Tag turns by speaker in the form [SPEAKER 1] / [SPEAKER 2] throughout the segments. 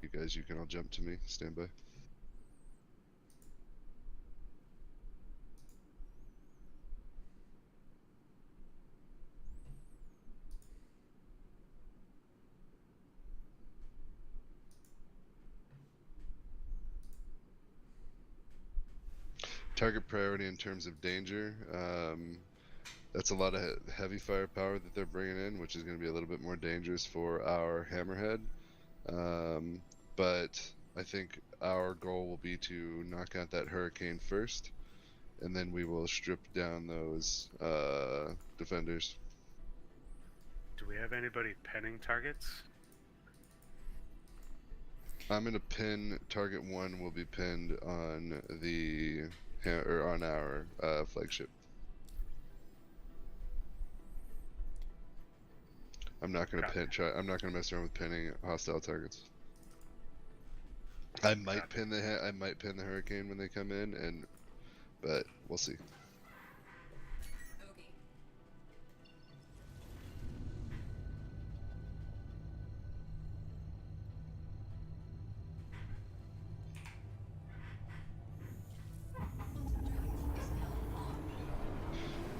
[SPEAKER 1] You guys, you can all jump to me. Stand by. Target priority in terms of danger. That's a lot of heavy firepower that they're bringing in, which is going to be a little bit more dangerous for our hammerhead. But I think our goal will be to knock out that hurricane first, and then we will strip down those defenders.
[SPEAKER 2] Do we have anybody penning targets?
[SPEAKER 1] I'm gonna pin target 1. Will be pinned on the or on our flagship. I'm not gonna I'm not gonna mess around with pinning hostile targets. I might pin the hurricane when they come in, but we'll see.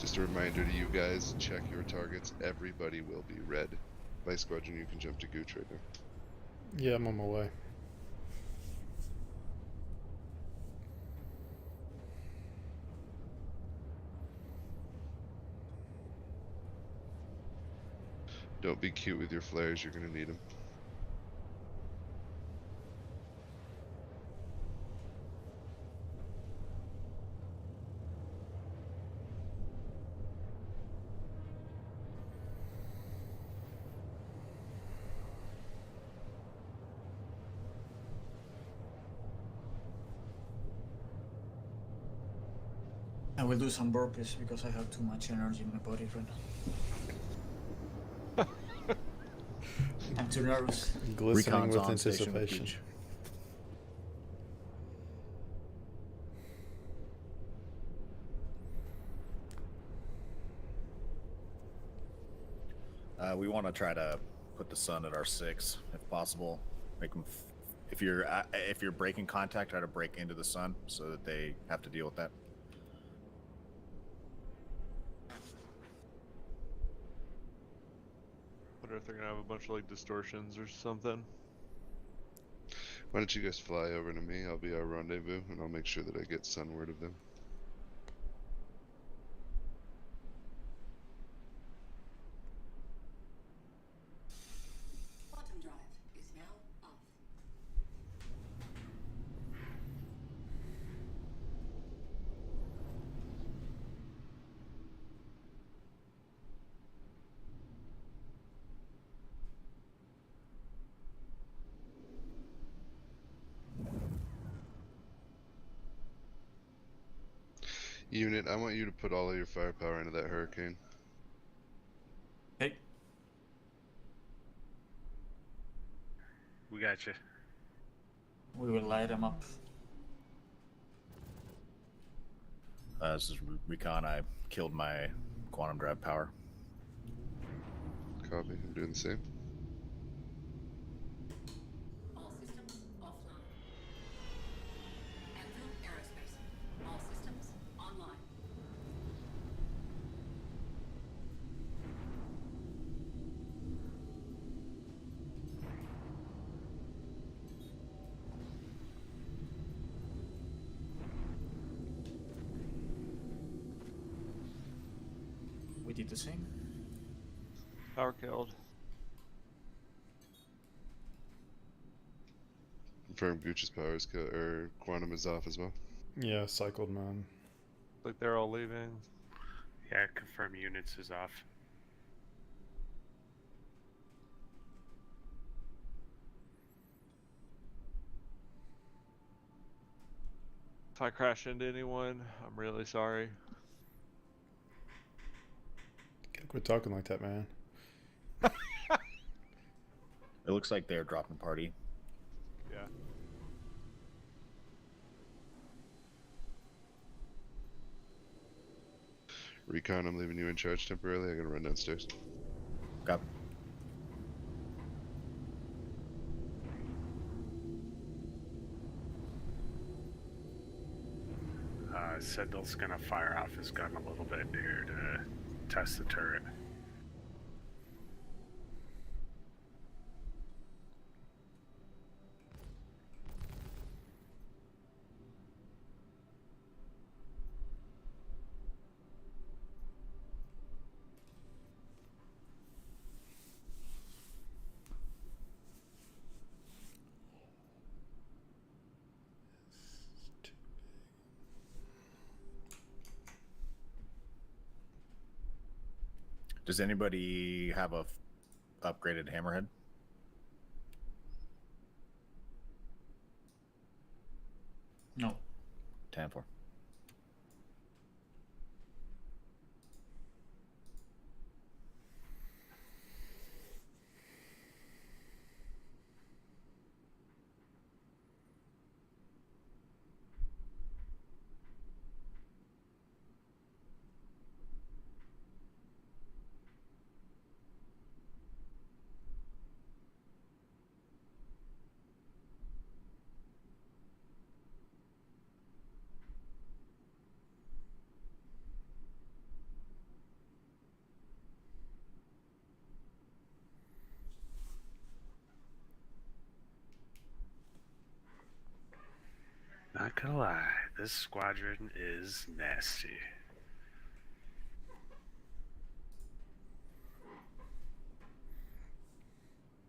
[SPEAKER 1] Just a reminder to you guys, check your targets. Everybody will be red. Vice Squadron, you can jump to Gooch right now.
[SPEAKER 3] Yeah, I'm on my way.
[SPEAKER 1] Don't be cute with your flares, you're gonna need them.
[SPEAKER 4] I will do some burpees because I have too much energy in my body right now. I'm too nervous.
[SPEAKER 3] Glistening
[SPEAKER 5] Recon's
[SPEAKER 3] with
[SPEAKER 5] on station with
[SPEAKER 3] anticipation.
[SPEAKER 5] Gooch. We want to try to put the sun at our 6 if possible. Make them, if you're breaking contact, try to break into the sun so that they have to deal with that.
[SPEAKER 6] Wonder if they're gonna have a bunch of like distortions or something.
[SPEAKER 1] Why don't you guys fly over to me? I'll be our rendezvous, and I'll make sure that I get sunward of them.
[SPEAKER 7] Quantum drive is now off.
[SPEAKER 1] Unit, I want you to put all of your firepower into that hurricane.
[SPEAKER 4] Hey,
[SPEAKER 2] We got you.
[SPEAKER 4] we will light them up.
[SPEAKER 5] This is Recon. I killed my quantum drive power.
[SPEAKER 1] Copy. I'm doing the same.
[SPEAKER 7] All systems offline. Anvil Aerospace. All systems online.
[SPEAKER 4] We did the same.
[SPEAKER 6] Power killed.
[SPEAKER 1] Confirm Gooch's power is or quantum is off as well.
[SPEAKER 3] Yeah, cycled man.
[SPEAKER 6] Like they're all leaving.
[SPEAKER 2] Yeah, confirm units is off.
[SPEAKER 6] If I crash into anyone, I'm really sorry.
[SPEAKER 3] Gotta quit talking like that, man.
[SPEAKER 5] It looks like they're dropping party.
[SPEAKER 6] Yeah.
[SPEAKER 1] Recon, I'm leaving you in charge temporarily. I gotta run downstairs.
[SPEAKER 5] Got
[SPEAKER 2] Sindal's gonna fire off his gun a little bit here to test the turret.
[SPEAKER 5] Does anybody have a upgraded hammerhead?
[SPEAKER 4] No.
[SPEAKER 5] 10-4.
[SPEAKER 2] Not gonna lie, this squadron is nasty.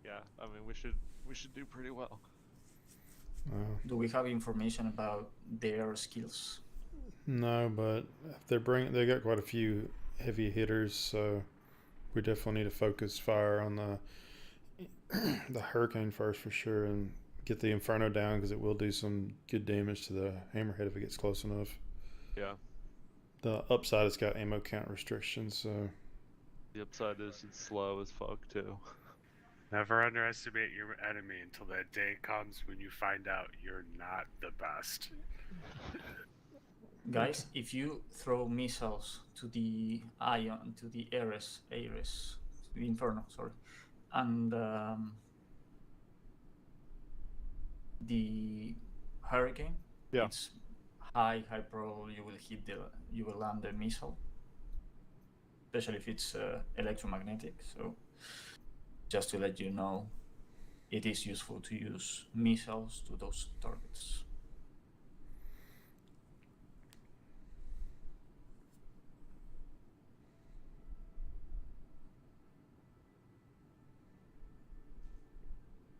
[SPEAKER 6] Yeah, I mean we should do pretty well.
[SPEAKER 4] Do we have information about their skills?
[SPEAKER 3] No, but if they got quite a few heavy hitters, so we definitely need to focus fire on the Hurricane first for sure, and get the Inferno down because it will do some good damage to the Hammerhead if it gets close enough.
[SPEAKER 6] Yeah.
[SPEAKER 3] The upside, it's got ammo count restrictions, so
[SPEAKER 6] The upside is it's slow as fuck too.
[SPEAKER 2] Never underestimate your enemy until that day comes when you find out you're not the best.
[SPEAKER 4] Guys, if you throw missiles to the Ion, to the Ares, the Inferno, sorry, and the Hurricane,
[SPEAKER 6] Yeah.
[SPEAKER 4] it's high probable you will land the missile, especially if it's electromagnetic. So, just to let you know, it is useful to use missiles to those targets.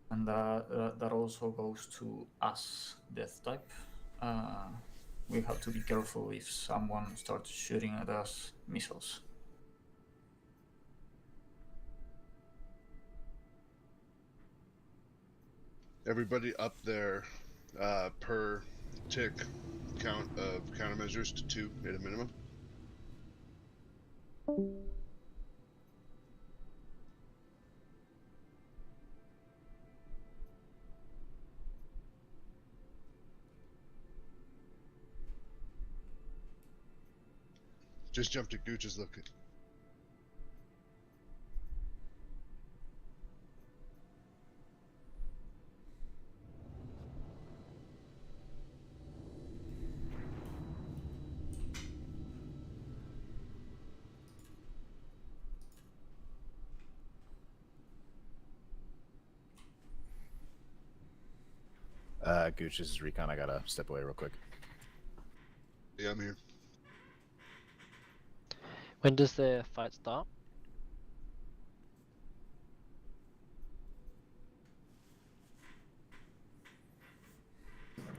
[SPEAKER 4] And that also goes to us, death type. We have to be careful if someone starts shooting at us missiles.
[SPEAKER 1] Everybody up there per tick count of countermeasures to 2 at a minimum. Just jump to Gooch's look.
[SPEAKER 5] Gooch, this is Recon. I gotta step away real quick.
[SPEAKER 1] Yeah, I'm here.
[SPEAKER 8] When does the fight start?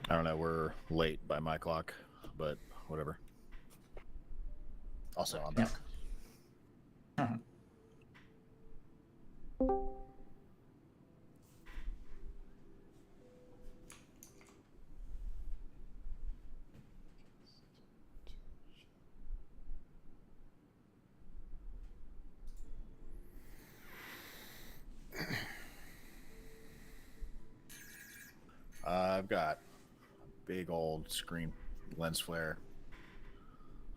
[SPEAKER 5] I don't know. We're late by my clock, but whatever. Also, I'm back. I've got a big old screen lens flare,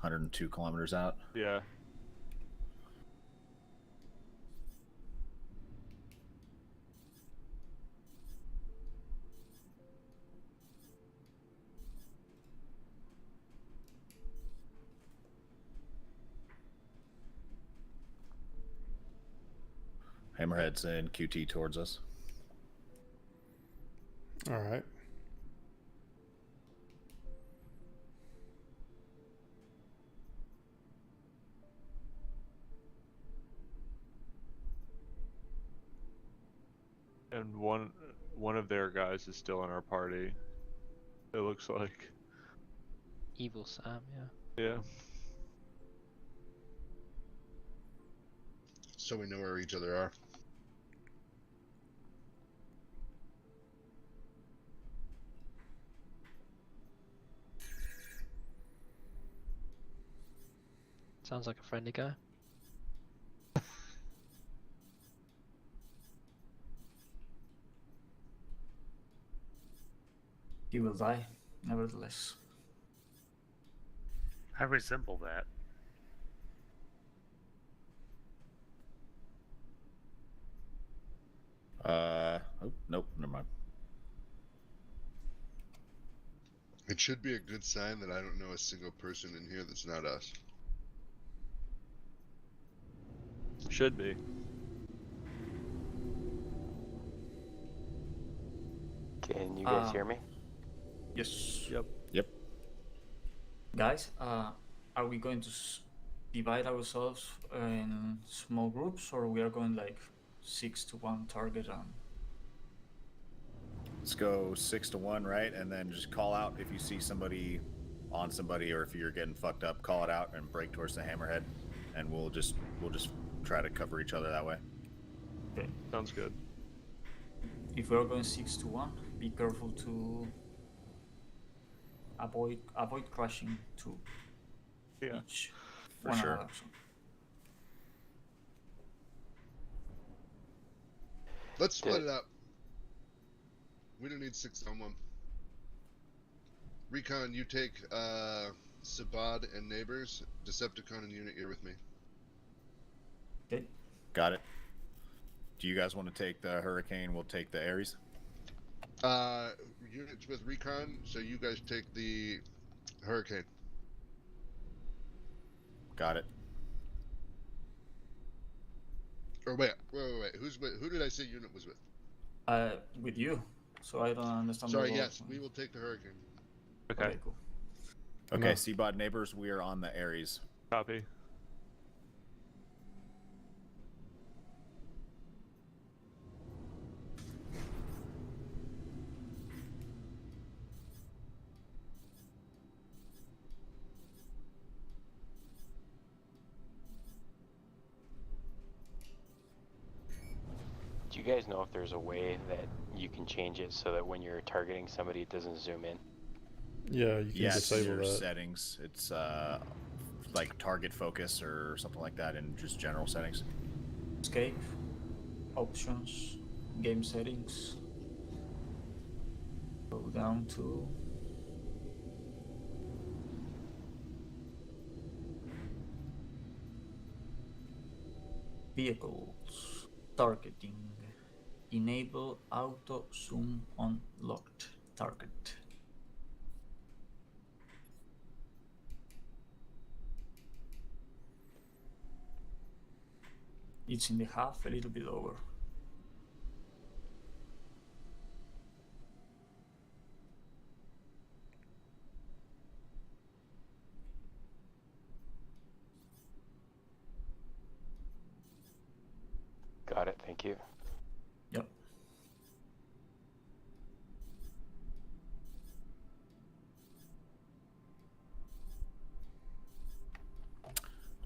[SPEAKER 5] 102 kilometers out.
[SPEAKER 6] Yeah.
[SPEAKER 5] Hammerhead's in QT towards us.
[SPEAKER 3] All right.
[SPEAKER 6] And one of their guys is still in our party. It looks like.
[SPEAKER 8] Evil Sam, yeah.
[SPEAKER 6] Yeah.
[SPEAKER 1] So we know where each other are.
[SPEAKER 8] Sounds like a friendly guy.
[SPEAKER 4] He will die, nevertheless.
[SPEAKER 2] I resemble that.
[SPEAKER 5] Oh, nope, never mind.
[SPEAKER 1] It should be a good sign that I don't know a single person in here that's not us.
[SPEAKER 6] Should be.
[SPEAKER 9] Can you guys hear me?
[SPEAKER 4] Yes.
[SPEAKER 6] Yep.
[SPEAKER 5] Yep.
[SPEAKER 4] Guys, are we going to divide ourselves in small groups, or we are going like 6 to 1 target on?
[SPEAKER 5] Let's go 6 to 1, right? And then just call out if you see somebody on somebody, or if you're getting fucked up, call it out and break towards the Hammerhead, and we'll just try to cover each other that way.
[SPEAKER 4] Okay.
[SPEAKER 6] Sounds good.
[SPEAKER 4] If we are going 6 to 1, be careful to avoid crashing to
[SPEAKER 6] Yeah.
[SPEAKER 4] each
[SPEAKER 5] For
[SPEAKER 4] one
[SPEAKER 5] sure.
[SPEAKER 4] another. So
[SPEAKER 1] Let's split it up. We don't need 6 on 1. Recon, you take Sabad and Neighbors. Decepticon and Unit, you're with me.
[SPEAKER 4] okay.
[SPEAKER 5] Got it. Do you guys want to take the Hurricane? We'll take the Ares.
[SPEAKER 1] Units with Recon, so you guys take the Hurricane.
[SPEAKER 5] Got it.
[SPEAKER 1] Or wait. Who did I say Unit was with?
[SPEAKER 4] With you. So I don't understand.
[SPEAKER 1] Sorry,
[SPEAKER 4] the
[SPEAKER 1] yes,
[SPEAKER 4] roles.
[SPEAKER 1] we will take the Hurricane.
[SPEAKER 6] Okay.
[SPEAKER 4] Cool.
[SPEAKER 5] Okay,
[SPEAKER 3] No.
[SPEAKER 5] Seabot Neighbors, we are on the Ares.
[SPEAKER 6] Copy.
[SPEAKER 9] Do you guys know if there's a way that you can change it so that when you're targeting somebody, it doesn't zoom in?
[SPEAKER 3] Yeah, you can
[SPEAKER 5] Yeah, it's
[SPEAKER 3] disable
[SPEAKER 5] your
[SPEAKER 3] that.
[SPEAKER 5] settings. It's like target focus or something like that in just general settings.
[SPEAKER 4] Escape, options, game settings. Go down to vehicles, targeting, enable auto zoom on locked target. It's in the half, a little bit over.
[SPEAKER 9] Got it, thank you.
[SPEAKER 4] Yep.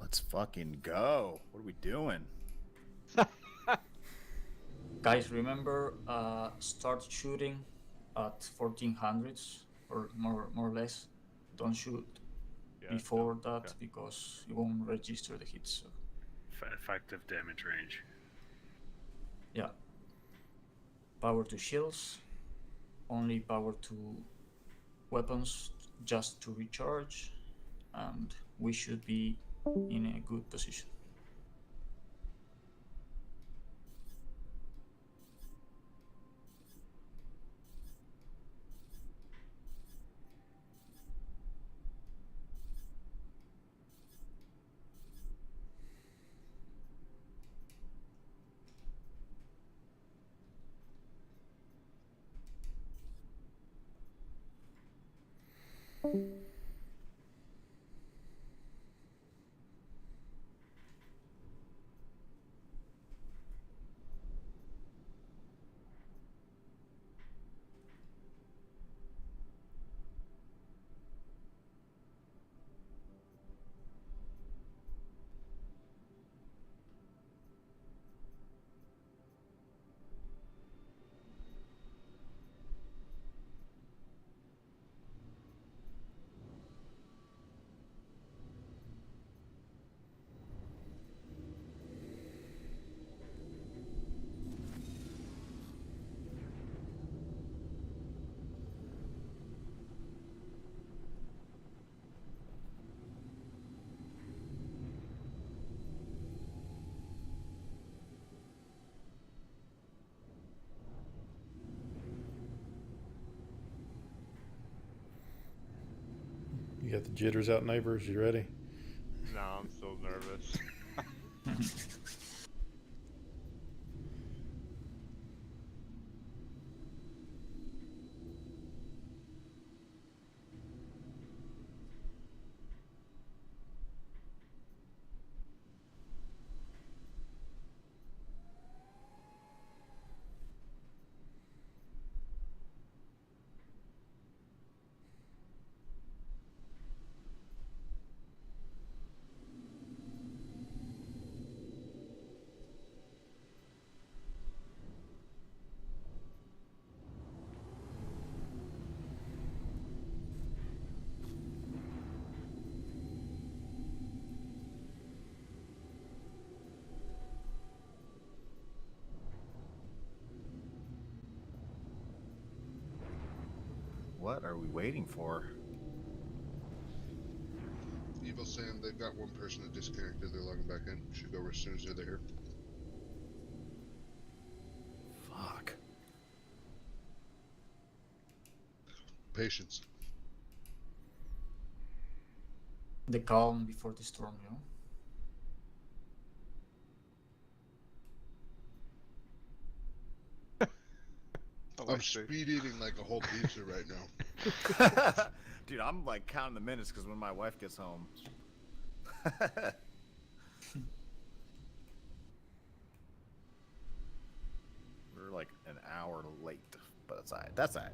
[SPEAKER 5] Let's fucking go. What are we doing?
[SPEAKER 4] Guys, remember, start shooting at 1400s or more or less. Don't shoot
[SPEAKER 6] Yeah.
[SPEAKER 4] before that
[SPEAKER 6] okay.
[SPEAKER 4] because you won't register the hits. So,
[SPEAKER 2] Effective damage range.
[SPEAKER 4] yeah. Power to shields, only power to weapons just to recharge, and we should be in a good position.
[SPEAKER 3] got the jitters out, neighbors. You ready?
[SPEAKER 6] No, I'm still nervous.
[SPEAKER 5] What are we waiting for?
[SPEAKER 1] Evil Sam, they've got one person that disconnected. They're logging back in. Should go as soon as they're here.
[SPEAKER 5] Fuck.
[SPEAKER 1] Patience.
[SPEAKER 4] The calm before the storm, you know?
[SPEAKER 1] I'm speed eating like a whole pizza right now.
[SPEAKER 5] Dude, I'm like counting the minutes because when my wife gets home. We're like an hour late, but that's alright. That's alright.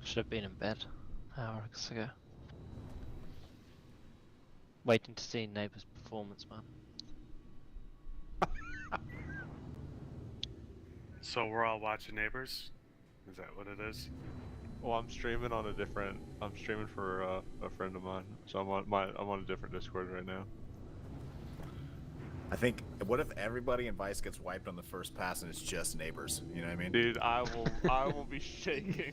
[SPEAKER 8] Should have been in bed hours ago. Waiting to see Neighbours' performance, man.
[SPEAKER 2] So we're all watching Neighbors? Is that what it is?
[SPEAKER 6] Well, I'm streaming on a different. I'm streaming for a friend of mine, so I'm on a different Discord right now.
[SPEAKER 5] I think, what if everybody in Vice gets wiped on the first pass and it's just neighbors? You know what I mean?
[SPEAKER 6] Dude, I will be shaking.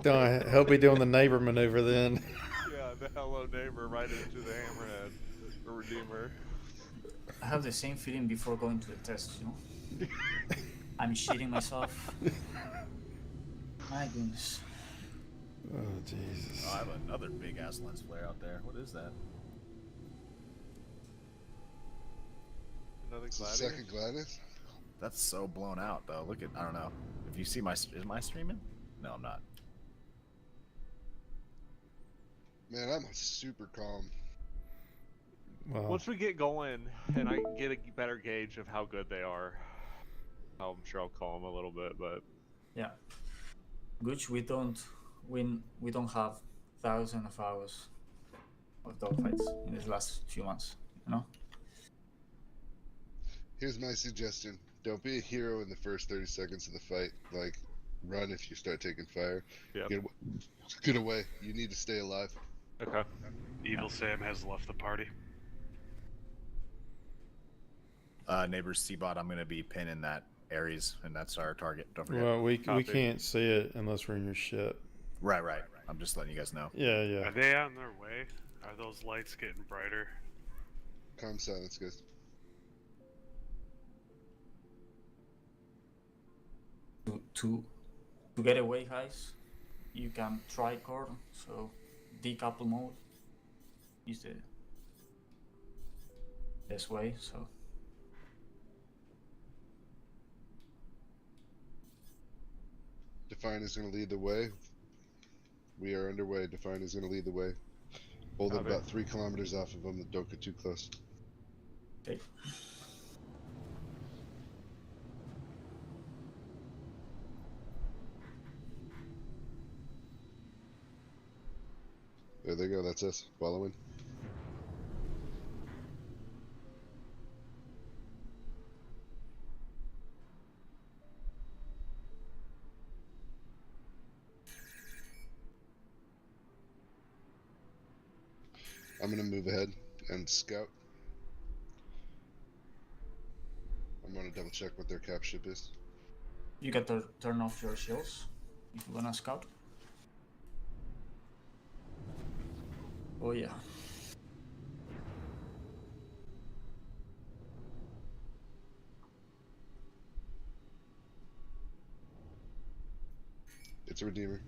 [SPEAKER 3] Don't he'll be doing the neighbor maneuver then.
[SPEAKER 6] Yeah, the hello neighbor right into the hammerhead, or redeemer.
[SPEAKER 4] I have the same feeling before going to the test, you know? I'm shitting myself. My goodness.
[SPEAKER 3] Oh Jesus.
[SPEAKER 5] Oh, I have another big ass lens flare out there. What is that?
[SPEAKER 6] Another
[SPEAKER 1] It's the
[SPEAKER 6] Gladius?
[SPEAKER 1] second Gladys.
[SPEAKER 5] That's so blown out though. Look at, I don't know. If you see am I streaming? No, I'm not.
[SPEAKER 1] Man, I'm super calm.
[SPEAKER 3] Well,
[SPEAKER 6] Once we get going and I get a better gauge of how good they are, I'm sure I'll call them a little bit. But
[SPEAKER 4] Yeah. Gooch, we don't have thousands of hours of dogfights in these last few months, you know?
[SPEAKER 1] Here's my suggestion. Don't be a hero in the first 30 seconds of the fight. Like, run if you start taking fire.
[SPEAKER 6] yeah,
[SPEAKER 1] Get away. You need to stay alive.
[SPEAKER 6] okay.
[SPEAKER 2] Evil Sam has left the party.
[SPEAKER 5] Neighbors C-bot, I'm gonna be pinning that Ares, and that's our target. Don't forget.
[SPEAKER 3] well, we
[SPEAKER 6] Copy.
[SPEAKER 3] can't see it unless we're in your ship.
[SPEAKER 5] Right. I'm just letting you guys know.
[SPEAKER 3] Yeah, yeah.
[SPEAKER 2] Are they on their way? Are those lights getting brighter?
[SPEAKER 1] Calm silence, guys.
[SPEAKER 4] To get away, guys, you can tricord, so decouple mode is the best way. So
[SPEAKER 1] Define is going to lead the way. We are underway. Define is going to lead the way. Hold it
[SPEAKER 6] Copy.
[SPEAKER 1] about 3 kilometers off of them. Don't get too close.
[SPEAKER 4] okay.
[SPEAKER 1] There they go. That's us. Following. I'm going to move ahead and scout. I'm going to double check what their cap ship is.
[SPEAKER 4] You can turn off your shields if you wanna scout. Oh yeah.
[SPEAKER 1] It's a Redeemer.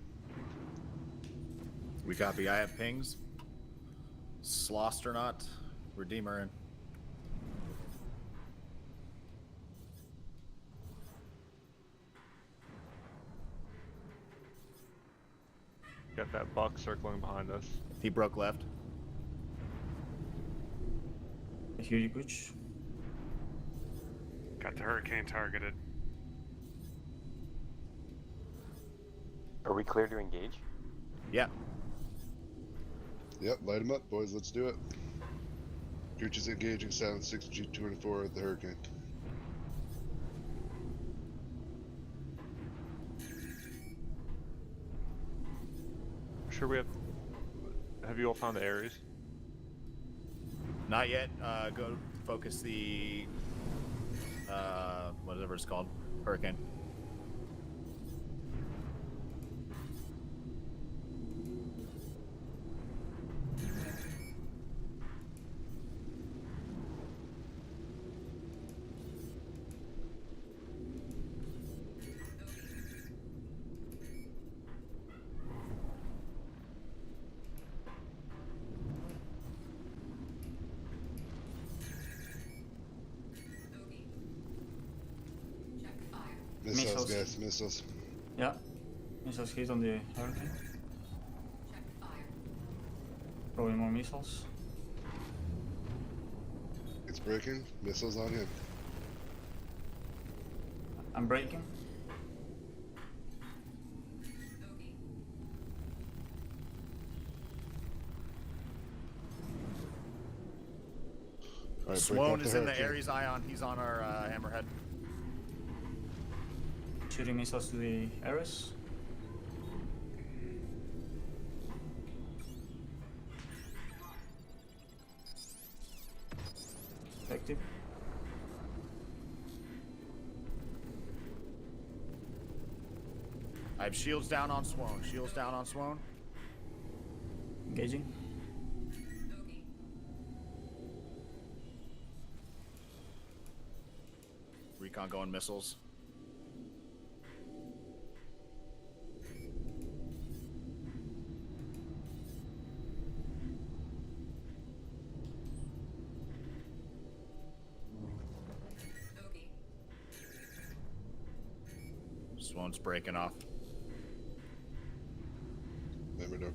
[SPEAKER 5] We copy. I have pings. Slost or not, Redeemer in.
[SPEAKER 6] Got that buck circling behind us.
[SPEAKER 5] He broke left.
[SPEAKER 4] I hear you, Gooch.
[SPEAKER 2] Got the hurricane targeted.
[SPEAKER 9] Are we clear to engage?
[SPEAKER 5] Yeah.
[SPEAKER 1] Yep, light him up, boys. Let's do it. Gooch is engaging Silent 6G204 at the Hurricane.
[SPEAKER 6] Sure we have. Have you all found the Ares?
[SPEAKER 5] Not yet. Go focus the whatever it's called, Hurricane.
[SPEAKER 7] Check fire.
[SPEAKER 1] Missiles,
[SPEAKER 4] Missiles.
[SPEAKER 1] guys, missiles.
[SPEAKER 4] Yeah. Missiles hit on the hurricane.
[SPEAKER 7] Check fire.
[SPEAKER 4] Probably more missiles.
[SPEAKER 1] It's breaking. Missiles on him.
[SPEAKER 4] I'm breaking.
[SPEAKER 7] Bogey.
[SPEAKER 1] All right, break
[SPEAKER 5] Sloan
[SPEAKER 1] out
[SPEAKER 5] is in the
[SPEAKER 1] Hurricane.
[SPEAKER 5] Ares Ion. He's on our Hammerhead.
[SPEAKER 4] Shooting missiles to the Ares. Effective.
[SPEAKER 5] I have shields down on Swoan. Shields down on Swoan.
[SPEAKER 4] Engaging.
[SPEAKER 7] Bogey.
[SPEAKER 5] Recon going missiles.
[SPEAKER 7] Bogey.
[SPEAKER 5] Swoan's breaking off.
[SPEAKER 1] Never know.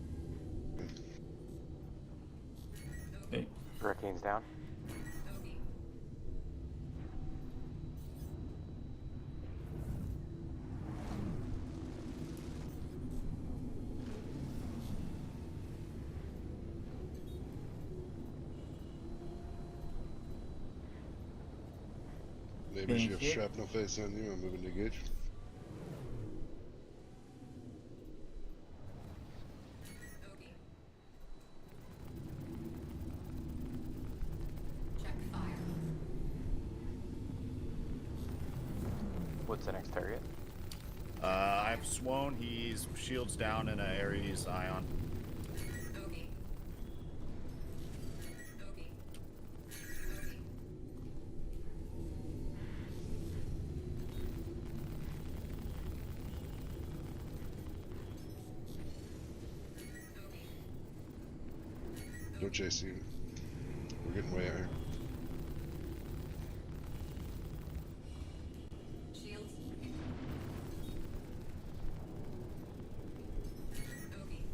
[SPEAKER 4] Okay.
[SPEAKER 9] Hurricane's down.
[SPEAKER 7] Bogey.
[SPEAKER 1] Neighbors,
[SPEAKER 4] Being
[SPEAKER 1] you have
[SPEAKER 4] hit.
[SPEAKER 1] shrapnel face on you. I'm moving to engage.
[SPEAKER 7] Bogey. Check fire.
[SPEAKER 9] What's the next target?
[SPEAKER 5] I have Swoan. He's shields down in a Ares Ion.
[SPEAKER 7] Bogey. Bogey. Bogey. Bogey.
[SPEAKER 1] Don't chase you. We're getting way out here.
[SPEAKER 7] Shields. Bogey.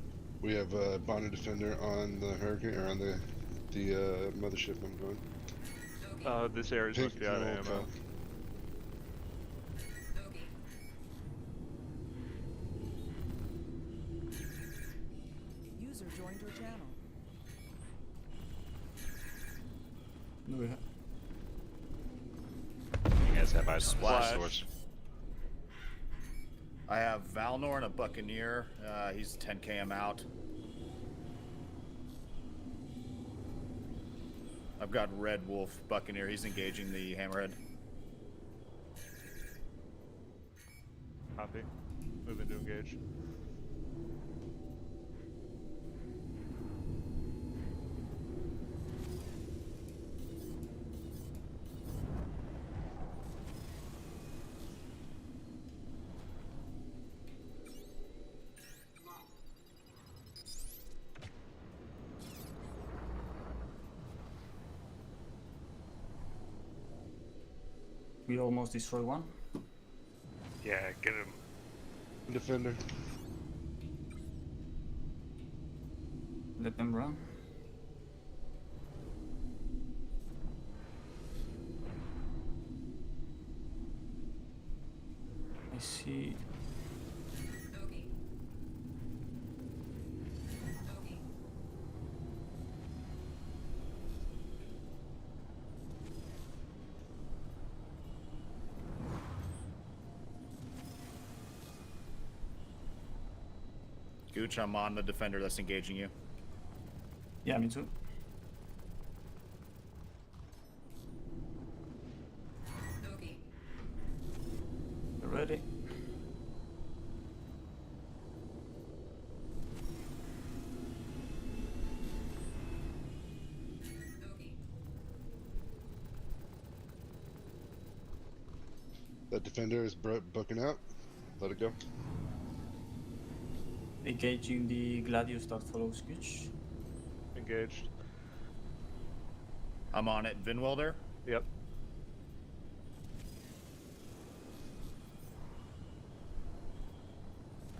[SPEAKER 1] We have a bonded defender on the Hurricane, or on the mothership I'm going.
[SPEAKER 7] Bogey.
[SPEAKER 6] This Ares must be out of
[SPEAKER 1] no,
[SPEAKER 6] ammo.
[SPEAKER 1] pal.
[SPEAKER 7] Bogey.
[SPEAKER 10] User joined your channel.
[SPEAKER 4] Do we have?
[SPEAKER 11] You guys have eyes on the
[SPEAKER 5] Splash.
[SPEAKER 11] source.
[SPEAKER 5] I have Valnor and a Buccaneer. He's 10 km out. I've got Red Wolf Buccaneer. He's engaging the Hammerhead.
[SPEAKER 6] Copy. Moving to engage.
[SPEAKER 4] We almost destroyed one.
[SPEAKER 2] Yeah, get him.
[SPEAKER 1] Defender.
[SPEAKER 4] Let them run. I see.
[SPEAKER 7] Doggy. Doggy.
[SPEAKER 5] Gooch, I'm on the defender that's engaging you.
[SPEAKER 4] Yeah, me too.
[SPEAKER 7] Doggy.
[SPEAKER 4] We're ready.
[SPEAKER 7] Doggy.
[SPEAKER 1] That defender is booking out. Let it go.
[SPEAKER 4] Engaging the Gladius that follows Gooch.
[SPEAKER 6] Engaged.
[SPEAKER 5] I'm on it. Vinwelder.
[SPEAKER 6] Yep.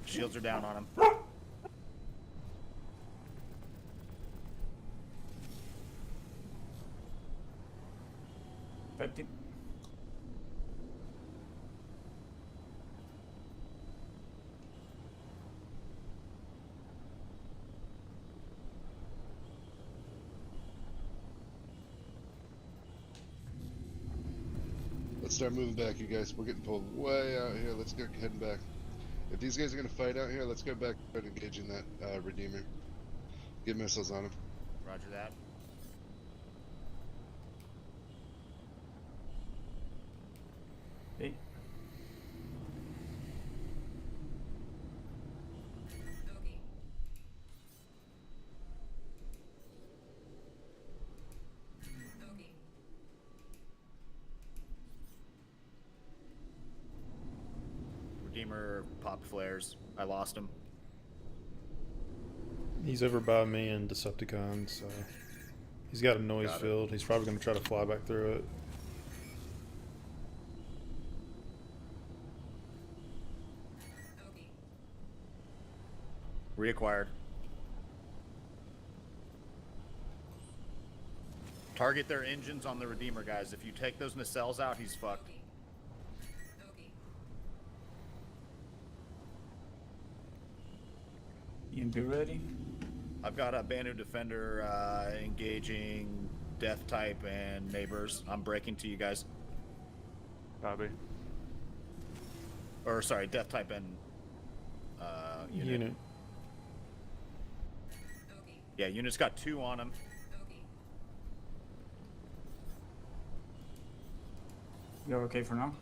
[SPEAKER 5] Shields are down on him.
[SPEAKER 4] Effective.
[SPEAKER 1] Let's start moving back, you guys. We're getting pulled way out here. Let's get heading back. If these guys are gonna fight out here, let's go back and start engaging that Redeemer. Get missiles on him.
[SPEAKER 5] Roger that.
[SPEAKER 4] Hey.
[SPEAKER 7] Doggy. Doggy.
[SPEAKER 5] Redeemer popped flares. I lost him.
[SPEAKER 3] He's over by me and Decepticon, so he's got a noise
[SPEAKER 5] Got it.
[SPEAKER 3] field. He's probably going to try to fly back through it.
[SPEAKER 7] Doggy.
[SPEAKER 5] Reacquired. Target their engines on the Redeemer, guys. If you take those nacelles out, he's fucked.
[SPEAKER 7] Doggy. Doggy.
[SPEAKER 4] EMP ready.
[SPEAKER 5] I've got a Banu Defender engaging Death Type and Neighbors. I'm breaking to you guys.
[SPEAKER 6] Copy.
[SPEAKER 5] Or, sorry, Death Type and Unit.
[SPEAKER 7] Doggy.
[SPEAKER 5] Yeah, Unit's got 2 on him.
[SPEAKER 7] Doggy.
[SPEAKER 4] You're okay for now?
[SPEAKER 7] Doggy.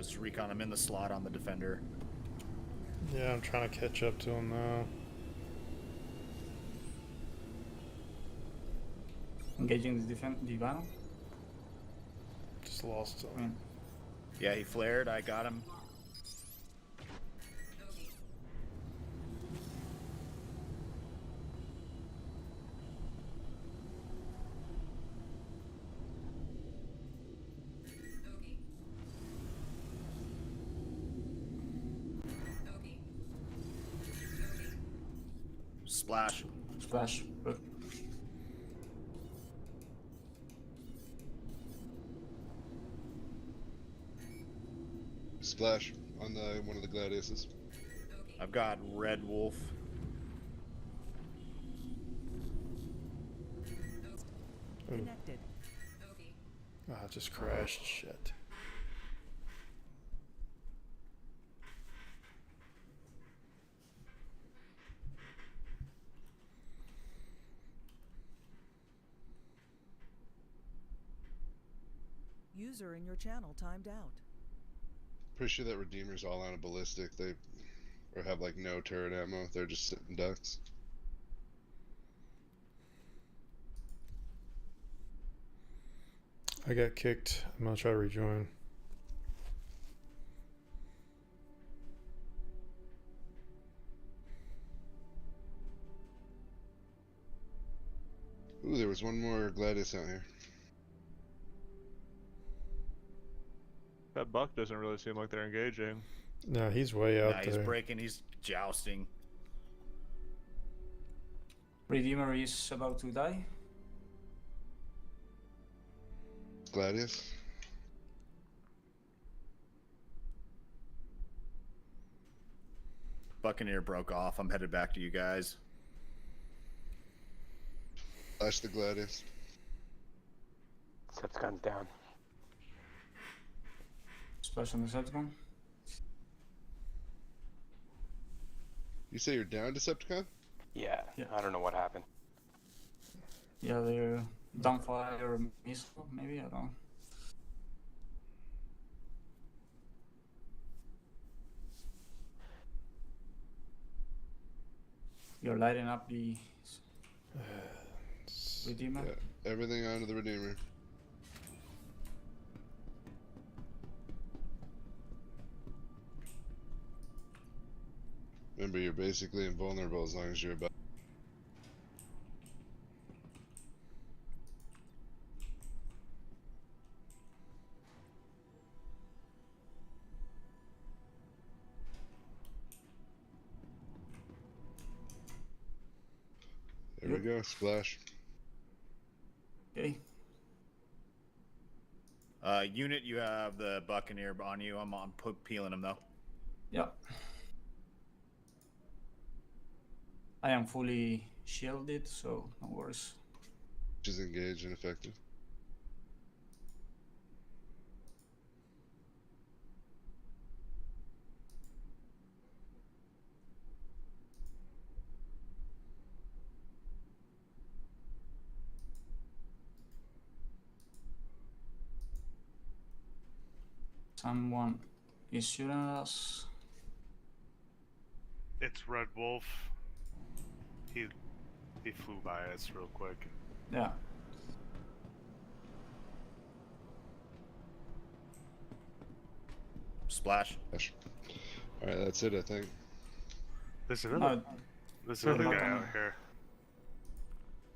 [SPEAKER 5] Just recon him in the slot on the Defender.
[SPEAKER 3] Yeah, I'm trying to catch up to him now.
[SPEAKER 4] Engaging the Divano.
[SPEAKER 3] Just lost
[SPEAKER 4] I
[SPEAKER 3] him.
[SPEAKER 4] mean,
[SPEAKER 5] Yeah, he flared. I got him.
[SPEAKER 7] Doggy. Doggy. Doggy. Doggy.
[SPEAKER 5] Splash.
[SPEAKER 4] splash. Good.
[SPEAKER 1] Splash on the one of the Gladiuses.
[SPEAKER 7] Doggy.
[SPEAKER 5] I've got Red Wolf.
[SPEAKER 3] Ooh.
[SPEAKER 10] Connected.
[SPEAKER 7] Doggy.
[SPEAKER 3] Ah, it just crashed. Shit.
[SPEAKER 10] User in your channel timed out.
[SPEAKER 1] Pretty sure that Redeemer's all on a ballistic. They or have like no turret ammo. They're just sitting ducks.
[SPEAKER 3] I got kicked. I'm gonna try to rejoin.
[SPEAKER 1] Ooh, there was one more Gladius out here.
[SPEAKER 6] That buck doesn't really seem like they're engaging.
[SPEAKER 3] No, he's way out
[SPEAKER 5] Nah, he's
[SPEAKER 3] there.
[SPEAKER 5] breaking. He's jousting.
[SPEAKER 4] Redeemer is about to die.
[SPEAKER 1] Gladius.
[SPEAKER 5] Buccaneer broke off. I'm headed back to you guys.
[SPEAKER 1] Flash the Gladius.
[SPEAKER 9] Septicon's down.
[SPEAKER 4] Splash on the Septicon.
[SPEAKER 1] You say you're down, Decepticon?
[SPEAKER 9] Yeah,
[SPEAKER 4] Yeah.
[SPEAKER 9] I don't know what happened.
[SPEAKER 4] Yeah, they're downfire missile, maybe, I don't know. You're lighting up the Redeemer.
[SPEAKER 1] Yeah, everything onto the Redeemer. Remember, you're basically invulnerable as long as you're about. There we go, splash.
[SPEAKER 4] Okay.
[SPEAKER 5] Unit, you have the Buccaneer on you. I'm peeling him though.
[SPEAKER 4] Yeah. I am fully shielded, so no worries.
[SPEAKER 1] Which is engaged and effective.
[SPEAKER 4] Someone is shooting at us.
[SPEAKER 2] It's Red Wolf. He flew by us real quick.
[SPEAKER 4] Yeah.
[SPEAKER 5] Splash.
[SPEAKER 1] Alright, that's it, I think.
[SPEAKER 2] There's another.
[SPEAKER 4] No,
[SPEAKER 2] There's another
[SPEAKER 4] Really?
[SPEAKER 2] guy out here.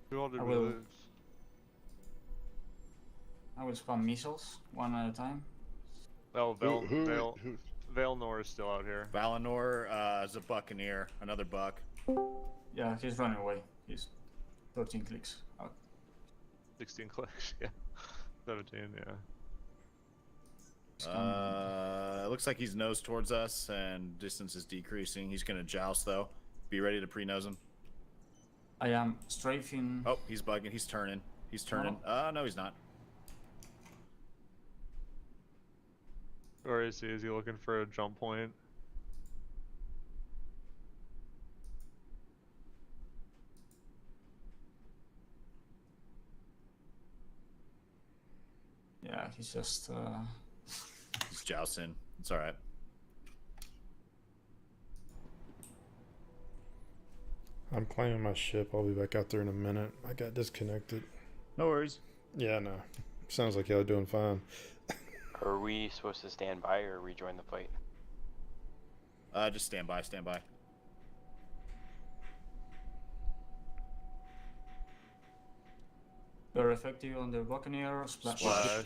[SPEAKER 6] Who all did
[SPEAKER 4] I
[SPEAKER 6] we
[SPEAKER 4] will-
[SPEAKER 6] lose?
[SPEAKER 4] I will spam missiles one at a time.
[SPEAKER 6] Oh,
[SPEAKER 1] Who-
[SPEAKER 6] Valinor is still out here.
[SPEAKER 5] Valinor is a Buccaneer. Another buck.
[SPEAKER 4] Yeah, he's running away. He's 13 clicks out.
[SPEAKER 6] 16 clicks, yeah. 17, yeah.
[SPEAKER 5] It looks like he's nose towards us and distance is decreasing. He's gonna joust though. Be ready to pre-nose him.
[SPEAKER 4] I am strafing.
[SPEAKER 5] Oh, he's bugging. He's turning. He's turning. No, he's not.
[SPEAKER 6] Or is he? Is he looking for a jump point?
[SPEAKER 4] Yeah, he's just.
[SPEAKER 5] He's jousting. It's all right.
[SPEAKER 3] I'm claiming my ship. I'll be back out there in a minute. I got disconnected.
[SPEAKER 5] No worries.
[SPEAKER 3] Yeah, no. Sounds like y'all doing fine.
[SPEAKER 9] Are we supposed to stand by or rejoin the fight?
[SPEAKER 5] Just stand by. Stand by.
[SPEAKER 4] Very effective on the Buccaneer. Splash.
[SPEAKER 6] Splash.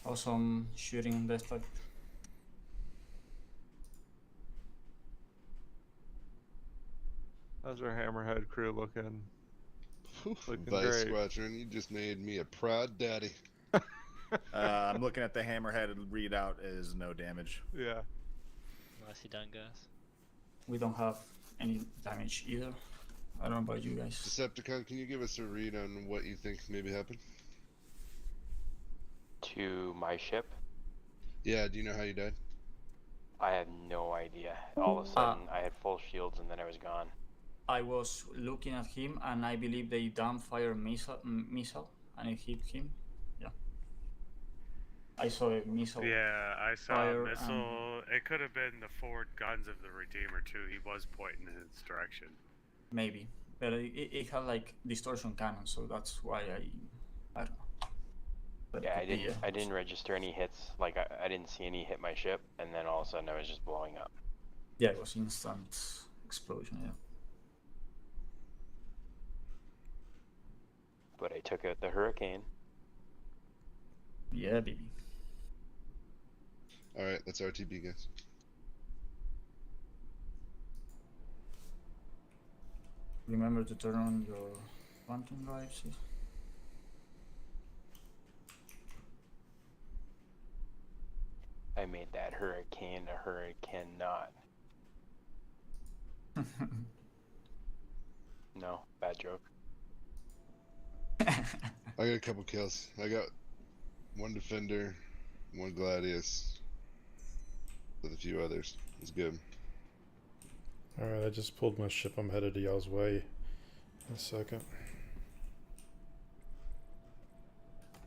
[SPEAKER 4] Awesome shooting death type.
[SPEAKER 6] How's our Hammerhead crew looking? Looking
[SPEAKER 1] Vice
[SPEAKER 6] great.
[SPEAKER 1] Squadron, you just made me a proud daddy.
[SPEAKER 5] I'm looking at the Hammerhead readout is no damage.
[SPEAKER 6] Yeah.
[SPEAKER 8] Nicely done, guys.
[SPEAKER 4] We don't have any damage either. I don't know about you guys.
[SPEAKER 1] Decepticon, can you give us a read on what you think maybe happened?
[SPEAKER 9] To my ship?
[SPEAKER 1] Yeah, do you know how you died?
[SPEAKER 9] I had no idea. All of a sudden, I had full shields and then I was gone.
[SPEAKER 4] I was looking at him, and I believe they downfire missile, and it hit him. Yeah. I saw a missile.
[SPEAKER 2] Yeah, I saw
[SPEAKER 4] Fire
[SPEAKER 2] a missile. It could have been the forward guns of the Redeemer too. He was pointing in its direction.
[SPEAKER 4] Maybe, but it had like distortion cannon, so that's why I don't know. But
[SPEAKER 9] Yeah,
[SPEAKER 4] it could be,
[SPEAKER 9] I didn't register any hits. Like I didn't see any hit my ship, and then all of a sudden I was just blowing up.
[SPEAKER 4] Yeah, it was instant explosion. Yeah.
[SPEAKER 9] But I took out the Hurricane.
[SPEAKER 4] Yeah, baby.
[SPEAKER 1] All right, that's RTB, guys.
[SPEAKER 4] Remember to turn on your quantum drives.
[SPEAKER 9] I made that Hurricane a Hurricane not. No, bad joke.
[SPEAKER 1] I got a couple kills. I got one Defender, one Gladius, with a few others. It was good.
[SPEAKER 3] Alright, I just pulled my ship. I'm headed to y'all's way in a second.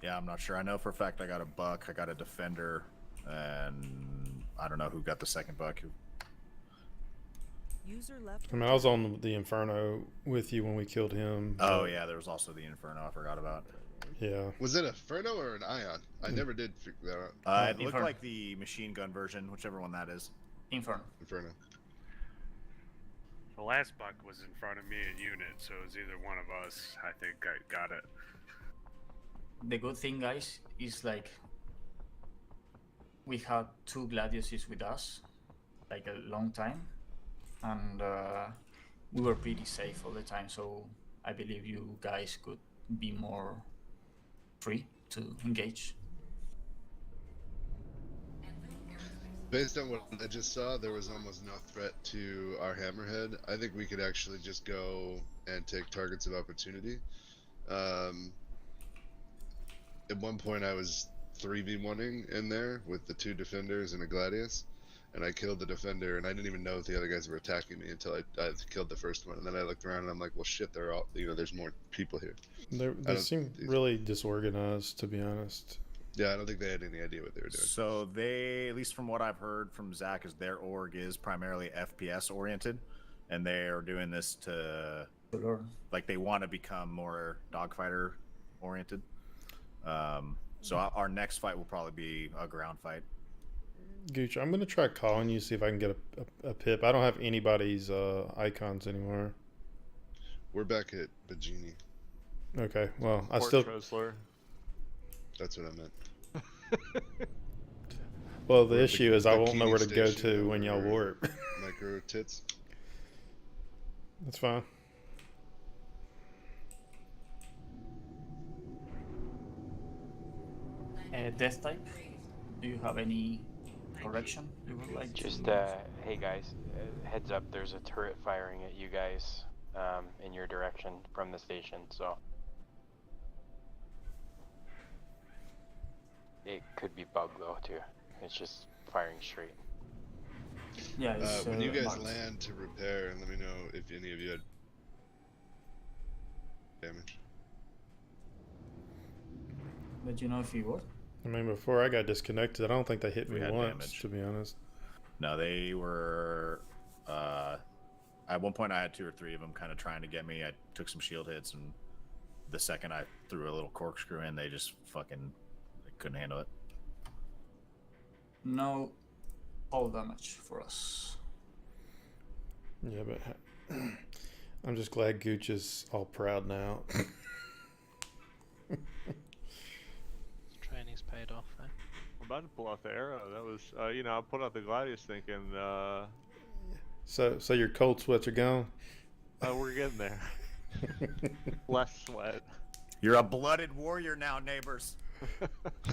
[SPEAKER 5] Yeah, I'm not sure. I know for a fact I got a Buck, I got a Defender, and I don't know who got the second Buck.
[SPEAKER 10] User left.
[SPEAKER 3] I mean, I was on the Inferno with you when we killed him.
[SPEAKER 5] Oh
[SPEAKER 3] but-
[SPEAKER 5] yeah, there was also the Inferno I forgot about.
[SPEAKER 3] Yeah.
[SPEAKER 1] Was it a Inferno or an Ion? I never did figure that out.
[SPEAKER 5] It looked
[SPEAKER 4] Inferno.
[SPEAKER 5] like the machine gun version, whichever one that is.
[SPEAKER 4] Inferno.
[SPEAKER 1] Inferno.
[SPEAKER 2] The last buck was in front of me in unit, so it was either one of us. I think I got it.
[SPEAKER 4] The good thing, guys, is like we had 2 Gladiuses with us, like a long time, and we were pretty safe all the time. So I believe you guys could be more free to engage.
[SPEAKER 1] Based on what I just saw, there was almost no threat to our Hammerhead. I think we could actually just go and take targets of opportunity. At one point, I was 3v1ing in there with the 2 Defenders and a Gladius, and I killed the Defender, and I didn't even know if the other guys were attacking me until I killed the first one, and then I looked around and I'm like, well, shit, they're all, there's more people here.
[SPEAKER 3] They seem really disorganized, to be honest.
[SPEAKER 1] Yeah, I don't think they had any idea what they were doing.
[SPEAKER 5] So they, at least from what I've heard from Zach, is their org is primarily FPS oriented, and they are doing this to, like, they want to become more dogfighter oriented. So our next fight will probably be a ground fight.
[SPEAKER 3] Gooch, I'm gonna try calling you, see if I can get a pip. I don't have anybody's icons anymore.
[SPEAKER 1] We're back at Bajini.
[SPEAKER 3] Okay, well, I
[SPEAKER 6] Port
[SPEAKER 3] still.
[SPEAKER 6] Trosler.
[SPEAKER 1] That's what I meant.
[SPEAKER 3] Well, the
[SPEAKER 1] We're at
[SPEAKER 3] issue is I won't know
[SPEAKER 1] Bikini
[SPEAKER 3] where to go
[SPEAKER 1] Station
[SPEAKER 3] to when y'all
[SPEAKER 1] over
[SPEAKER 3] warp.
[SPEAKER 1] Micro tits.
[SPEAKER 3] That's fine.
[SPEAKER 4] Death type. Do you have any correction you would like
[SPEAKER 9] Just,
[SPEAKER 4] to?
[SPEAKER 9] hey guys, heads up, there's a turret firing at you guys in your direction from the station, so. It could be bug though, too. It's just firing straight.
[SPEAKER 4] Yeah. It's,
[SPEAKER 1] When you guys
[SPEAKER 4] marked.
[SPEAKER 1] land to repair, and let me know if any of you had damage.
[SPEAKER 4] But you know if you would.
[SPEAKER 3] I mean, before I got disconnected, I don't think they hit
[SPEAKER 5] We
[SPEAKER 3] me
[SPEAKER 5] had
[SPEAKER 3] once,
[SPEAKER 5] damage.
[SPEAKER 3] to be honest.
[SPEAKER 5] No, they were. At one point, I had 2 or 3 of them kind of trying to get me. I took some shield hits, and the second I threw a little corkscrew in, they just fucking they couldn't handle it.
[SPEAKER 4] No fall damage for us.
[SPEAKER 3] Yeah, but I'm just glad Gooch is all proud now.
[SPEAKER 8] Training's paid off, eh?
[SPEAKER 6] I'm about to pull out the arrow. That was, I put out the Gladius thinking,
[SPEAKER 3] So your cold sweats are gone?
[SPEAKER 6] we're getting there. Less sweat.
[SPEAKER 5] You're a blooded warrior now, neighbors.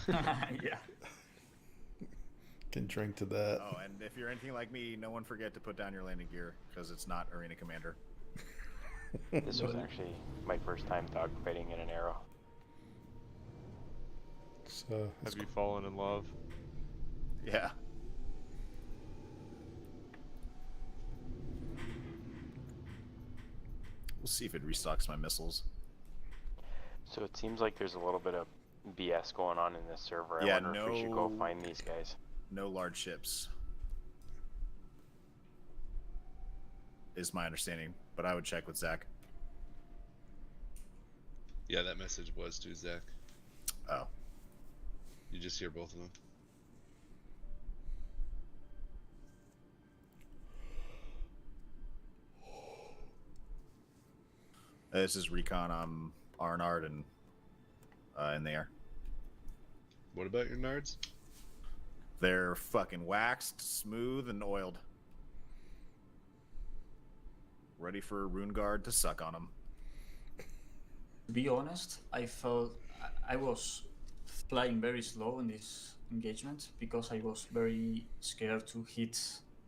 [SPEAKER 4] Yeah.
[SPEAKER 3] Can drink to that.
[SPEAKER 5] Oh, and if you're anything like me, no one forget to put down your landing gear because it's not Arena Commander.
[SPEAKER 9] This was actually my first time dogfighting in an arrow.
[SPEAKER 3] So
[SPEAKER 6] Have you fallen in love?
[SPEAKER 5] Yeah. We'll see if it restocks my missiles.
[SPEAKER 9] So it seems like there's a little bit of BS going on in this server.
[SPEAKER 5] Yeah,
[SPEAKER 9] I wonder if we should go
[SPEAKER 5] no-
[SPEAKER 9] find these guys.
[SPEAKER 5] No large ships. Is my understanding, but I would check with Zach.
[SPEAKER 1] Yeah, that message was to Zach.
[SPEAKER 5] Oh.
[SPEAKER 1] You just hear both of them.
[SPEAKER 5] This is recon on Arnard and in the air.
[SPEAKER 1] What about your nards?
[SPEAKER 5] They're fucking waxed, smooth, and oiled. Ready for Rune Guard to suck on them.
[SPEAKER 4] To be honest, I felt I was flying very slow in this engagement because I was very scared to hit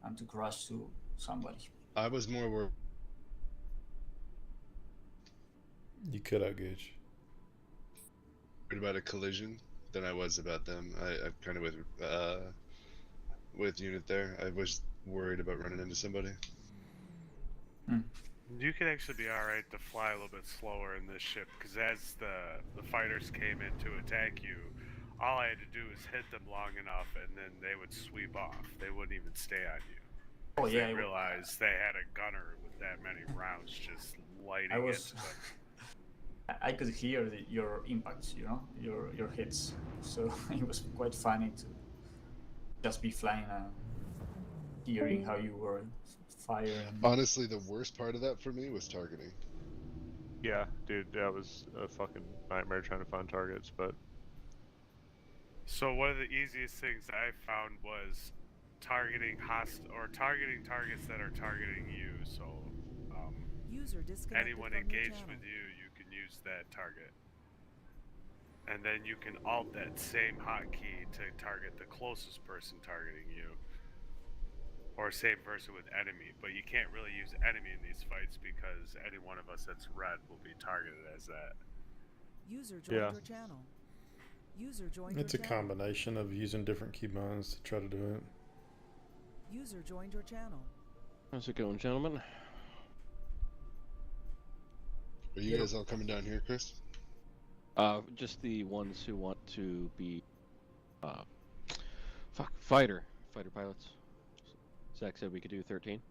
[SPEAKER 4] and to crash to somebody.
[SPEAKER 1] I was more worried.
[SPEAKER 3] You cut out Gooch.
[SPEAKER 1] About a collision than I was about them. I'm kind of with unit there. I was worried about running into somebody.
[SPEAKER 2] You can actually be alright to fly a little bit slower in this ship, because as the fighters came in to attack you, all I had to do was hit them long enough, and then they would sweep off. They wouldn't even stay on you.
[SPEAKER 4] Oh yeah,
[SPEAKER 2] They realized they had a gunner with that many rounds just lighting
[SPEAKER 4] I was.
[SPEAKER 2] into them.
[SPEAKER 4] I could hear your impacts, you know, your hits. So it was quite funny to just be flying and hearing how you were firing.
[SPEAKER 1] Honestly, the worst part of that for me was targeting.
[SPEAKER 6] Yeah, dude, that was a fucking nightmare trying to find targets, but
[SPEAKER 2] So one of the easiest things I found was targeting targeting targets that are targeting you. So
[SPEAKER 10] User disconnected
[SPEAKER 2] anyone
[SPEAKER 10] from your
[SPEAKER 2] engaged
[SPEAKER 10] channel.
[SPEAKER 2] with you, you can use that target. And then you can alt that same hotkey to target the closest person targeting you. Or same person with enemy. But you can't really use enemy in these fights because any one of us that's red will be targeted as that.
[SPEAKER 10] User joined
[SPEAKER 6] Yeah.
[SPEAKER 10] your channel. User joined
[SPEAKER 3] It's a
[SPEAKER 10] your channel.
[SPEAKER 3] combination of using different keybinds to try to do it.
[SPEAKER 10] User joined your channel.
[SPEAKER 11] How's it going, gentlemen?
[SPEAKER 1] Are you guys all coming down here, Chris?
[SPEAKER 11] Just the ones who want to be, fighter pilots. Zach said we could do 13.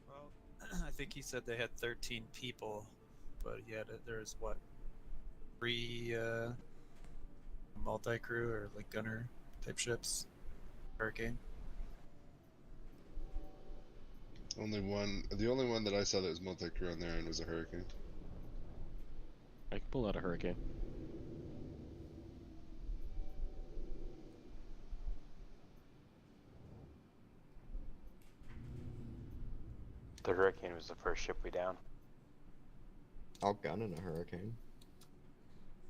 [SPEAKER 12] Well, I think he said they had 13 people, but yet there's what, 3 multi-crew or like gunner type ships. Hurricane.
[SPEAKER 1] The only one that I saw that was multi-crew on there and was a Hurricane.
[SPEAKER 11] I can pull out a Hurricane.
[SPEAKER 9] The Hurricane was the first ship we downed.
[SPEAKER 13] I'll gun in a Hurricane.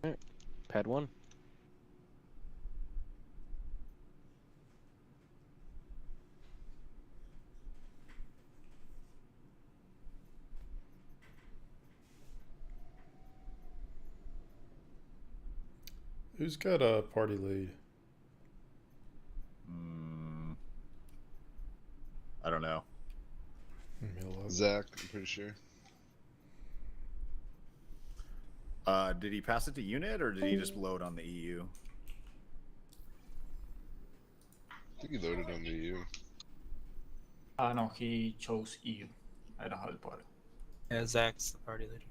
[SPEAKER 11] Alright, pad 1.
[SPEAKER 3] Who's got a party lead?
[SPEAKER 5] I don't know.
[SPEAKER 1] Zach, I'm pretty sure.
[SPEAKER 5] Did he pass it to unit or did he just load on the EU?
[SPEAKER 1] I think he loaded on the EU.
[SPEAKER 4] No, he chose EU. I don't have the party.
[SPEAKER 12] Yeah, Zach's the party leader.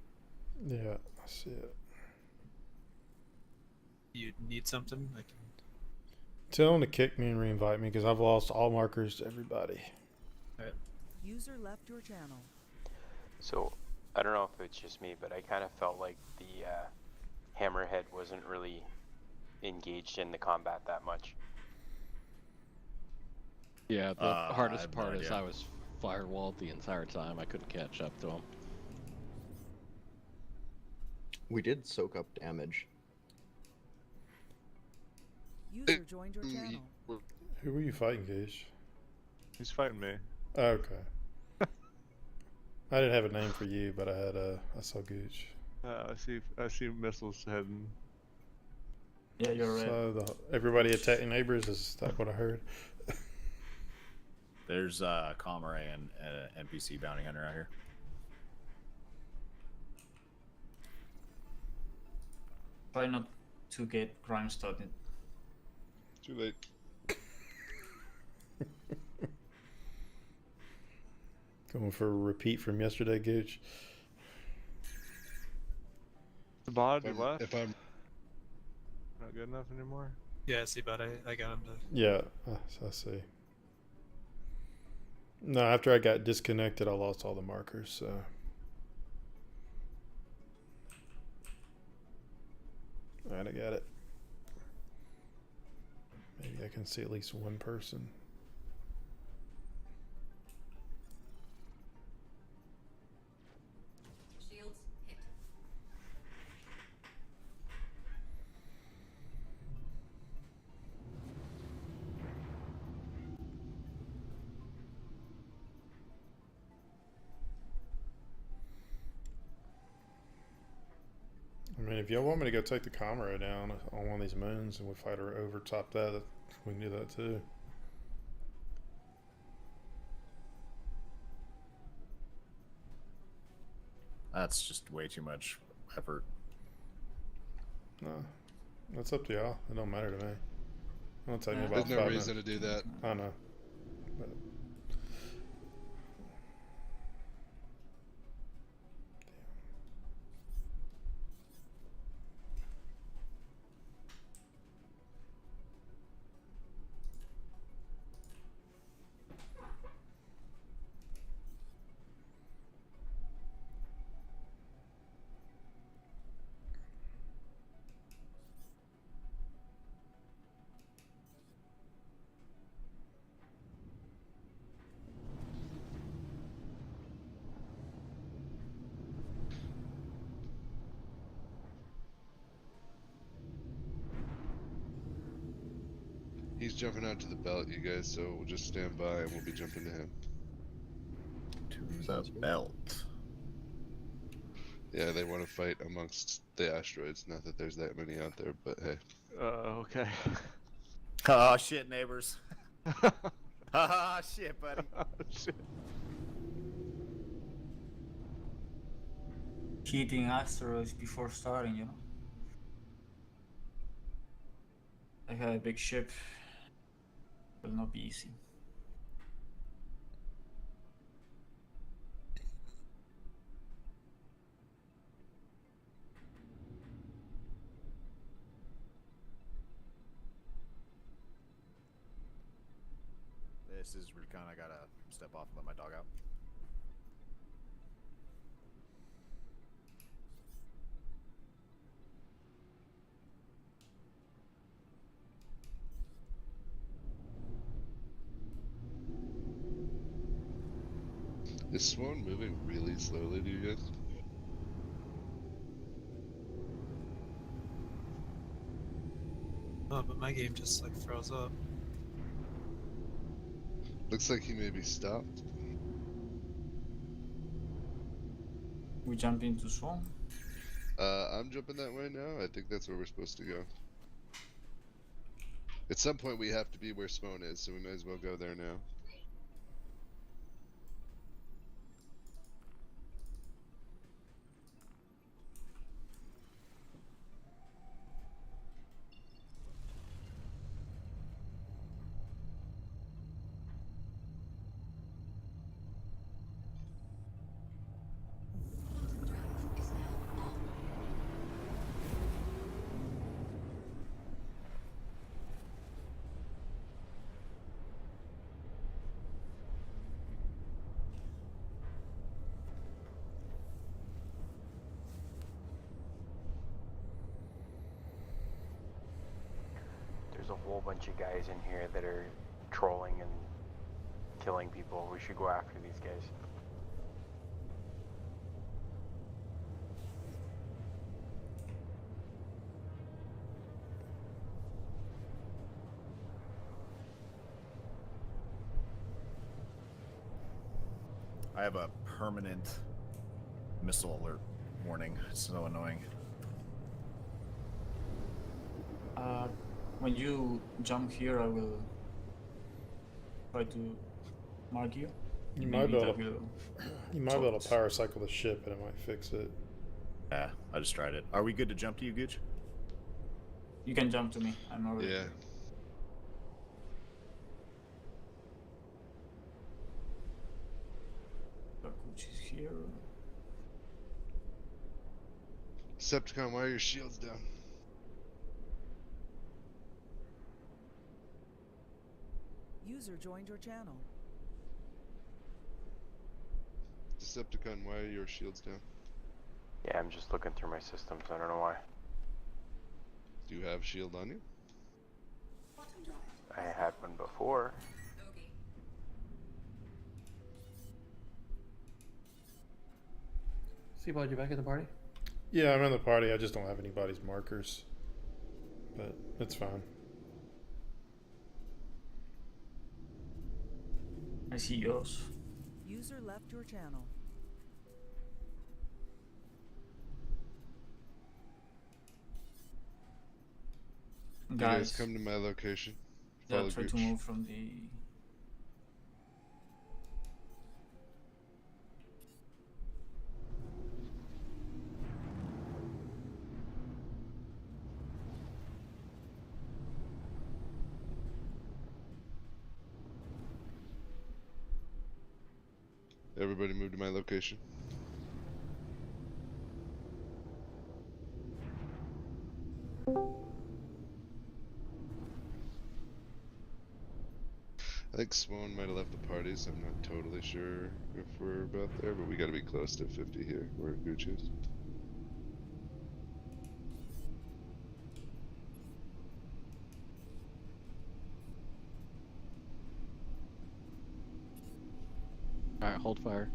[SPEAKER 3] Yeah, I see it.
[SPEAKER 12] You need something? I can...
[SPEAKER 3] Tell him to kick me and reinvite me because I've lost all markers to everybody.
[SPEAKER 12] Alright.
[SPEAKER 10] User left your channel.
[SPEAKER 9] So, I don't know if it's just me, but I kind of felt like the Hammerhead wasn't really engaged in the combat that much.
[SPEAKER 11] Yeah, the
[SPEAKER 5] I
[SPEAKER 11] hardest
[SPEAKER 5] have no
[SPEAKER 11] part is
[SPEAKER 5] idea.
[SPEAKER 11] I was firewalled the entire time. I couldn't catch up to him.
[SPEAKER 13] We did soak up damage.
[SPEAKER 10] User joined your channel.
[SPEAKER 3] Who were you fighting, Gage?
[SPEAKER 6] he's fighting me.
[SPEAKER 3] Okay. I didn't have a name for you, but I saw Gooch.
[SPEAKER 6] I see missiles heading.
[SPEAKER 4] Yeah, you're right.
[SPEAKER 3] So everybody attacking neighbors, is that what I heard?
[SPEAKER 5] There's Comrade and NPC bounty hunter out here.
[SPEAKER 4] Try not to get crime started.
[SPEAKER 1] Too late.
[SPEAKER 3] Going for a repeat from yesterday, Gooch.
[SPEAKER 6] The bod,
[SPEAKER 1] If
[SPEAKER 6] you
[SPEAKER 1] I'm,
[SPEAKER 6] left?
[SPEAKER 1] if I'm
[SPEAKER 6] Not good enough anymore?
[SPEAKER 12] Yeah, see, but I got him to.
[SPEAKER 3] Yeah, I see. No, after I got disconnected, I lost all the markers, so. Alright, I got it. Maybe I can see at least one person.
[SPEAKER 7] Shields hit.
[SPEAKER 3] I mean, if y'all want me to go take the Comrade down on one of these moons and we fight her over top that, we can do that too.
[SPEAKER 5] That's just way too much effort.
[SPEAKER 3] No, that's up to y'all. It don't matter to me. It'll take me about
[SPEAKER 1] There's no
[SPEAKER 3] 5
[SPEAKER 1] reason
[SPEAKER 3] minutes.
[SPEAKER 1] to do that.
[SPEAKER 3] I know. But
[SPEAKER 1] He's jumping out to the belt, you guys, so we'll just stand by and we'll be jumping to him.
[SPEAKER 5] To the belt.
[SPEAKER 1] Yeah, they want to fight amongst the asteroids. Not that there's that many out there, but hey.
[SPEAKER 6] Okay.
[SPEAKER 5] Oh shit, neighbors. Ah shit, buddy.
[SPEAKER 6] Shit.
[SPEAKER 4] Hitting asteroids before starting, you know. I got a big ship. Will not be easy.
[SPEAKER 5] This is Recon. I gotta step off and let my dog out.
[SPEAKER 1] Is Swan moving really slowly to you guys?
[SPEAKER 12] Oh, but my game just like froze up.
[SPEAKER 1] Looks like he may be stopped.
[SPEAKER 4] We jump into Swarm.
[SPEAKER 1] I'm jumping that way now. I think that's where we're supposed to go. At some point we have to be where Swan is, so we might as well go there now.
[SPEAKER 9] There's a whole bunch of guys in here that are trolling and killing people. We should go after these guys.
[SPEAKER 5] I have a permanent missile alert warning. It's so annoying.
[SPEAKER 4] When you jump here, I will try to mark you.
[SPEAKER 3] You
[SPEAKER 4] Maybe
[SPEAKER 3] might be able
[SPEAKER 4] that
[SPEAKER 3] to.
[SPEAKER 4] will
[SPEAKER 3] You might be able
[SPEAKER 4] solve
[SPEAKER 3] to
[SPEAKER 4] it.
[SPEAKER 3] power cycle the ship, and it might fix it.
[SPEAKER 5] Yeah, I just tried it. Are we good to jump to you, Gooch?
[SPEAKER 4] You can jump to me. I'm already
[SPEAKER 1] Yeah.
[SPEAKER 4] here. Bakuch is here.
[SPEAKER 1] Decepticon, why are your shields down?
[SPEAKER 10] User joined your channel.
[SPEAKER 1] Decepticon, why are your shields down?
[SPEAKER 9] Yeah, I'm just looking through my systems. I don't know why.
[SPEAKER 1] Do you have shield on you?
[SPEAKER 9] I had one before.
[SPEAKER 7] Ogie.
[SPEAKER 11] Seabald, you back at the party?
[SPEAKER 3] Yeah, I'm in the party. I just don't have anybody's markers, but it's fine.
[SPEAKER 4] I see yours.
[SPEAKER 10] User left your channel.
[SPEAKER 1] You guys
[SPEAKER 4] Guys,
[SPEAKER 1] come to my location.
[SPEAKER 4] yeah,
[SPEAKER 1] Follow
[SPEAKER 4] try to
[SPEAKER 1] Gooch.
[SPEAKER 4] move from the.
[SPEAKER 1] Everybody move to my location. I think Swoon might have left the party, so I'm not totally sure if we're about there, but we gotta be close to 50 here, where Gooch is.
[SPEAKER 11] Alright, hold fire.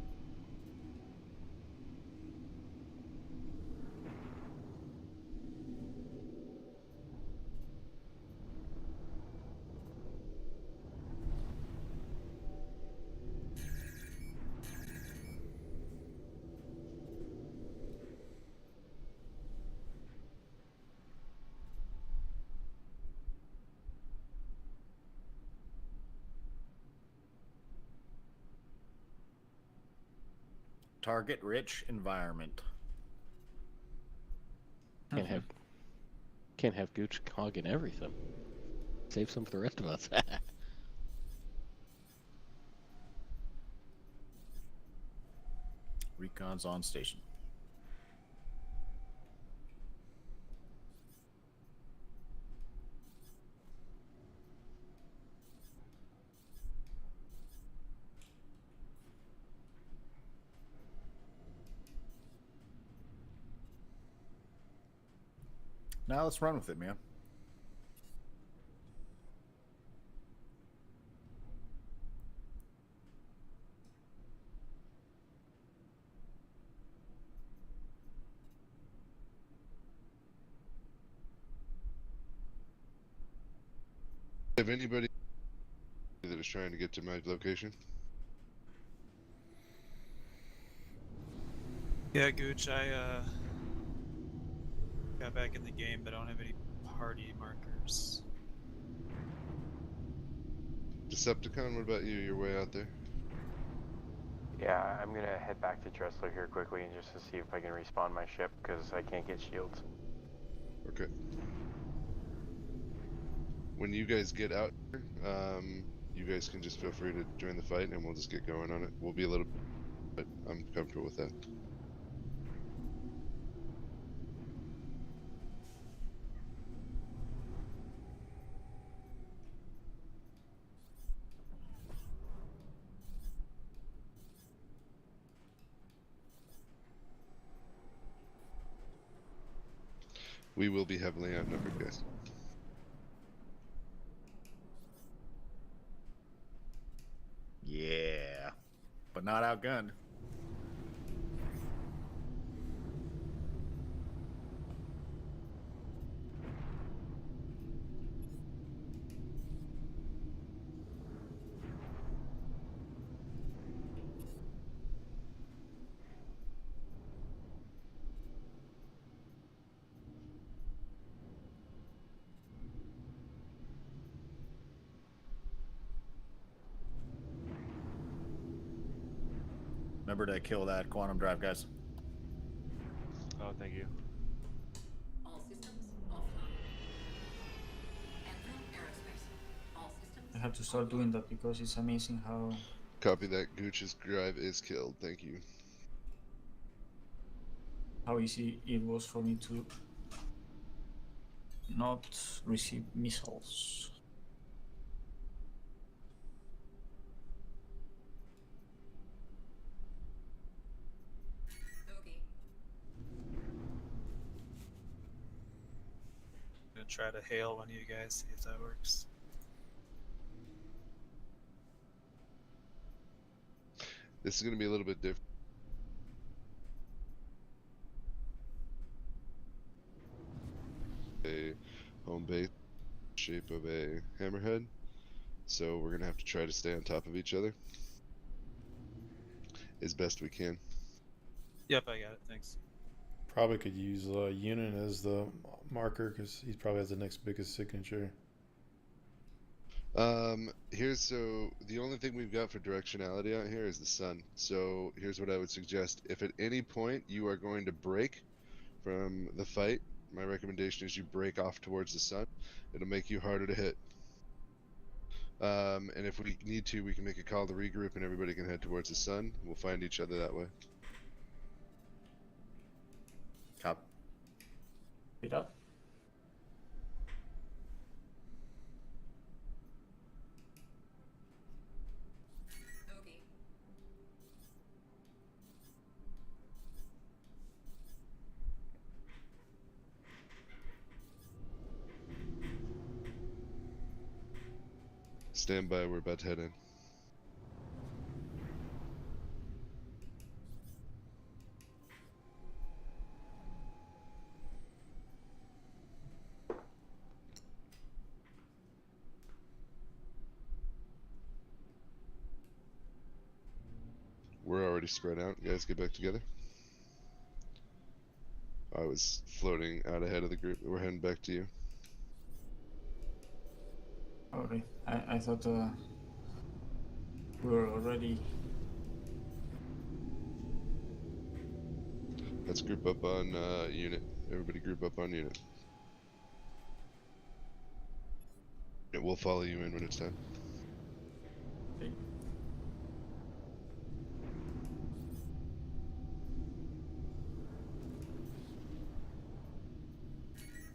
[SPEAKER 5] Target rich environment.
[SPEAKER 11] Can't have Gooch hogging everything. Save some for the rest of us.
[SPEAKER 5] Recon's on station. Now let's run with it, man.
[SPEAKER 1] Have anybody that is trying to get to my location?
[SPEAKER 12] Yeah, Gooch, I got back in the game, but I don't have any party markers.
[SPEAKER 1] Decepticon, what about you? You're way out there.
[SPEAKER 9] Yeah, I'm gonna head back to Dressler here quickly and just to see if I can respawn my ship because I can't get shields.
[SPEAKER 1] Okay. When you guys get out here, you guys can just feel free to join the fight and we'll just get going on it. We'll be a little, but I'm comfortable with that. We will be heavily outnumbered, guys.
[SPEAKER 5] Yeah, but not outgunned. Remember to kill that quantum drive, guys.
[SPEAKER 6] Oh, thank you.
[SPEAKER 7] All systems offline. Andrew Aerospace. All systems.
[SPEAKER 4] I have to start doing that because it's amazing
[SPEAKER 1] Copy that. Gooch's drive is killed. Thank you.
[SPEAKER 4] how easy it was for me to not receive missiles.
[SPEAKER 7] Bogey.
[SPEAKER 12] I'm gonna try to hail one of you guys, see if that works.
[SPEAKER 1] This is going to be a little bit different. A home base shape of a hammerhead, so we're going to have to try to stay on top of each other as best we can.
[SPEAKER 12] Yep, I got it. Thanks.
[SPEAKER 3] Probably could use Unit as the marker because he probably has the next biggest signature.
[SPEAKER 1] So the only thing we've got for directionality out here is the sun. So here's what I would suggest. If at any point you are going to break from the fight, my recommendation is you break off towards the sun. It'll make you harder to hit. And if we need to, we can make a call to regroup and everybody can head towards the sun. We'll find each other that way.
[SPEAKER 5] Cop.
[SPEAKER 4] Pick up.
[SPEAKER 7] Bogey.
[SPEAKER 1] Stand by, we're about to head in. We're already spread out. You guys get back together. I was floating out ahead of the group. We're heading back to you.
[SPEAKER 4] Okay, I thought we were already.
[SPEAKER 1] Let's group up on unit. Everybody group up on unit. Yeah, we'll follow you in when it's time.
[SPEAKER 4] Okay.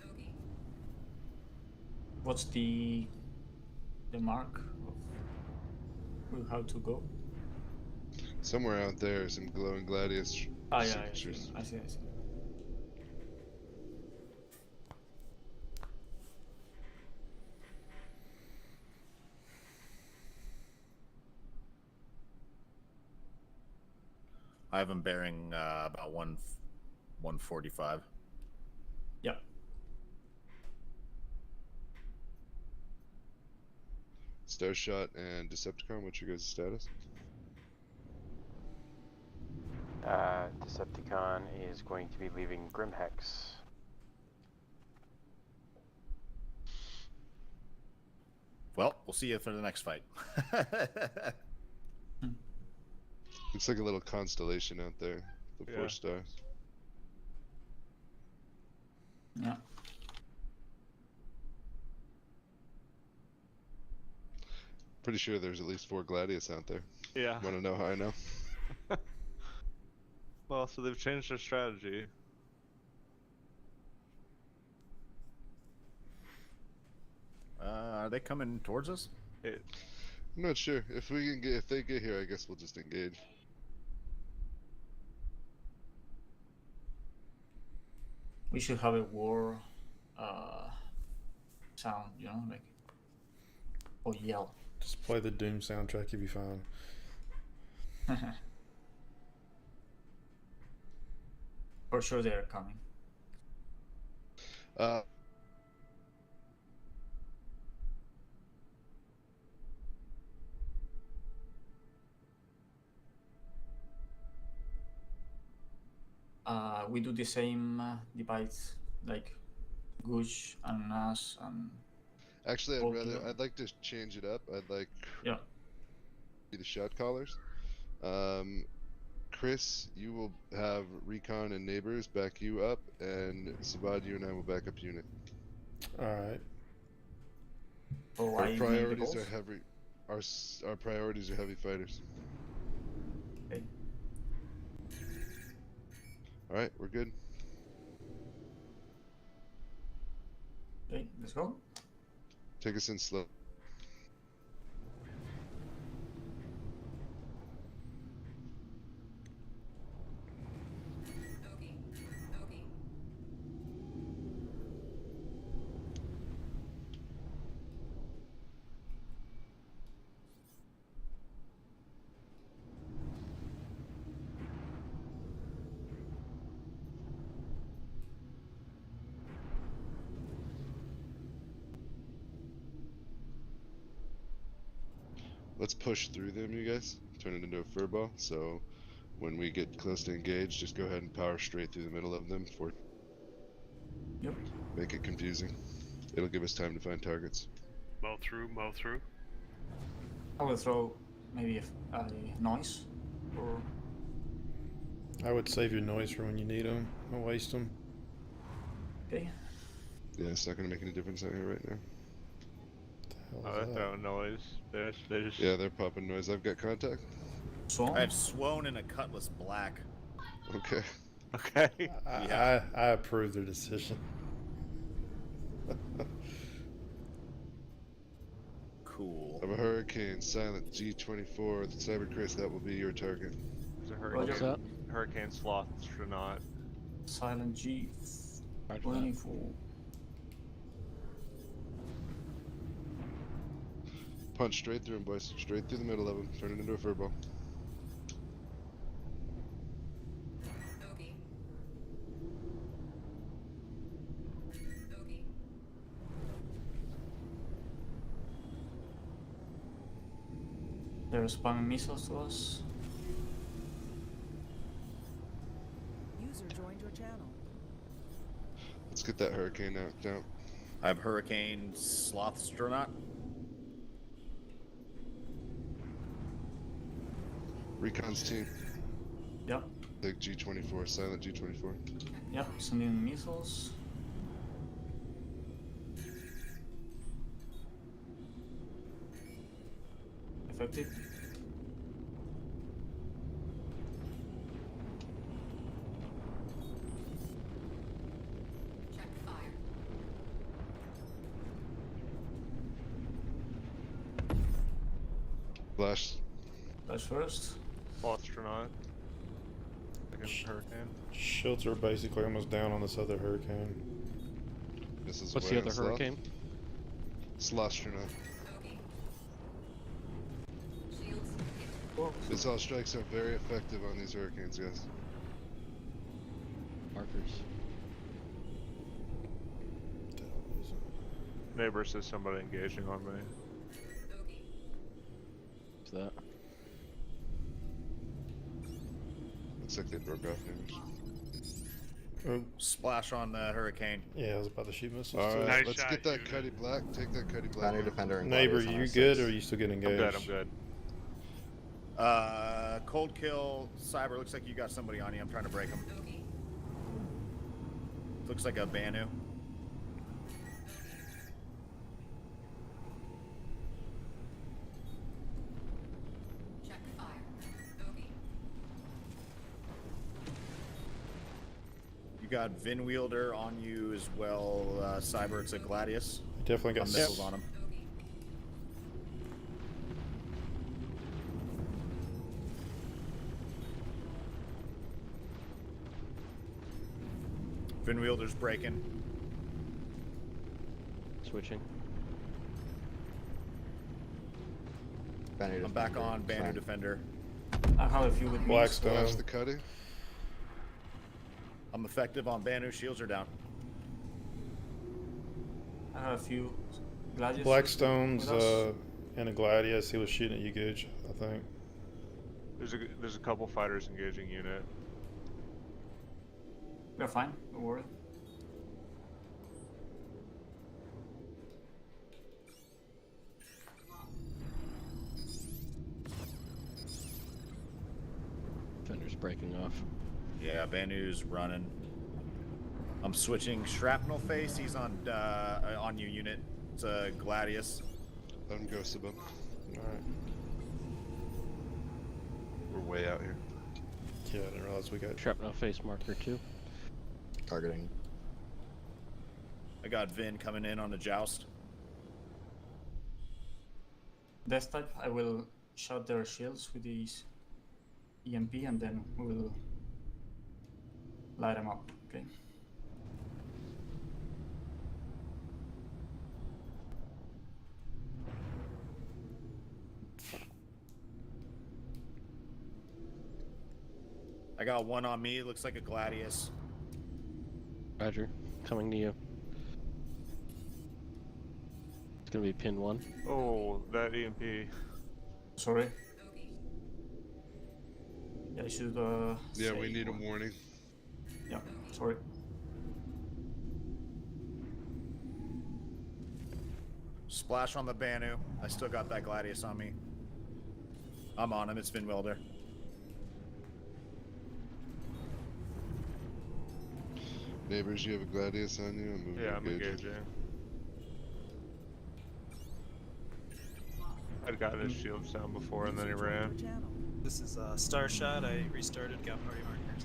[SPEAKER 7] Bogey.
[SPEAKER 4] What's the mark of how to go?
[SPEAKER 1] Somewhere out there, some glowing gladius
[SPEAKER 4] Ah, yeah,
[SPEAKER 1] signatures.
[SPEAKER 4] I see.
[SPEAKER 5] I have them bearing about 145.
[SPEAKER 4] Yeah.
[SPEAKER 1] Starshot and Decepticon, what's your guys' status?
[SPEAKER 9] Decepticon is going to be leaving Grimhex.
[SPEAKER 5] Well, we'll see you for the next fight.
[SPEAKER 1] Looks like a little constellation out there. The
[SPEAKER 6] Yeah.
[SPEAKER 1] 4 stars.
[SPEAKER 4] Yeah.
[SPEAKER 1] Pretty sure there's at least 4 gladius out there.
[SPEAKER 6] Yeah.
[SPEAKER 1] Want to know how I know?
[SPEAKER 6] Well, so they've changed their strategy.
[SPEAKER 5] Are they coming towards us?
[SPEAKER 6] It,
[SPEAKER 1] I'm not sure. If they get here, I guess we'll just engage.
[SPEAKER 4] We should have a war sound, like or yell.
[SPEAKER 3] Just play the Doom soundtrack, you'll be fine.
[SPEAKER 4] For sure they're coming. We do the same divides like Gooch and Nas and
[SPEAKER 1] Actually,
[SPEAKER 4] Okay.
[SPEAKER 1] I'd like to change it up. I'd like
[SPEAKER 4] yeah.
[SPEAKER 1] be the shot callers. Chris, you will have recon and neighbors back you up, and Sabad, you and I will back up unit.
[SPEAKER 3] All right.
[SPEAKER 4] So
[SPEAKER 1] Our
[SPEAKER 4] I make the
[SPEAKER 1] priorities
[SPEAKER 4] calls?
[SPEAKER 1] are heavy. Our priorities are heavy fighters.
[SPEAKER 4] Okay.
[SPEAKER 1] All right, we're good.
[SPEAKER 4] Okay, let's go.
[SPEAKER 1] Take us in slow.
[SPEAKER 7] Okie. Okie.
[SPEAKER 1] Let's push through them, you guys. Turn it into a furball. So when we get close to engage, just go ahead and power straight through the middle of them for.
[SPEAKER 4] Yep.
[SPEAKER 1] Make it confusing. It'll give us time to find targets.
[SPEAKER 2] Mow through, mow through.
[SPEAKER 4] I will throw maybe a noise or
[SPEAKER 3] I would save your noise for when you need them. Don't waste them.
[SPEAKER 4] okay.
[SPEAKER 1] Yeah, it's not gonna make any difference out here right now.
[SPEAKER 3] What the hell is
[SPEAKER 6] Throw noise. They just.
[SPEAKER 1] Yeah, they're popping noise. I've got contact.
[SPEAKER 4] Swan.
[SPEAKER 5] I have Swoan and a Cutlass Black.
[SPEAKER 1] Okay.
[SPEAKER 6] Okay.
[SPEAKER 3] that? I approve their decision.
[SPEAKER 5] Cool.
[SPEAKER 1] I have a Hurricane, Silent G24, the Cyber Chris, that will be your target.
[SPEAKER 6] There's a
[SPEAKER 4] Roger.
[SPEAKER 6] Hurricane Sloth Astronaut.
[SPEAKER 4] Silent G.
[SPEAKER 11] Roger that.
[SPEAKER 4] 24.
[SPEAKER 1] Punch straight through him, boys. Straight through the middle of him. Turn it into a furball.
[SPEAKER 7] Okie. Okie.
[SPEAKER 4] They're spamming missiles to us.
[SPEAKER 10] User joined your channel.
[SPEAKER 1] Let's get that Hurricane knocked out.
[SPEAKER 5] I have Hurricane Slothstronaut.
[SPEAKER 1] Recon's team.
[SPEAKER 4] Yep.
[SPEAKER 1] Take G24, Silent G24.
[SPEAKER 4] Yep. Sending missiles. Effective.
[SPEAKER 7] Check fire.
[SPEAKER 1] Flash.
[SPEAKER 4] Flash first.
[SPEAKER 6] Astronaut. Second Hurricane.
[SPEAKER 3] Shields are basically almost down on this other hurricane.
[SPEAKER 1] This is
[SPEAKER 11] What's
[SPEAKER 1] away
[SPEAKER 11] the
[SPEAKER 1] on
[SPEAKER 11] other hurricane?
[SPEAKER 1] Slostronaut.
[SPEAKER 7] Okie. Shields hit.
[SPEAKER 4] Oh,
[SPEAKER 1] Missile strikes are very effective on these hurricanes, guys.
[SPEAKER 11] Markers.
[SPEAKER 6] Neighbor says somebody engaging on me.
[SPEAKER 7] Okie.
[SPEAKER 11] What's that?
[SPEAKER 1] Looks like they broke off damage.
[SPEAKER 3] Oh,
[SPEAKER 5] Splash on the Hurricane.
[SPEAKER 3] yeah, I was about to shoot missiles.
[SPEAKER 1] Alright,
[SPEAKER 3] too.
[SPEAKER 2] Nice
[SPEAKER 1] let's
[SPEAKER 2] shot,
[SPEAKER 1] get that
[SPEAKER 2] unit.
[SPEAKER 1] Cuddy Black. Take that Cuddy Black.
[SPEAKER 13] Banner
[SPEAKER 1] out.
[SPEAKER 13] Defender and
[SPEAKER 3] Neighbor,
[SPEAKER 13] Gladius on
[SPEAKER 3] you
[SPEAKER 13] our
[SPEAKER 3] good,
[SPEAKER 13] six.
[SPEAKER 3] or are you still getting
[SPEAKER 6] I'm
[SPEAKER 3] engaged?
[SPEAKER 6] good. I'm good.
[SPEAKER 5] Cold Kill Cyber. Looks like you got somebody on you. I'm trying to break him.
[SPEAKER 7] Okie.
[SPEAKER 5] Looks like a Banu.
[SPEAKER 7] Check fire. Okie.
[SPEAKER 5] You got Vin Wielder on you as well, Cyber. It's a Gladius.
[SPEAKER 3] Definitely got
[SPEAKER 5] Missiles on him.
[SPEAKER 7] Okie.
[SPEAKER 5] Vin Wielder's breaking.
[SPEAKER 11] Switching.
[SPEAKER 13] Banner
[SPEAKER 5] I'm back
[SPEAKER 13] Defender,
[SPEAKER 5] on Banu
[SPEAKER 13] Silent.
[SPEAKER 5] Defender.
[SPEAKER 4] I have a few with me.
[SPEAKER 3] Blackstone.
[SPEAKER 1] Flash the Cuddy.
[SPEAKER 5] I'm effective on Banu. Shields are down.
[SPEAKER 4] I have a few gladiators.
[SPEAKER 3] Blackstone's
[SPEAKER 4] with us.
[SPEAKER 3] and a Gladius. He was shooting at you, Gooch, I think.
[SPEAKER 6] There's a couple fighters engaging unit.
[SPEAKER 4] We're fine. Don't worry.
[SPEAKER 11] Defender's breaking.
[SPEAKER 5] Yeah, Banu's running. I'm switching Shrapnel Face. He's on you unit. It's Gladius.
[SPEAKER 1] Let him go, Sabum.
[SPEAKER 3] Alright.
[SPEAKER 1] We're way out here.
[SPEAKER 3] Yeah, I didn't realize we got
[SPEAKER 11] Shrapnel face marker 2.
[SPEAKER 13] Targeting.
[SPEAKER 5] I got Vin coming in on the joust.
[SPEAKER 4] Death type, I will shot their shields with these EMP and then we'll light them up, okay?
[SPEAKER 5] I got one on me. Looks like a Gladius.
[SPEAKER 11] Roger. Coming to you. It's gonna be pin 1.
[SPEAKER 6] Oh, that EMP.
[SPEAKER 4] Sorry. Yeah, I should
[SPEAKER 1] Yeah,
[SPEAKER 4] say
[SPEAKER 1] we need a
[SPEAKER 4] what-
[SPEAKER 1] warning.
[SPEAKER 4] Yeah, sorry.
[SPEAKER 5] Splash on the Banu. I still got that Gladius on me. I'm on him. It's Vin Welder.
[SPEAKER 1] Neighbors, you have a Gladius on you? I'm moving
[SPEAKER 6] Yeah, I'm
[SPEAKER 1] engaging.
[SPEAKER 6] engaging. I'd gotten his shields down before and then he ran.
[SPEAKER 12] This is Star Shot. I restarted, got party markers.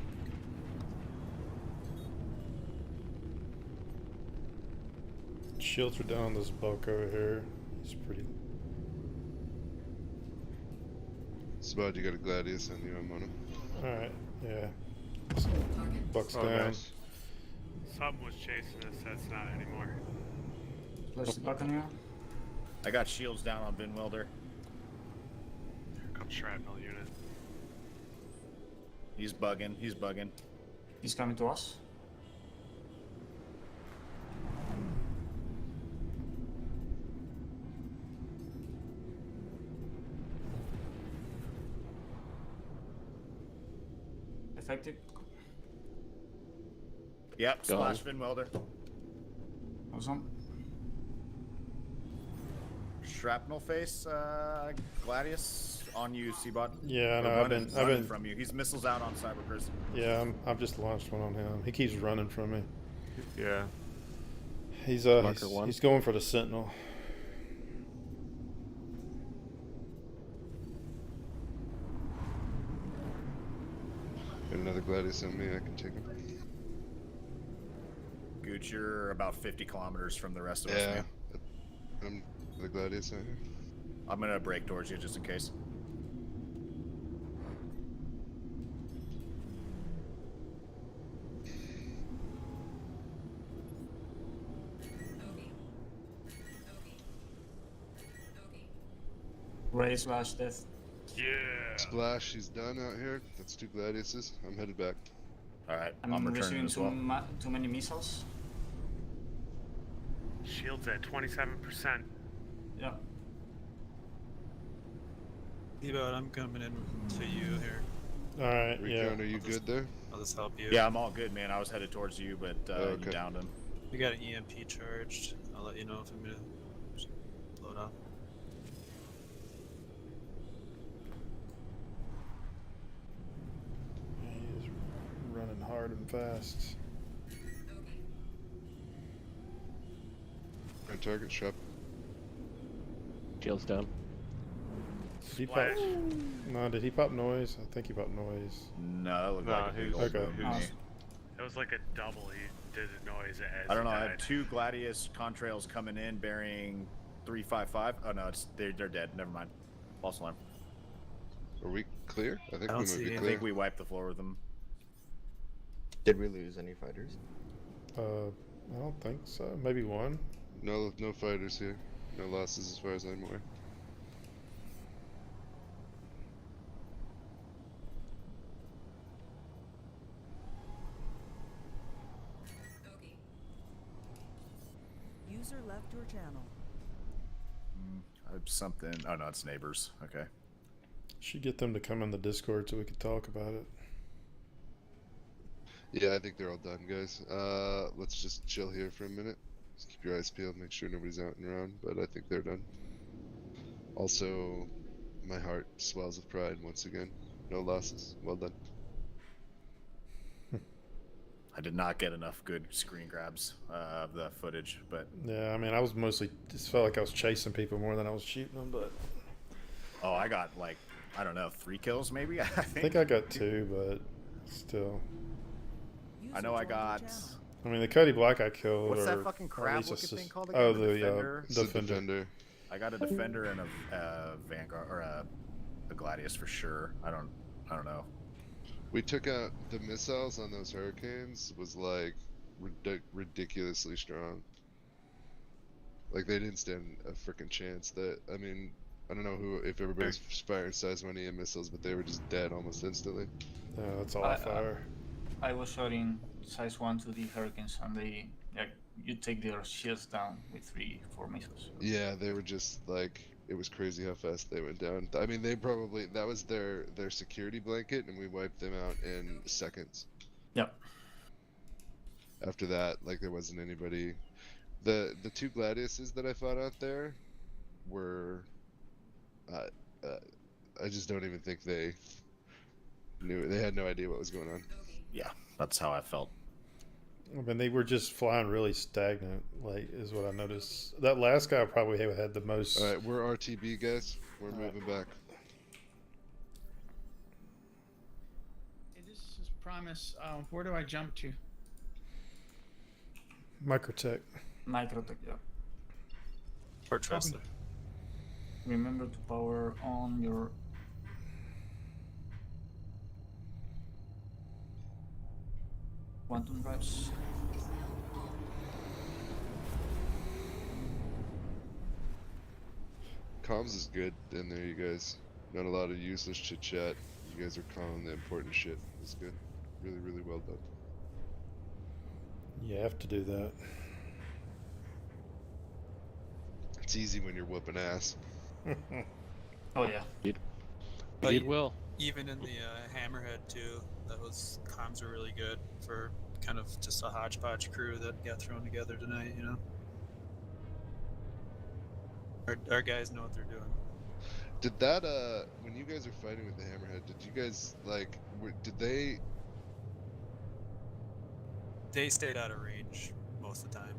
[SPEAKER 3] shields are down on this bulk over here. He's pretty.
[SPEAKER 1] Spud, you got a Gladius on you, I'm on him.
[SPEAKER 3] Alright, yeah. Buck's
[SPEAKER 6] Oh,
[SPEAKER 3] down.
[SPEAKER 6] nice.
[SPEAKER 2] Something was chasing us, that's not anymore.
[SPEAKER 4] Flash the Buccaneer.
[SPEAKER 5] I got shields down on Vin Welder.
[SPEAKER 2] Here comes shrapnel unit.
[SPEAKER 5] He's bugging. He's bugging.
[SPEAKER 4] He's coming to us. Effective.
[SPEAKER 5] Yep, splash Vin Welder.
[SPEAKER 4] Awesome.
[SPEAKER 5] Shrapnel face, Gladius on you, Seabot.
[SPEAKER 3] Yeah, I know.
[SPEAKER 5] I've been
[SPEAKER 3] I've been
[SPEAKER 5] from you. He's missiles out on Cyber Prison.
[SPEAKER 3] Yeah, I've just launched one on him. He keeps running from me.
[SPEAKER 6] Yeah.
[SPEAKER 3] He's
[SPEAKER 11] Marker 1.
[SPEAKER 3] he's going for the Sentinel.
[SPEAKER 1] Got another Gladius on me, I can take him.
[SPEAKER 5] Gooch, you're about 50 kilometers from the rest of us,
[SPEAKER 1] Yeah.
[SPEAKER 5] man.
[SPEAKER 1] I'm the Gladius out here.
[SPEAKER 5] I'm gonna break towards you just in case.
[SPEAKER 4] Ray slash death.
[SPEAKER 2] Yeah.
[SPEAKER 1] Splash, he's done out here. That's 2 Gladiuses. I'm headed back.
[SPEAKER 5] Alright,
[SPEAKER 4] I'm
[SPEAKER 5] returning
[SPEAKER 4] receiving
[SPEAKER 5] as well.
[SPEAKER 4] too many missiles.
[SPEAKER 2] Shields at 27%.
[SPEAKER 4] Yeah.
[SPEAKER 12] Ebot, I'm coming in to you here.
[SPEAKER 3] Alright, yeah.
[SPEAKER 1] Recon, are you good there?
[SPEAKER 12] I'll just help you.
[SPEAKER 5] Yeah, I'm all good, man. I was headed towards you, but
[SPEAKER 1] okay.
[SPEAKER 5] you downed him.
[SPEAKER 12] We got an EMP charged. I'll let you know if I'm gonna just load up.
[SPEAKER 3] He is running hard and fast.
[SPEAKER 1] Right target, Shrap.
[SPEAKER 11] Shields down.
[SPEAKER 3] Did he pop? No, did he pop noise? I think he popped noise.
[SPEAKER 5] No, that looked
[SPEAKER 6] No,
[SPEAKER 5] like a big
[SPEAKER 6] he's-
[SPEAKER 5] old
[SPEAKER 3] okay.
[SPEAKER 5] boom.
[SPEAKER 4] Nice.
[SPEAKER 2] It was like a double. He did a noise as
[SPEAKER 5] I don't know.
[SPEAKER 2] he
[SPEAKER 5] I
[SPEAKER 2] died.
[SPEAKER 5] have 2 Gladius contrails coming in bearing 355. Oh no, they're dead. Never mind. False alarm.
[SPEAKER 1] Are we clear? I think
[SPEAKER 12] I don't
[SPEAKER 1] we might
[SPEAKER 12] see
[SPEAKER 1] be
[SPEAKER 12] it.
[SPEAKER 5] I
[SPEAKER 1] clear.
[SPEAKER 5] think we wiped the floor with them.
[SPEAKER 13] Did we lose any fighters?
[SPEAKER 3] I don't think so. Maybe one.
[SPEAKER 1] No fighters here. No losses as far as I'm aware.
[SPEAKER 10] User left your channel.
[SPEAKER 5] Something. Oh no, it's neighbors. Okay.
[SPEAKER 3] Should get them to come in the Discord so we could talk about it.
[SPEAKER 1] Yeah, I think they're all done, guys. Let's just chill here for a minute. Just keep your eyes peeled, make sure nobody's out and around, but I think they're done. Also, my heart swells with pride once again. No losses. Well done.
[SPEAKER 5] I did not get enough good screen grabs of the footage, but
[SPEAKER 3] Yeah, I mean, I was mostly just felt like I was chasing people more than I was shooting them, but
[SPEAKER 5] oh, I got like, I don't know, 3 kills maybe. I
[SPEAKER 3] I
[SPEAKER 5] think.
[SPEAKER 3] think I got 2, but still.
[SPEAKER 5] I know I got.
[SPEAKER 3] I mean, the Cody Black I killed.
[SPEAKER 5] What's that
[SPEAKER 3] or
[SPEAKER 5] fucking
[SPEAKER 3] at
[SPEAKER 5] crab
[SPEAKER 3] least
[SPEAKER 5] looking
[SPEAKER 3] assist-
[SPEAKER 5] thing called again?
[SPEAKER 3] Oh,
[SPEAKER 5] The
[SPEAKER 3] the
[SPEAKER 5] Defender?
[SPEAKER 1] It's the
[SPEAKER 3] Defender.
[SPEAKER 1] defender.
[SPEAKER 5] I got a defender and a Vanguard or a Gladius for sure. I don't know.
[SPEAKER 1] We took out the missiles on those hurricanes was like ridiculously strong. Like they didn't stand a freaking chance. That I mean, I don't know if everybody's firing size 1 EM missiles, but they were just dead almost instantly.
[SPEAKER 3] Yeah, that's all I fire.
[SPEAKER 4] I was shooting size 1 to the Hurricanes, and they you take their shields down with 3-4 missiles.
[SPEAKER 1] Yeah, they were just like, it was crazy how fast they went down. I mean, that was their security blanket, and we wiped them out in seconds.
[SPEAKER 4] Yep.
[SPEAKER 1] After that, like there wasn't anybody. The 2 Gladiuses that I fought out there were, I just don't even think they knew. They had no idea what was going on.
[SPEAKER 5] Yeah, that's how I felt.
[SPEAKER 3] I mean, they were just flying really stagnant, like, is what I noticed. That last guy probably had the most...
[SPEAKER 1] Alright, we're RTB, guys. We're moving back.
[SPEAKER 14] Hey, this is Promise. Where do I jump to?
[SPEAKER 3] Microtech.
[SPEAKER 4] Microtech, yeah.
[SPEAKER 12] Fortress.
[SPEAKER 4] Remember to power on your... quantum drives.
[SPEAKER 1] Comms is good in there, you guys. Not a lot of useless chit chat. You guys are calling the important shit. It's good. Really, really well done.
[SPEAKER 3] You have to do that.
[SPEAKER 1] It's easy when you're whooping ass.
[SPEAKER 4] Oh yeah.
[SPEAKER 12] But
[SPEAKER 11] It will.
[SPEAKER 12] even in the Hammerhead too, those comms were really good for kind of just a hodgepodge crew that got thrown together tonight. You know, our guys know what they're doing.
[SPEAKER 1] Did that when you guys are fighting with the Hammerhead, did you guys like did they
[SPEAKER 12] stayed out of range most of the time.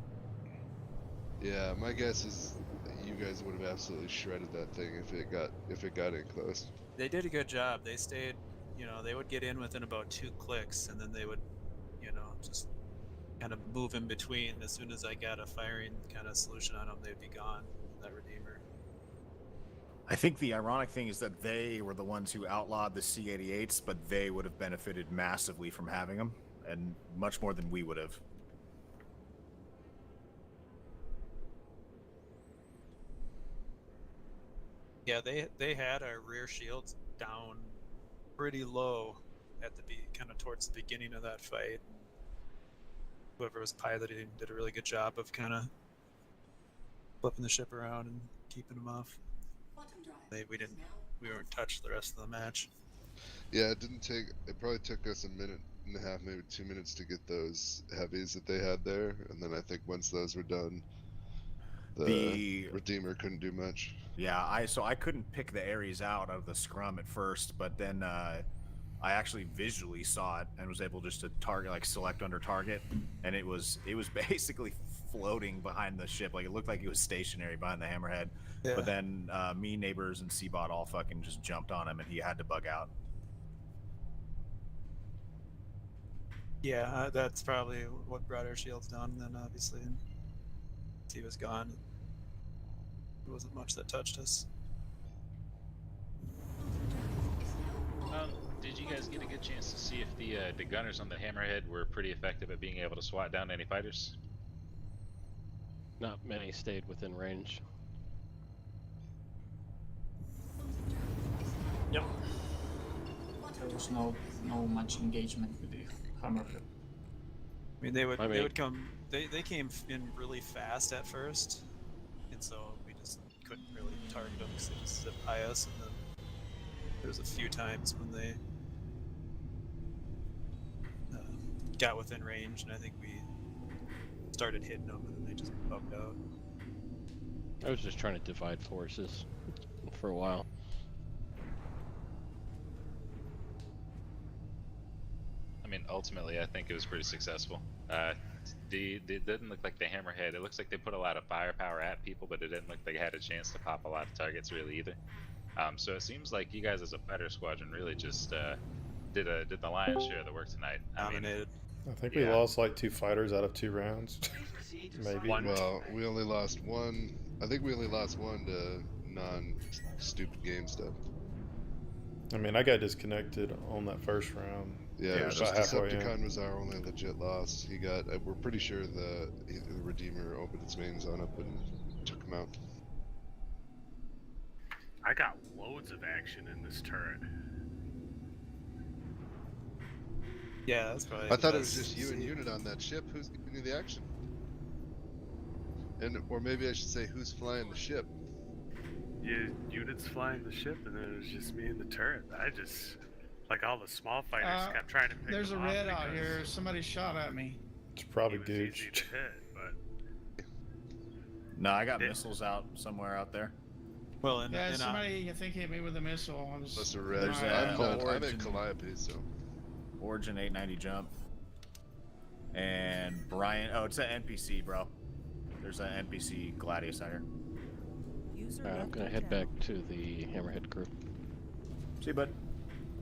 [SPEAKER 1] Yeah, my guess is that you guys would have absolutely shredded that thing if it got in close.
[SPEAKER 12] They did a good job. They stayed, you know, they would get in within about 2 clicks, and then they would, you know, just kind of move in between. As soon as I got a firing kind of solution on them, they'd be gone. That Redeemer.
[SPEAKER 5] I think the ironic thing is that they were the ones who outlawed the C-88s, but they would have benefited massively from having them, and much more than we would have.
[SPEAKER 12] Yeah, they had our rear shields down pretty low at the kind of towards the beginning of that fight. Whoever was piloting did a really good job of kind of flipping the ship around and keeping them off. We weren't touched the rest of the match.
[SPEAKER 1] Yeah, it probably took us a minute and a half, maybe 2 minutes to get those heavies that they had there, and then I think once those were done, the Redeemer couldn't do much.
[SPEAKER 5] Yeah, I couldn't pick the Ares out of the scrum at first, but then I actually visually saw it and was able just to target, like select under target, and it was basically floating behind the ship. Like it looked like it was stationary behind the Hammerhead.
[SPEAKER 12] Yeah.
[SPEAKER 5] But then me, Neighbors, and Seabot all fucking just jumped on him, and he had to bug out.
[SPEAKER 12] Yeah, that's probably what brought our shields down. And then obviously, he was gone. There wasn't much that touched us.
[SPEAKER 15] Did you guys get a good chance to see if the gunners on the Hammerhead were pretty effective at being able to SWAT down any fighters?
[SPEAKER 11] Not many stayed within range.
[SPEAKER 4] Yep. There was no much engagement with the Hammerhead.
[SPEAKER 12] I mean, they would come. They came in really fast at first, and so we just couldn't really target them because they just zipped by us. And then there was a few times when they got within range, and I think we started hitting them, and then they just bugged out.
[SPEAKER 11] I was just trying to divide forces for a while.
[SPEAKER 15] I mean, ultimately, I think it was pretty successful. It didn't look like the Hammerhead. It looks like they put a lot of firepower at people, but it didn't look like they had a chance to pop a lot of targets really either. So it seems like you guys as a fighter squadron really just did the lion's share of the work tonight.
[SPEAKER 12] Dominated.
[SPEAKER 3] I think we lost like 2 fighters out of 2 rounds. Maybe.
[SPEAKER 1] Well, we only lost one. I think we only lost one to non-stupid game stuff.
[SPEAKER 3] I mean, I got disconnected on that first round.
[SPEAKER 1] Yeah, it was
[SPEAKER 3] about
[SPEAKER 1] just
[SPEAKER 3] halfway in.
[SPEAKER 1] Decepticon was our only legit loss. He got. We're pretty sure the Redeemer opened its wings on up and took him out.
[SPEAKER 2] I got loads of action in this turret.
[SPEAKER 12] Yeah, that's probably.
[SPEAKER 1] I thought it was just you and Unit on that ship. Who's giving you the action? Or maybe I should say, who's flying the ship?
[SPEAKER 2] Units flying the ship, and then it was just me and the turret. I just, like all the small fighters, kept trying to pick
[SPEAKER 14] There's a
[SPEAKER 2] them off
[SPEAKER 14] red out
[SPEAKER 2] because
[SPEAKER 14] here. Somebody shot at me.
[SPEAKER 3] It's probably
[SPEAKER 2] he was
[SPEAKER 3] Gooch.
[SPEAKER 2] easy to hit, but
[SPEAKER 5] No, I got missiles out somewhere out there.
[SPEAKER 12] Well,
[SPEAKER 14] Yeah, somebody I think hit me with a missile. I was.
[SPEAKER 1] That's a red.
[SPEAKER 5] There's
[SPEAKER 1] I'm in Calliope, so.
[SPEAKER 5] Origin 890 jump. And Brian. Oh, it's an NPC, bro. There's an NPC Gladius out here.
[SPEAKER 11] I'm gonna head back to the Hammerhead group.
[SPEAKER 5] See you, bud.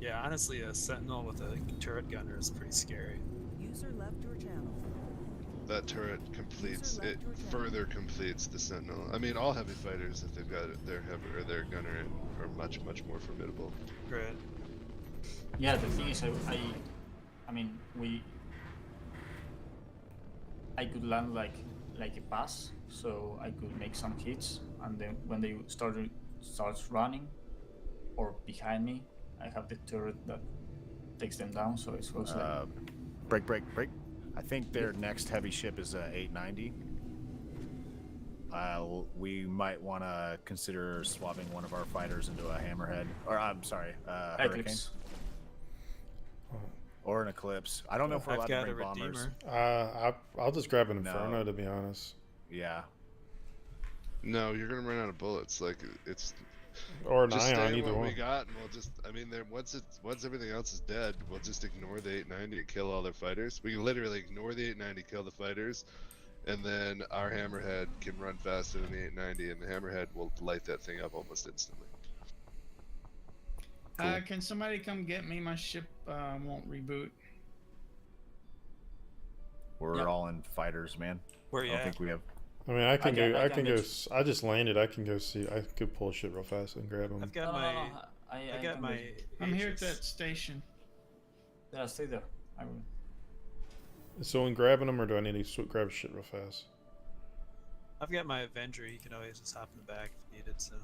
[SPEAKER 12] Yeah, honestly, a Sentinel with a turret gunner is pretty scary.
[SPEAKER 10] User left your channel.
[SPEAKER 1] That turret completes it. Further completes the Sentinel. I mean, all heavy fighters, if they've got their heavy or their gunner, are much more formidable.
[SPEAKER 12] Right.
[SPEAKER 4] Yeah, the thing is, I could land like a pass, so I could make some hits, and then when they starts running, or behind me, I have the turret that takes them down. So it's like
[SPEAKER 5] break. I think their next heavy ship is 890. We might want to consider swapping one of our fighters into a Hammerhead, or I'm sorry, Hurricane.
[SPEAKER 4] Eclipse.
[SPEAKER 5] Or an Eclipse. I don't know if we're allowed to bring bombers.
[SPEAKER 3] I'll just grab an Inferno, to be honest.
[SPEAKER 5] Yeah.
[SPEAKER 1] No, you're gonna run out of bullets. Like it's.
[SPEAKER 3] Or an
[SPEAKER 1] just
[SPEAKER 3] Ion,
[SPEAKER 1] stay
[SPEAKER 3] either
[SPEAKER 1] what
[SPEAKER 3] one.
[SPEAKER 1] we got, and we'll just. I mean, once everything else is dead, we'll just ignore the 890 and kill all their fighters. We can literally ignore the 890, kill the fighters, and then our Hammerhead can run faster than the 890, and the Hammerhead will light that thing up almost instantly.
[SPEAKER 5] Cool.
[SPEAKER 14] Can somebody come get me? My ship won't reboot.
[SPEAKER 5] We're all in fighters, man.
[SPEAKER 12] Where you
[SPEAKER 5] I don't
[SPEAKER 12] at?
[SPEAKER 5] think we have.
[SPEAKER 3] I mean, I can go.
[SPEAKER 4] I
[SPEAKER 3] I
[SPEAKER 4] can
[SPEAKER 3] can go.
[SPEAKER 4] get-
[SPEAKER 3] I just landed. I can go see. I could pull shit real fast and grab them.
[SPEAKER 12] I've got
[SPEAKER 4] No,
[SPEAKER 12] my.
[SPEAKER 4] no, no,
[SPEAKER 12] I
[SPEAKER 4] I
[SPEAKER 12] got
[SPEAKER 4] can
[SPEAKER 12] my.
[SPEAKER 4] do-
[SPEAKER 14] I'm here at
[SPEAKER 12] Aegis.
[SPEAKER 14] that station.
[SPEAKER 4] Yeah, stay there. I will.
[SPEAKER 3] So when grabbing them, or do I need to grab shit real fast?
[SPEAKER 12] I've got my Avenger. He can always just hop in the back if needed. So.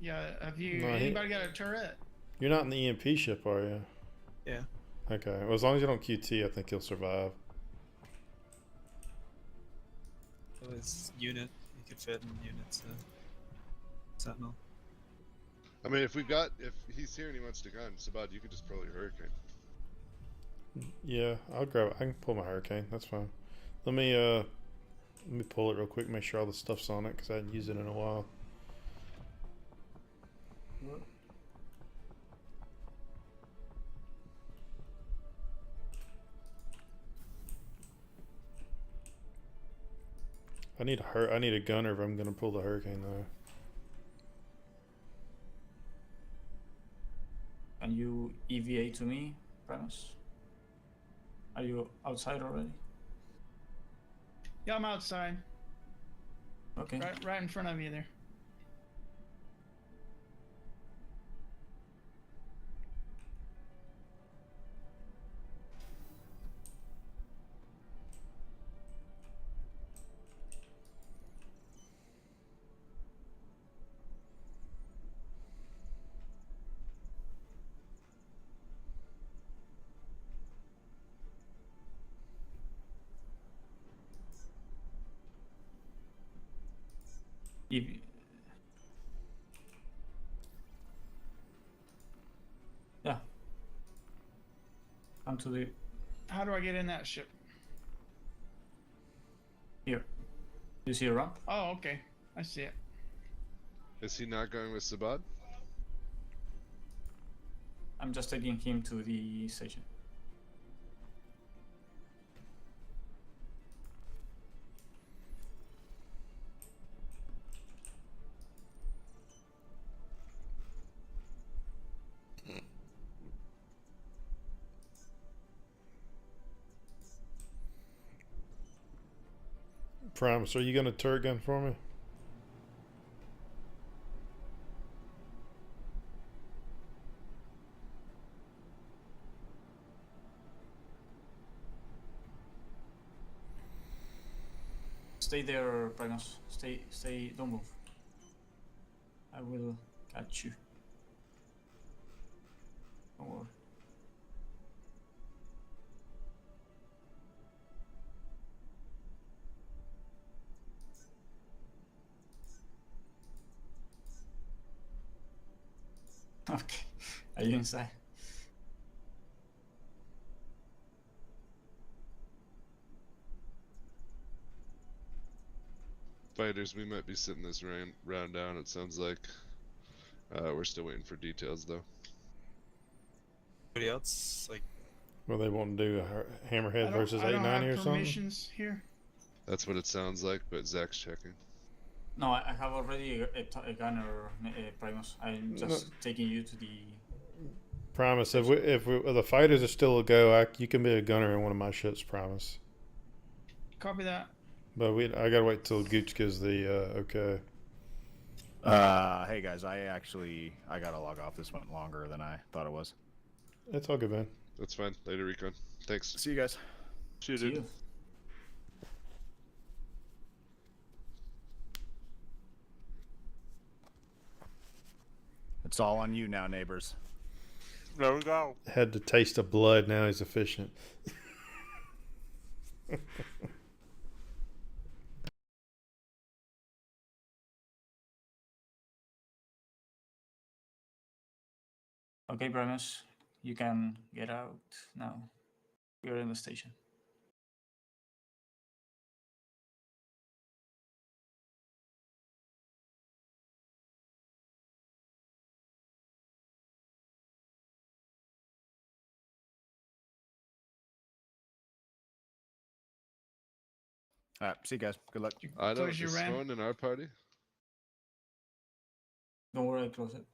[SPEAKER 14] Yeah, have you?
[SPEAKER 3] No,
[SPEAKER 14] Anybody got a turret?
[SPEAKER 3] You're not in the EMP ship, are you?
[SPEAKER 12] Yeah.
[SPEAKER 3] Okay. Well, as long as you don't QT, I think you'll survive.
[SPEAKER 12] So his unit, he could fit in units. Sentinel.
[SPEAKER 1] I mean, if he's here and he wants to gun, Sabad, you could just pull your Hurricane.
[SPEAKER 3] Yeah, I'll grab it. I can pull my Hurricane. That's fine. Let me pull it real quick. Make sure all the stuff's on it because I hadn't used it in a while. I need a gunner if I'm gonna pull the Hurricane though.
[SPEAKER 4] Can you EVA to me, Primus? Are you outside already?
[SPEAKER 14] Yeah, I'm outside.
[SPEAKER 4] Okay.
[SPEAKER 14] Right in front of you there.
[SPEAKER 4] Yeah. Onto the
[SPEAKER 14] How do I get in that ship?
[SPEAKER 4] here. You see a ramp?
[SPEAKER 14] Oh, okay. I see it.
[SPEAKER 1] Is he not going with Sabad?
[SPEAKER 4] I'm just taking him to the station.
[SPEAKER 3] Promise, are you gonna turret gun for me?
[SPEAKER 4] Stay there, Primus. Stay, don't move. I will catch you. Don't worry. Okay, are you inside?
[SPEAKER 1] Fighters, we might be sitting this round down, it sounds like. We're still waiting for details, though.
[SPEAKER 12] Anybody else? Like,
[SPEAKER 3] Well, they want to do a Hammerhead versus
[SPEAKER 14] I don't
[SPEAKER 3] 890
[SPEAKER 14] have
[SPEAKER 3] or something.
[SPEAKER 14] permissions here.
[SPEAKER 1] That's what it sounds like, but Zach's checking.
[SPEAKER 4] No, I have already a gunner, Primus. I'm just taking you to the.
[SPEAKER 3] Promise, if the fighters are still a go, you can be a gunner in one of my ships. Promise.
[SPEAKER 14] Copy that.
[SPEAKER 3] But I gotta wait till Gooch gives the okay.
[SPEAKER 5] Hey guys, I gotta log off. This went longer than I thought it was.
[SPEAKER 3] It's all good, man.
[SPEAKER 1] That's fine. Later, Recon. Thanks.
[SPEAKER 5] See you guys.
[SPEAKER 1] See you,
[SPEAKER 4] See
[SPEAKER 1] dude.
[SPEAKER 4] you.
[SPEAKER 5] It's all on you now, neighbors.
[SPEAKER 6] There we go.
[SPEAKER 3] Had the taste of blood. Now he's efficient.
[SPEAKER 4] Okay, Primus, you can get out now. We're in the station.
[SPEAKER 5] All right, see you guys. Good luck.
[SPEAKER 1] I know
[SPEAKER 14] Close your
[SPEAKER 1] the
[SPEAKER 14] RAM.
[SPEAKER 1] Swan in our party.
[SPEAKER 4] Don't worry, I close it.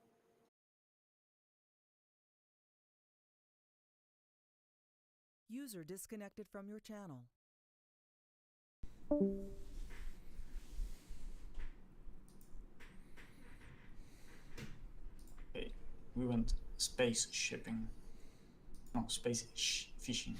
[SPEAKER 10] User disconnected from your channel.
[SPEAKER 4] Okay, we went space shipping. No, space fishing.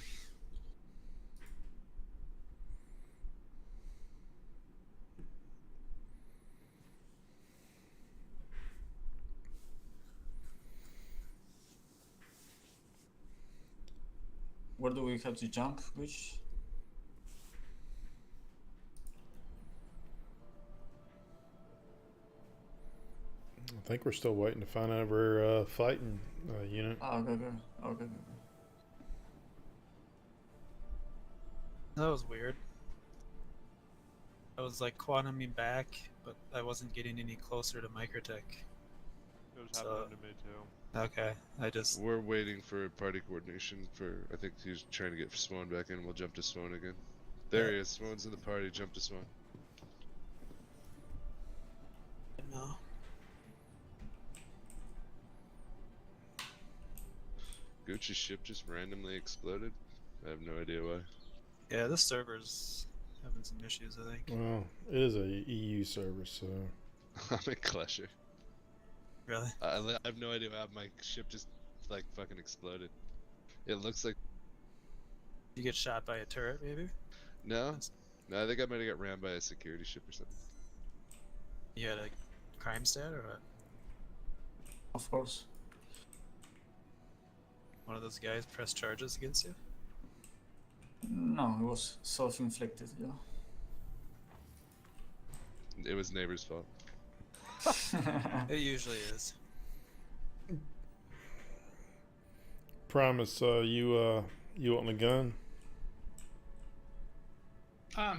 [SPEAKER 4] Where do we have to jump? Which?
[SPEAKER 3] I think we're still waiting to find out if we're fighting unit.
[SPEAKER 4] Oh, okay.
[SPEAKER 12] that was weird. I was like quantuming back, but I wasn't getting any closer to Microtech.
[SPEAKER 6] It was happening to me too.
[SPEAKER 12] Okay, I just.
[SPEAKER 1] We're waiting for party coordination for. I think he's trying to get Swan back in. We'll jump to Swan again. There he is. Swan's in the party. Jump to Swan.
[SPEAKER 12] No.
[SPEAKER 1] Gucci's ship just randomly exploded. I have no idea why.
[SPEAKER 12] Yeah, this server's having some issues, I think.
[SPEAKER 3] Well, it is a EU server, so.
[SPEAKER 1] I'm in Clasher.
[SPEAKER 12] Really?
[SPEAKER 1] I have no idea how my ship just like fucking exploded. It looks like.
[SPEAKER 12] You get shot by a turret, maybe?
[SPEAKER 1] No, I think I might have got rammed by a security ship or something.
[SPEAKER 12] You had a crime stat or what?
[SPEAKER 4] Of course.
[SPEAKER 12] One of those guys pressed charges against you?
[SPEAKER 4] No, it was self-inflicted, yeah.
[SPEAKER 1] It was neighbor's fault.
[SPEAKER 12] It usually is.
[SPEAKER 3] Promise, you want the gun?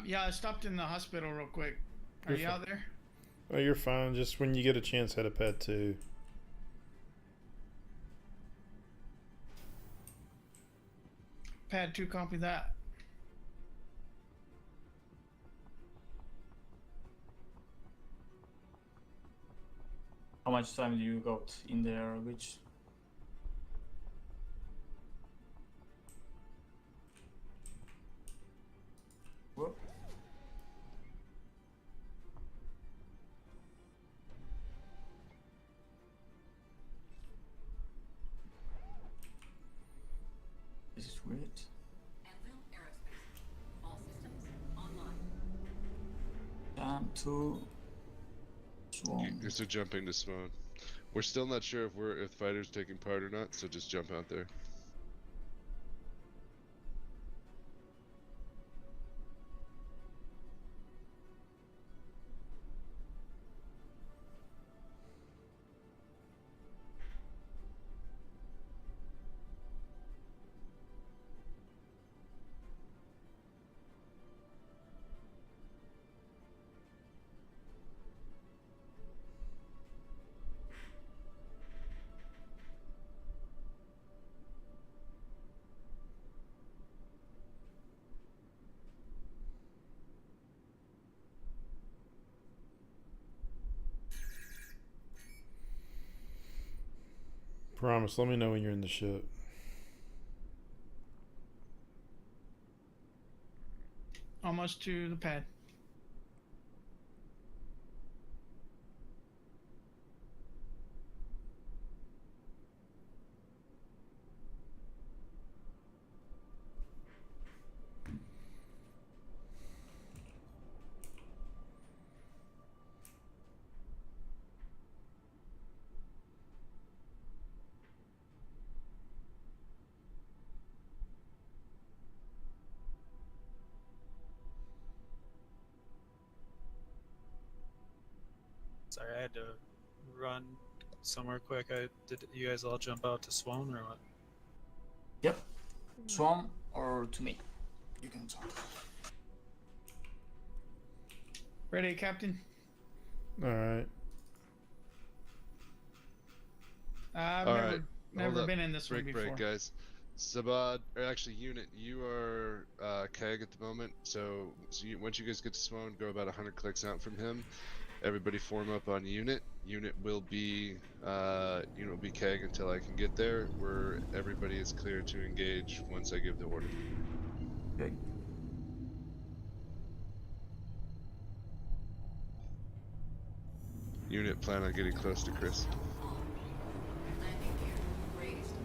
[SPEAKER 14] Yeah, I stopped in the hospital real quick. Are you out there?
[SPEAKER 3] Oh, you're fine. Just when you get a chance, head to pad 2.
[SPEAKER 14] Pad 2, copy that.
[SPEAKER 4] How much time do you got in there, which? What? is weird.
[SPEAKER 7] Anvil Aerospace. All systems online.
[SPEAKER 4] Jump to Swarm.
[SPEAKER 1] You're still jumping to spawn. We're still not sure if fighters taking part or not, so just jump out there.
[SPEAKER 3] Promise, let me know when you're in the ship.
[SPEAKER 14] Almost to the pad.
[SPEAKER 12] Sorry, I had to run somewhere quick. Did you guys all jump out to Swan or what?
[SPEAKER 4] Yep. Swarm or to me. You can talk.
[SPEAKER 14] Ready, Captain?
[SPEAKER 3] Alright.
[SPEAKER 14] I've
[SPEAKER 1] All
[SPEAKER 14] never,
[SPEAKER 1] right,
[SPEAKER 14] never
[SPEAKER 1] hold
[SPEAKER 14] been
[SPEAKER 1] up.
[SPEAKER 14] in this one before.
[SPEAKER 1] Break, guys. Sabad, or actually Unit, you are Keg at the moment, so once you guys get to Swan, go about 100 clicks out from him. Everybody form up on Unit. Unit will be Keg until I can get there, where everybody is clear to engage once I give the order.
[SPEAKER 4] Okay.
[SPEAKER 1] Unit, plan on getting close to Chris.
[SPEAKER 7] Landing gear raised.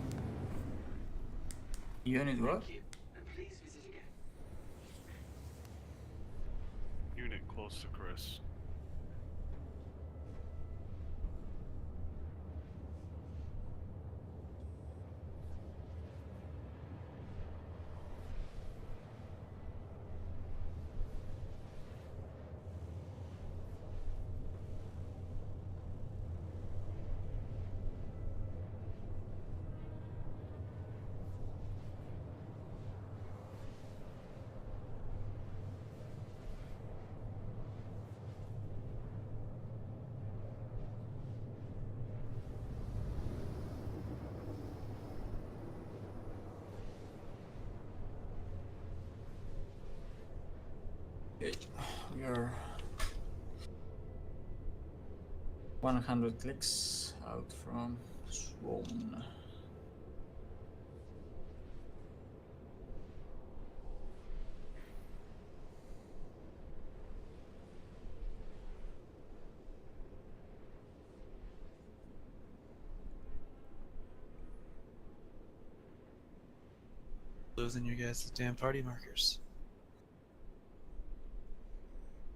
[SPEAKER 4] Unit what?
[SPEAKER 2] Unit close to Chris.
[SPEAKER 4] Okay. We are 100 clicks out from Swarm.
[SPEAKER 12] Losing you guys' damn party markers.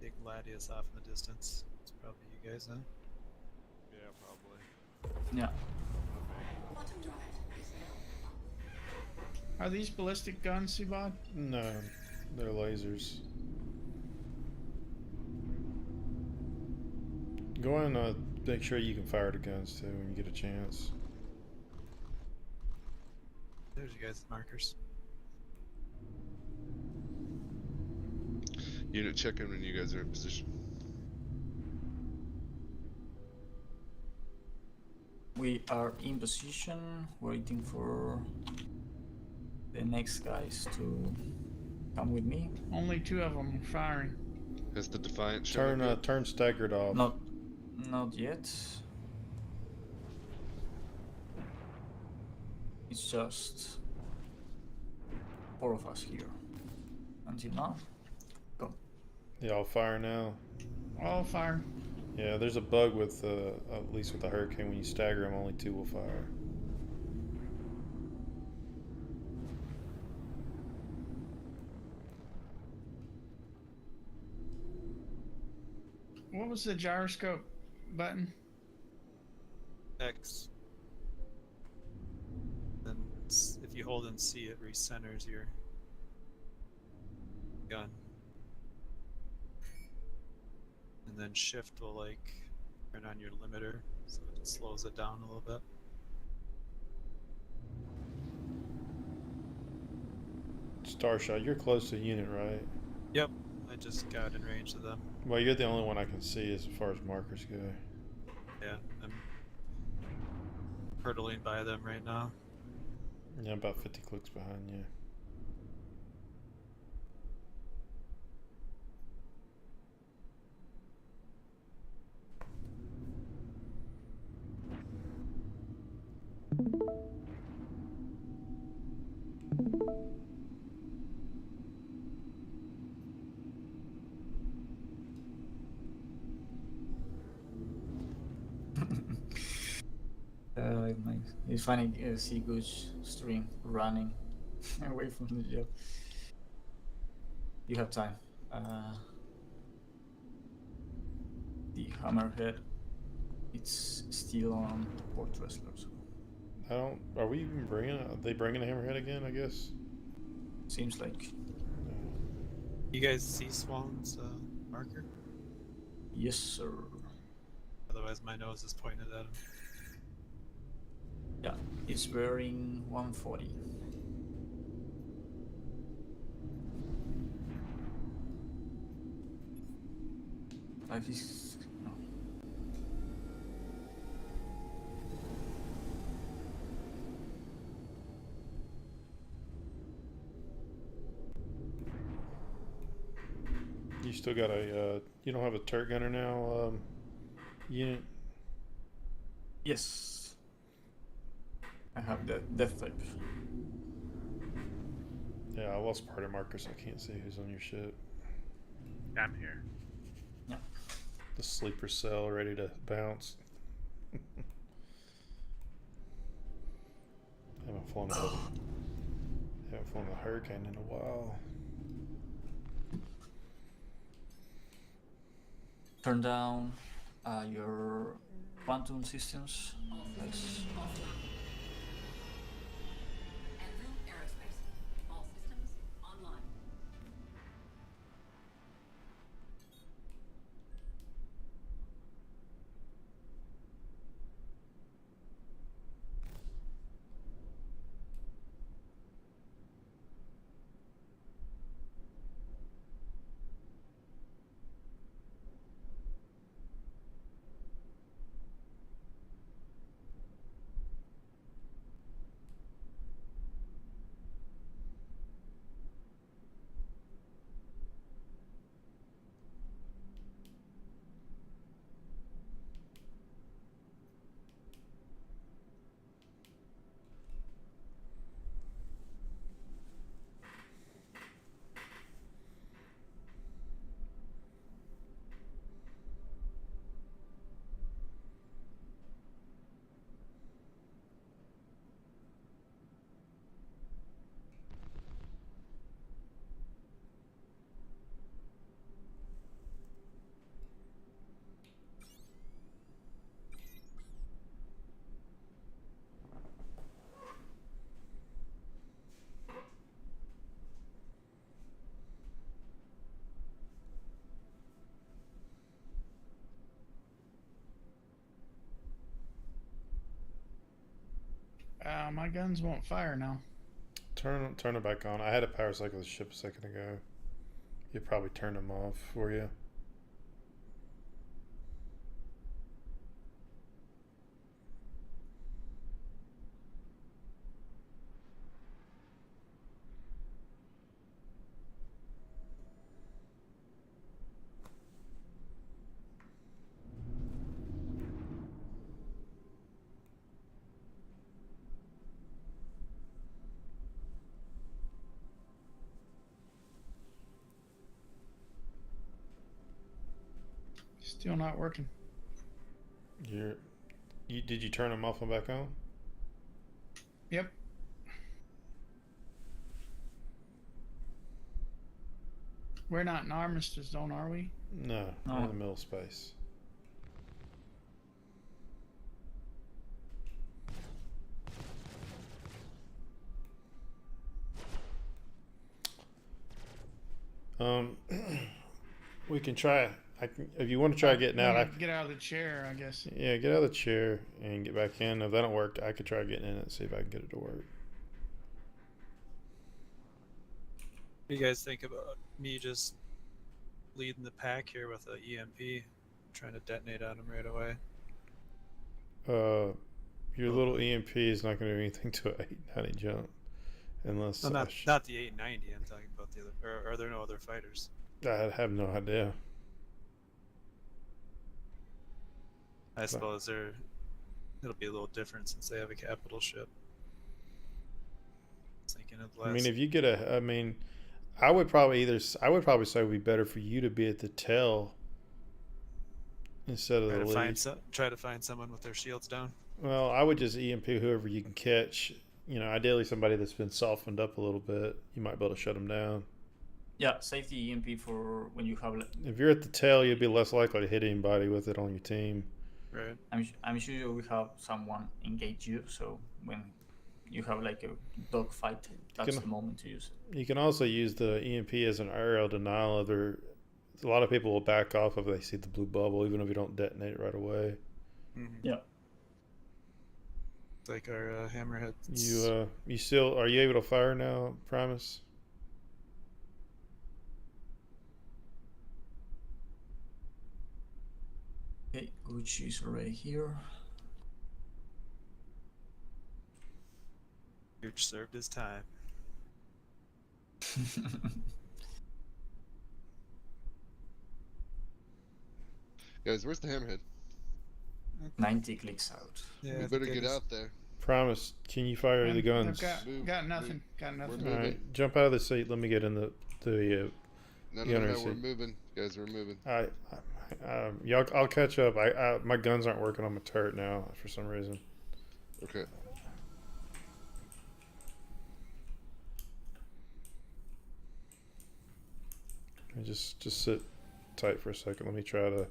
[SPEAKER 12] Big Gladius off in the distance. It's probably you guys, huh?
[SPEAKER 6] Yeah, probably.
[SPEAKER 4] Yeah.
[SPEAKER 7] Bottom drive.
[SPEAKER 14] Are these ballistic guns, Subad?
[SPEAKER 3] No, they're lasers. Go and make sure you can fire the guns too when you get a chance.
[SPEAKER 12] There's you guys' markers.
[SPEAKER 1] Unit, check in when you guys are in position.
[SPEAKER 4] We are in position, waiting for the next guys to come with me.
[SPEAKER 14] Only 2 of them firing.
[SPEAKER 1] Has the Defiant shown
[SPEAKER 3] Turn
[SPEAKER 1] up yet?
[SPEAKER 3] turn staggered off.
[SPEAKER 4] Not yet. It's just 4 of us here. Until now. Go.
[SPEAKER 3] Yeah, I'll fire now.
[SPEAKER 14] All fire.
[SPEAKER 3] Yeah, there's a bug with at least with the Hurricane. When you stagger them, only 2 will fire.
[SPEAKER 14] What was the gyroscope button?
[SPEAKER 12] X. Then if you hold and C, it recenters your gun. And then shift will like turn on your limiter, so it slows it down a little bit.
[SPEAKER 3] Starshot, you're close to the unit, right?
[SPEAKER 12] Yep, I just got in range of them.
[SPEAKER 3] Well, you're the only one I can see as far as markers go.
[SPEAKER 12] Yeah, I'm hurtling by them right now.
[SPEAKER 3] Yeah, about 50 clicks behind you.
[SPEAKER 4] It's funny to see Gooch stream running away from the job. You have time. The Hammerhead, it's still on Port Wrestlers.
[SPEAKER 3] I don't. Are we even bringing? Are they bringing a Hammerhead again? I guess.
[SPEAKER 4] Seems like.
[SPEAKER 12] You guys see Swan's marker?
[SPEAKER 4] Yes, sir.
[SPEAKER 12] Otherwise, my nose is pointed at him.
[SPEAKER 4] Yeah, it's wearing 140. Like he's no.
[SPEAKER 3] You still got a. You don't have a turret gunner now, unit.
[SPEAKER 4] Yes. I have the death type.
[SPEAKER 3] Yeah, I lost part of marker, so I can't see who's on your ship.
[SPEAKER 2] I'm here.
[SPEAKER 4] Yeah.
[SPEAKER 3] The sleeper cell ready to bounce. Haven't flown a hurricane in a while.
[SPEAKER 4] Turn down your quantum systems. Nice.
[SPEAKER 7] Anvil Aerospace. All systems online.
[SPEAKER 14] My guns won't fire now.
[SPEAKER 3] Turn it back on. I had a power cycle the ship a second ago. You probably turned them off for you.
[SPEAKER 14] Still not working.
[SPEAKER 3] Did you turn them off and back on?
[SPEAKER 14] We're not in armistice zone, are we?
[SPEAKER 3] No, we're in the middle space. We can try. If you want to try getting out,
[SPEAKER 14] Get out of the chair, I guess.
[SPEAKER 3] yeah, get out of the chair and get back in. If that don't work, I could try getting in it and see if I can get it to work.
[SPEAKER 12] What do you guys think about me just leading the pack here with an EMP, trying to detonate on him right away?
[SPEAKER 3] Your little EMP is not going to do anything to an 890 jump, unless
[SPEAKER 12] No, not the 890. I'm talking about the other. Or are there no other fighters?
[SPEAKER 3] I have no idea.
[SPEAKER 12] I suppose it'll be a little different since they have a capital ship. Thinking of
[SPEAKER 3] I mean, if you get I would probably say it would be better for you to be at the tail instead of the lead.
[SPEAKER 12] Try to find someone with their shields down.
[SPEAKER 3] Well, I would just EMP whoever you can catch. Ideally somebody that's been softened up a little bit. You might be able to shut them down.
[SPEAKER 4] Yeah, safety EMP for when you have.
[SPEAKER 3] If you're at the tail, you'll be less likely to hit anybody with it on your team.
[SPEAKER 12] Right.
[SPEAKER 4] I'm sure you will have someone engage you, so when you have like a dogfight, that's the moment to use it.
[SPEAKER 3] You can also use the EMP as an aerial denial. A lot of people will back off if they see the blue bubble, even if you don't detonate it right away.
[SPEAKER 12] Mm-hmm.
[SPEAKER 4] Yeah.
[SPEAKER 12] It's like our hammerhead.
[SPEAKER 3] You still are you able to fire now, Primus?
[SPEAKER 4] Okay, Gucci's already here.
[SPEAKER 12] Gooch served his time.
[SPEAKER 1] Guys, where's the hammerhead?
[SPEAKER 4] 90 clicks out.
[SPEAKER 1] Yeah, we better get out there.
[SPEAKER 3] Primus, can you fire the guns?
[SPEAKER 14] I've got nothing. Got nothing.
[SPEAKER 3] All right, jump out of the seat. Let me get in the
[SPEAKER 1] No,
[SPEAKER 3] gunner
[SPEAKER 1] we're
[SPEAKER 3] seat.
[SPEAKER 1] moving, guys. We're moving.
[SPEAKER 3] Y'all, I'll catch up. My guns aren't working on my turret now for some reason.
[SPEAKER 1] Okay.
[SPEAKER 3] Just sit tight for a second. Let me try to.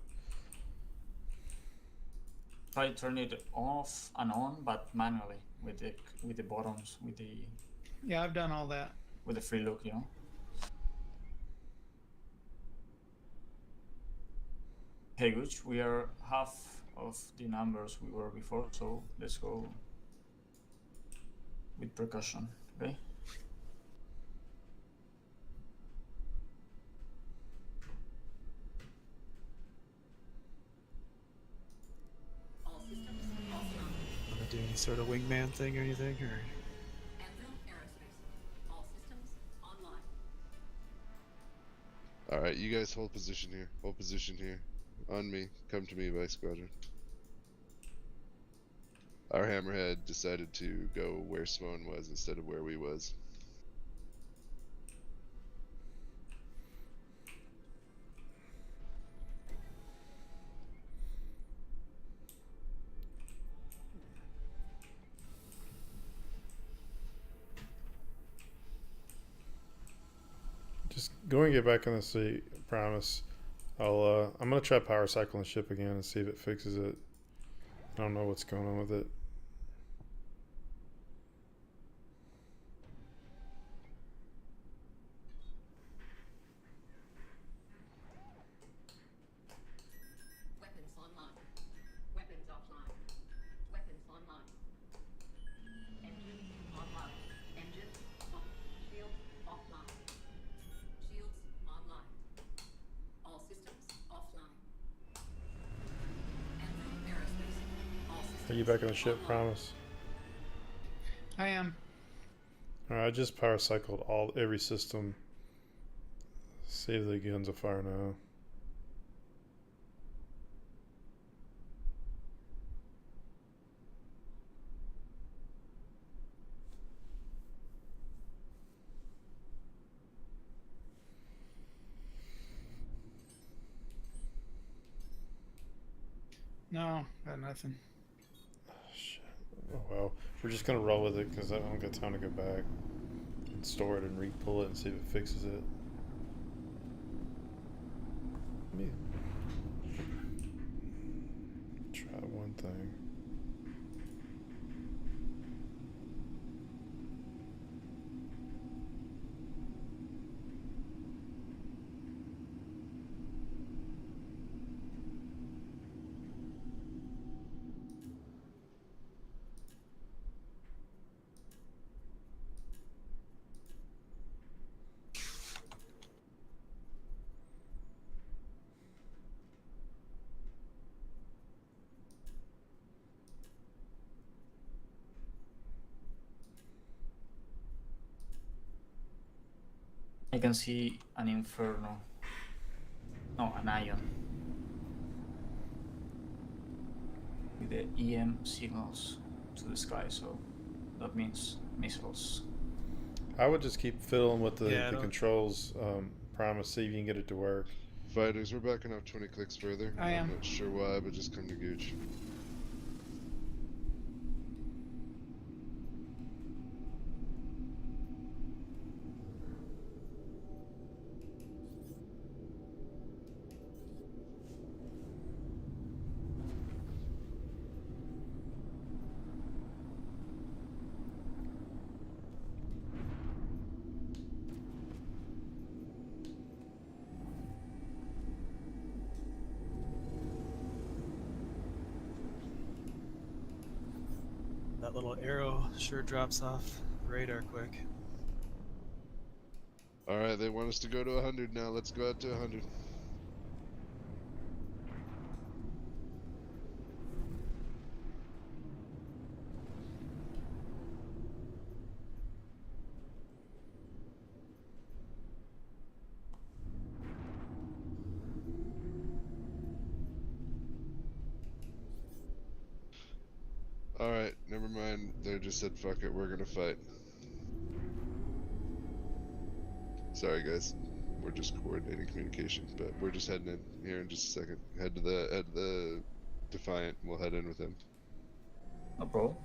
[SPEAKER 4] Try to turn it off and on, but manually with the buttons,
[SPEAKER 14] Yeah, I've done all that.
[SPEAKER 4] with the free look, Hey, Gooch, we are half of the numbers we were before, so let's go with precaution, okay?
[SPEAKER 7] All systems offline.
[SPEAKER 12] Want to do any sort of wingman thing or anything, or?
[SPEAKER 7] Emblem Aerospace. All systems online.
[SPEAKER 1] All right, you guys hold position here. Hold position here. On me. Come to me, Vice Squadron. Our hammerhead decided to go where Sloan was instead of where we was.
[SPEAKER 3] Just go and get back in the seat, Primus. I'm gonna try power cycling the ship again and see if it fixes it. I don't know what's going on with it.
[SPEAKER 7] Weapons online. Weapons offline. Weapons online. Engine online. Engine on. Shields offline. Shields online. All systems offline. Emblem Aerospace. All systems
[SPEAKER 3] Are you back in the ship,
[SPEAKER 7] online.
[SPEAKER 3] Primus?
[SPEAKER 14] I am.
[SPEAKER 3] Alright, I just power cycled every system. See if the guns will fire now.
[SPEAKER 14] No, got nothing.
[SPEAKER 3] Shit. Oh well, we're just gonna roll with it because I don't got time to go back and store it and re-pull it and see if it fixes it. me try one thing.
[SPEAKER 4] I can see an Inferno. No, an Ion. With the EM signals to the sky, so that means missiles.
[SPEAKER 3] I would just keep fiddling with the,
[SPEAKER 12] Yeah, I
[SPEAKER 3] the
[SPEAKER 12] don't-
[SPEAKER 3] controls, Promise, see if you can get it to work.
[SPEAKER 1] Fighters, we're backing up 20 clicks further.
[SPEAKER 14] I am.
[SPEAKER 1] I'm not sure why, but just come to Gooch.
[SPEAKER 12] That little arrow sure drops off the radar quick.
[SPEAKER 1] Alright, they want us to go to 100 now. Let's go out to 100. Alright, never mind. They just said fuck it, we're gonna fight. Sorry guys. We're just coordinating communication, but we're just heading in here in just a second. Head to the Defiant, we'll head in with him.
[SPEAKER 4] No problem.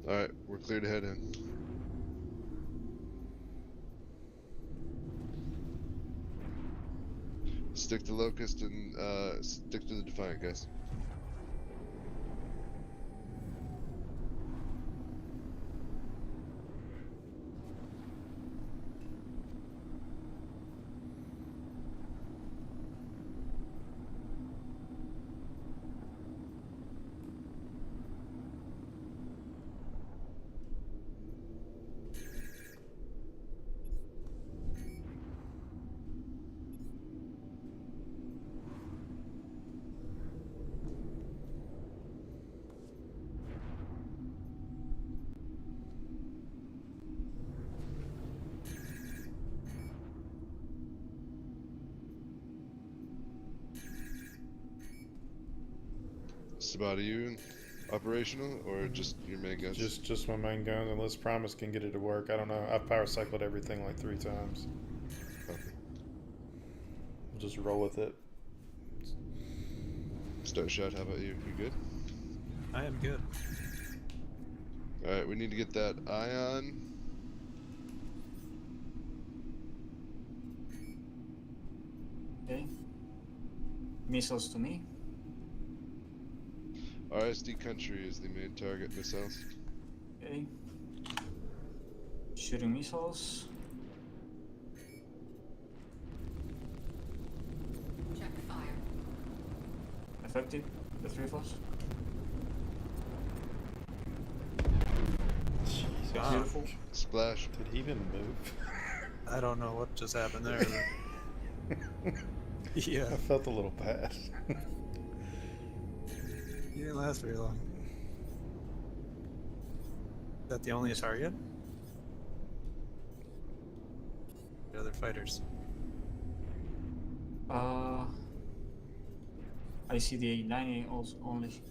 [SPEAKER 1] Alright, we're clear to head in. Stick to Locust and stick to the Defiant, guys. Sabata, are you operational or just your main guns?
[SPEAKER 3] Just my main gun, unless Promise can get it to work. I don't know. I've power cycled everything like 3 times.
[SPEAKER 1] Okay.
[SPEAKER 3] We'll just roll with it.
[SPEAKER 1] Starshot, how about you? You good?
[SPEAKER 12] I am good.
[SPEAKER 1] Alright, we need to get that Ion.
[SPEAKER 4] Okay. Missiles to me.
[SPEAKER 1] RSD country is the main target missiles.
[SPEAKER 4] Okay. Shooting missiles.
[SPEAKER 7] Check fire.
[SPEAKER 4] Effective. The 3 of us.
[SPEAKER 12] God.
[SPEAKER 4] Beautiful.
[SPEAKER 1] Splash.
[SPEAKER 3] Did he even move?
[SPEAKER 12] I don't know what just happened there. Yeah.
[SPEAKER 3] I felt a little bad.
[SPEAKER 12] Yeah, didn't last very long. Is that the only target? The other fighters.
[SPEAKER 4] I see the 890 also only.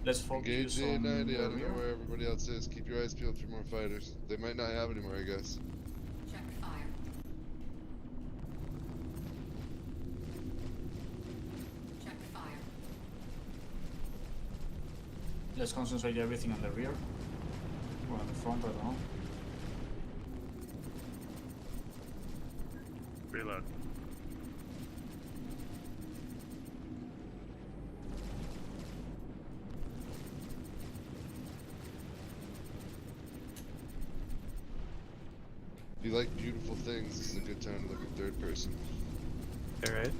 [SPEAKER 4] Let's
[SPEAKER 1] Engage
[SPEAKER 4] focus
[SPEAKER 1] the
[SPEAKER 4] on
[SPEAKER 1] 890. I
[SPEAKER 4] the
[SPEAKER 1] don't know
[SPEAKER 4] rear.
[SPEAKER 1] where everybody else is. Keep your eyes peeled for more fighters. They might not have any more, I guess.
[SPEAKER 7] Check fire. Check fire.
[SPEAKER 4] Let's concentrate everything on the rear. Or on the front, I don't know.
[SPEAKER 2] Reload.
[SPEAKER 1] If you like beautiful things, this is a good time to look at third person.
[SPEAKER 12] Alright.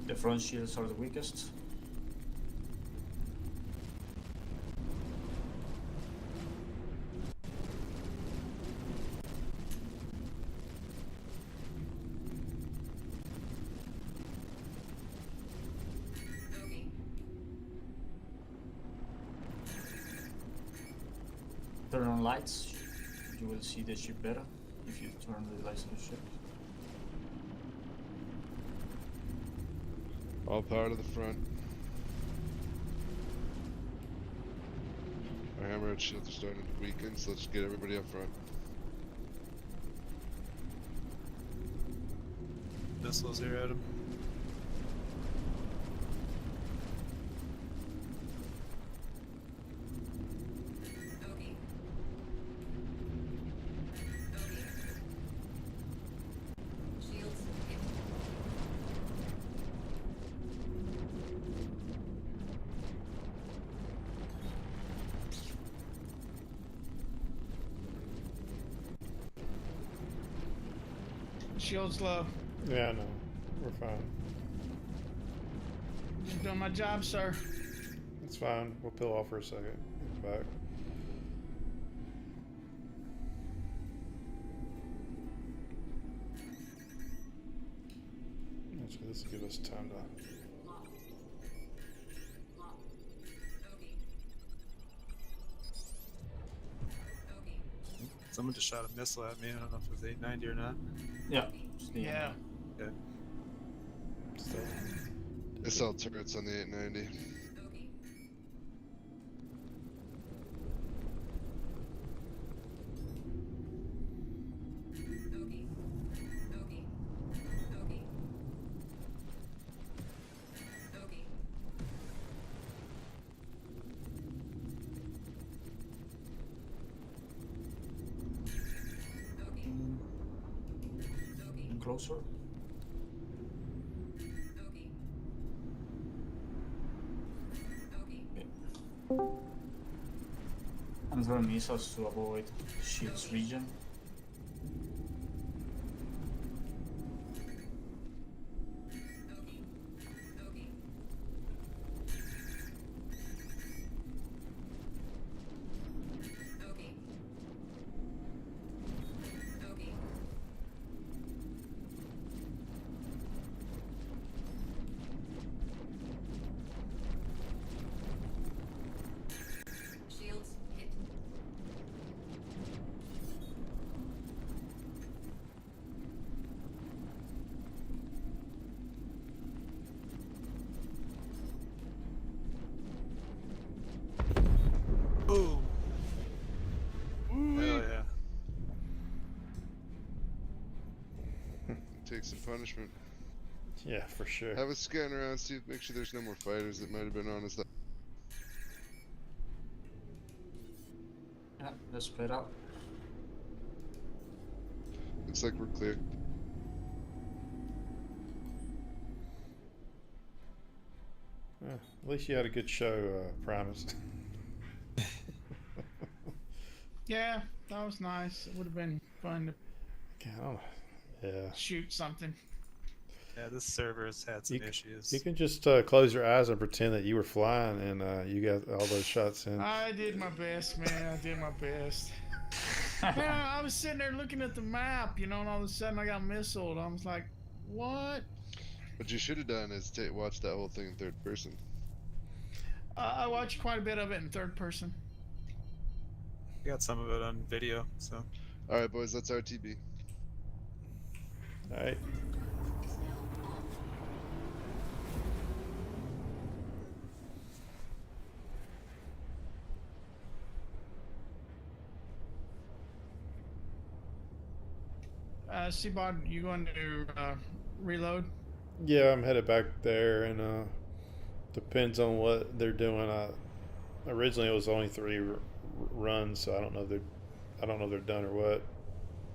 [SPEAKER 4] The front shields are the weakest.
[SPEAKER 7] Bogey.
[SPEAKER 4] Turn on lights. You will see the ship better if you turn the lights of the ship.
[SPEAKER 1] All power to the front. Our hammerhead shields are starting to weaken, so let's get everybody up front.
[SPEAKER 12] Missiles here at him.
[SPEAKER 7] Bogey. Bogey. Shields hit.
[SPEAKER 14] Shields low.
[SPEAKER 3] Yeah, no, we're fine.
[SPEAKER 14] Just doing my job, sir.
[SPEAKER 3] It's fine. We'll peel off for a second. Get back. Actually, this will give us time to.
[SPEAKER 7] Lock. Lock. Bogey. Bogey.
[SPEAKER 12] Someone just shot a missile at me. I don't know if it was 890 or not.
[SPEAKER 4] Yeah.
[SPEAKER 14] Yeah.
[SPEAKER 12] Okay.
[SPEAKER 1] SL turrets on the 890.
[SPEAKER 7] Bogey. Bogey. Bogey. Bogey. Bogey. Bogey. Bogey.
[SPEAKER 4] And closer.
[SPEAKER 7] Bogey. Bogey.
[SPEAKER 4] I'm throwing missiles to avoid shields region.
[SPEAKER 7] Bogey. Bogey. Bogey. Bogey. Shields hit.
[SPEAKER 12] Boom! Hell yeah.
[SPEAKER 1] Take some punishment.
[SPEAKER 3] Yeah, for sure.
[SPEAKER 1] Have a scan around, see, make sure there's no more fighters that might have been on us.
[SPEAKER 4] Yeah, let's split out.
[SPEAKER 1] Looks like we're clear.
[SPEAKER 3] Yeah, at least you had a good show, Primus.
[SPEAKER 14] Yeah, That was nice. It would have been fun to
[SPEAKER 3] Yeah.
[SPEAKER 14] shoot something.
[SPEAKER 12] Yeah, this server has had some issues.
[SPEAKER 3] You can just close your eyes and pretend that you were flying and you got all those shots in.
[SPEAKER 14] I did my best, man. I did my best. Man, I was sitting there looking at the map, you know, and all of a sudden I got missiled. I was like, what?
[SPEAKER 1] What you should have done is watch that whole thing in third person.
[SPEAKER 14] I watched quite a bit of it in third person.
[SPEAKER 12] We got some of it on video, so.
[SPEAKER 1] All right, boys, that's RTB.
[SPEAKER 3] All right.
[SPEAKER 14] Seabod, you going to reload?
[SPEAKER 3] Yeah, I'm headed back there, and depends on what they're doing. Originally it was only 3 runs, so I don't know if they're done or what.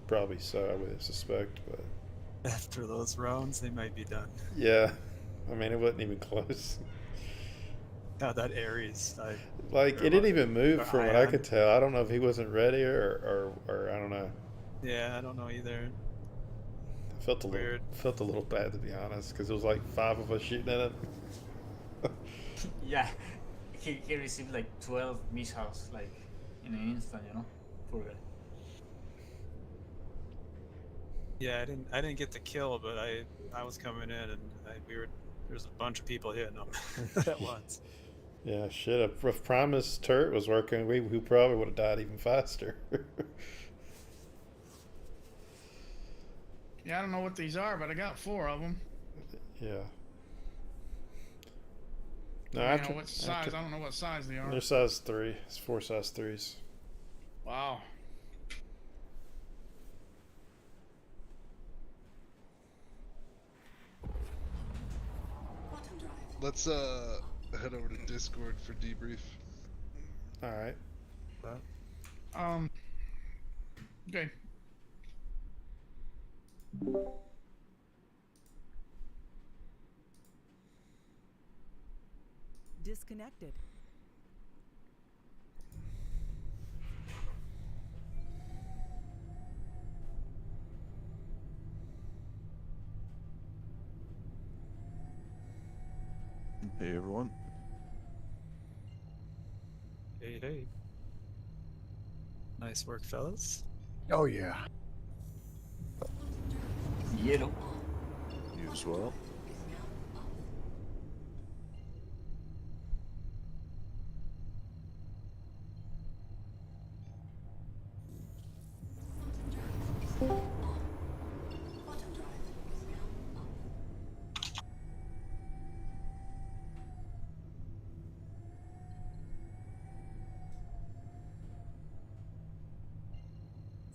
[SPEAKER 3] Probably so, I would suspect, but
[SPEAKER 12] After those rounds, they might be done.
[SPEAKER 3] yeah, I mean it wasn't even close.
[SPEAKER 12] Now that Ares,
[SPEAKER 3] Like it didn't even move from what I
[SPEAKER 12] Ion.
[SPEAKER 3] could tell. I don't know if he wasn't ready or I don't know.
[SPEAKER 12] Yeah, I don't know either.
[SPEAKER 3] I felt a little bad, to be honest, because it was like 5 of us shooting at it.
[SPEAKER 4] Yeah, he received like 12 missiles like in an instant, you know. Poor guy.
[SPEAKER 12] Yeah, I didn't get the kill, but I was coming in and there's a bunch of people hitting them at once.
[SPEAKER 3] Yeah, shit. If Primus turret was working, we probably would have died even faster.
[SPEAKER 14] Yeah, I don't know what these are, but I got 4 of them.
[SPEAKER 3] Yeah.
[SPEAKER 14] No, I don't know what size. I don't know what size they are.
[SPEAKER 3] They're size 3. It's 4 size 3s.
[SPEAKER 14] Wow.
[SPEAKER 1] Let's head over to Discord for debrief.
[SPEAKER 3] All right.
[SPEAKER 14] Okay.
[SPEAKER 10] Disconnected.
[SPEAKER 16] Hey everyone.
[SPEAKER 12] Hey. Nice work, fellas.
[SPEAKER 16] Oh yeah.
[SPEAKER 4] Yellow.
[SPEAKER 16] You as well.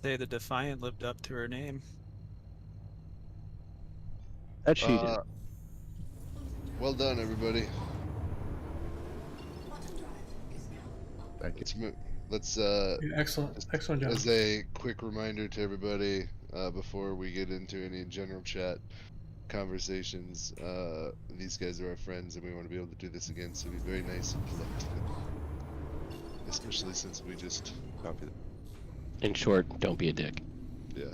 [SPEAKER 12] Say the Defiant lived up to her name.
[SPEAKER 11] That she did.
[SPEAKER 1] Well done, everybody.
[SPEAKER 16] Thank you.
[SPEAKER 1] Let's
[SPEAKER 17] excellent job.
[SPEAKER 1] As a quick reminder to everybody, before we get into any general chat conversations, these guys are our friends, and we want to be able to do this again. So be very nice and polite to them, especially since we just
[SPEAKER 16] copy that.
[SPEAKER 11] In short, don't be a dick.
[SPEAKER 1] Yeah.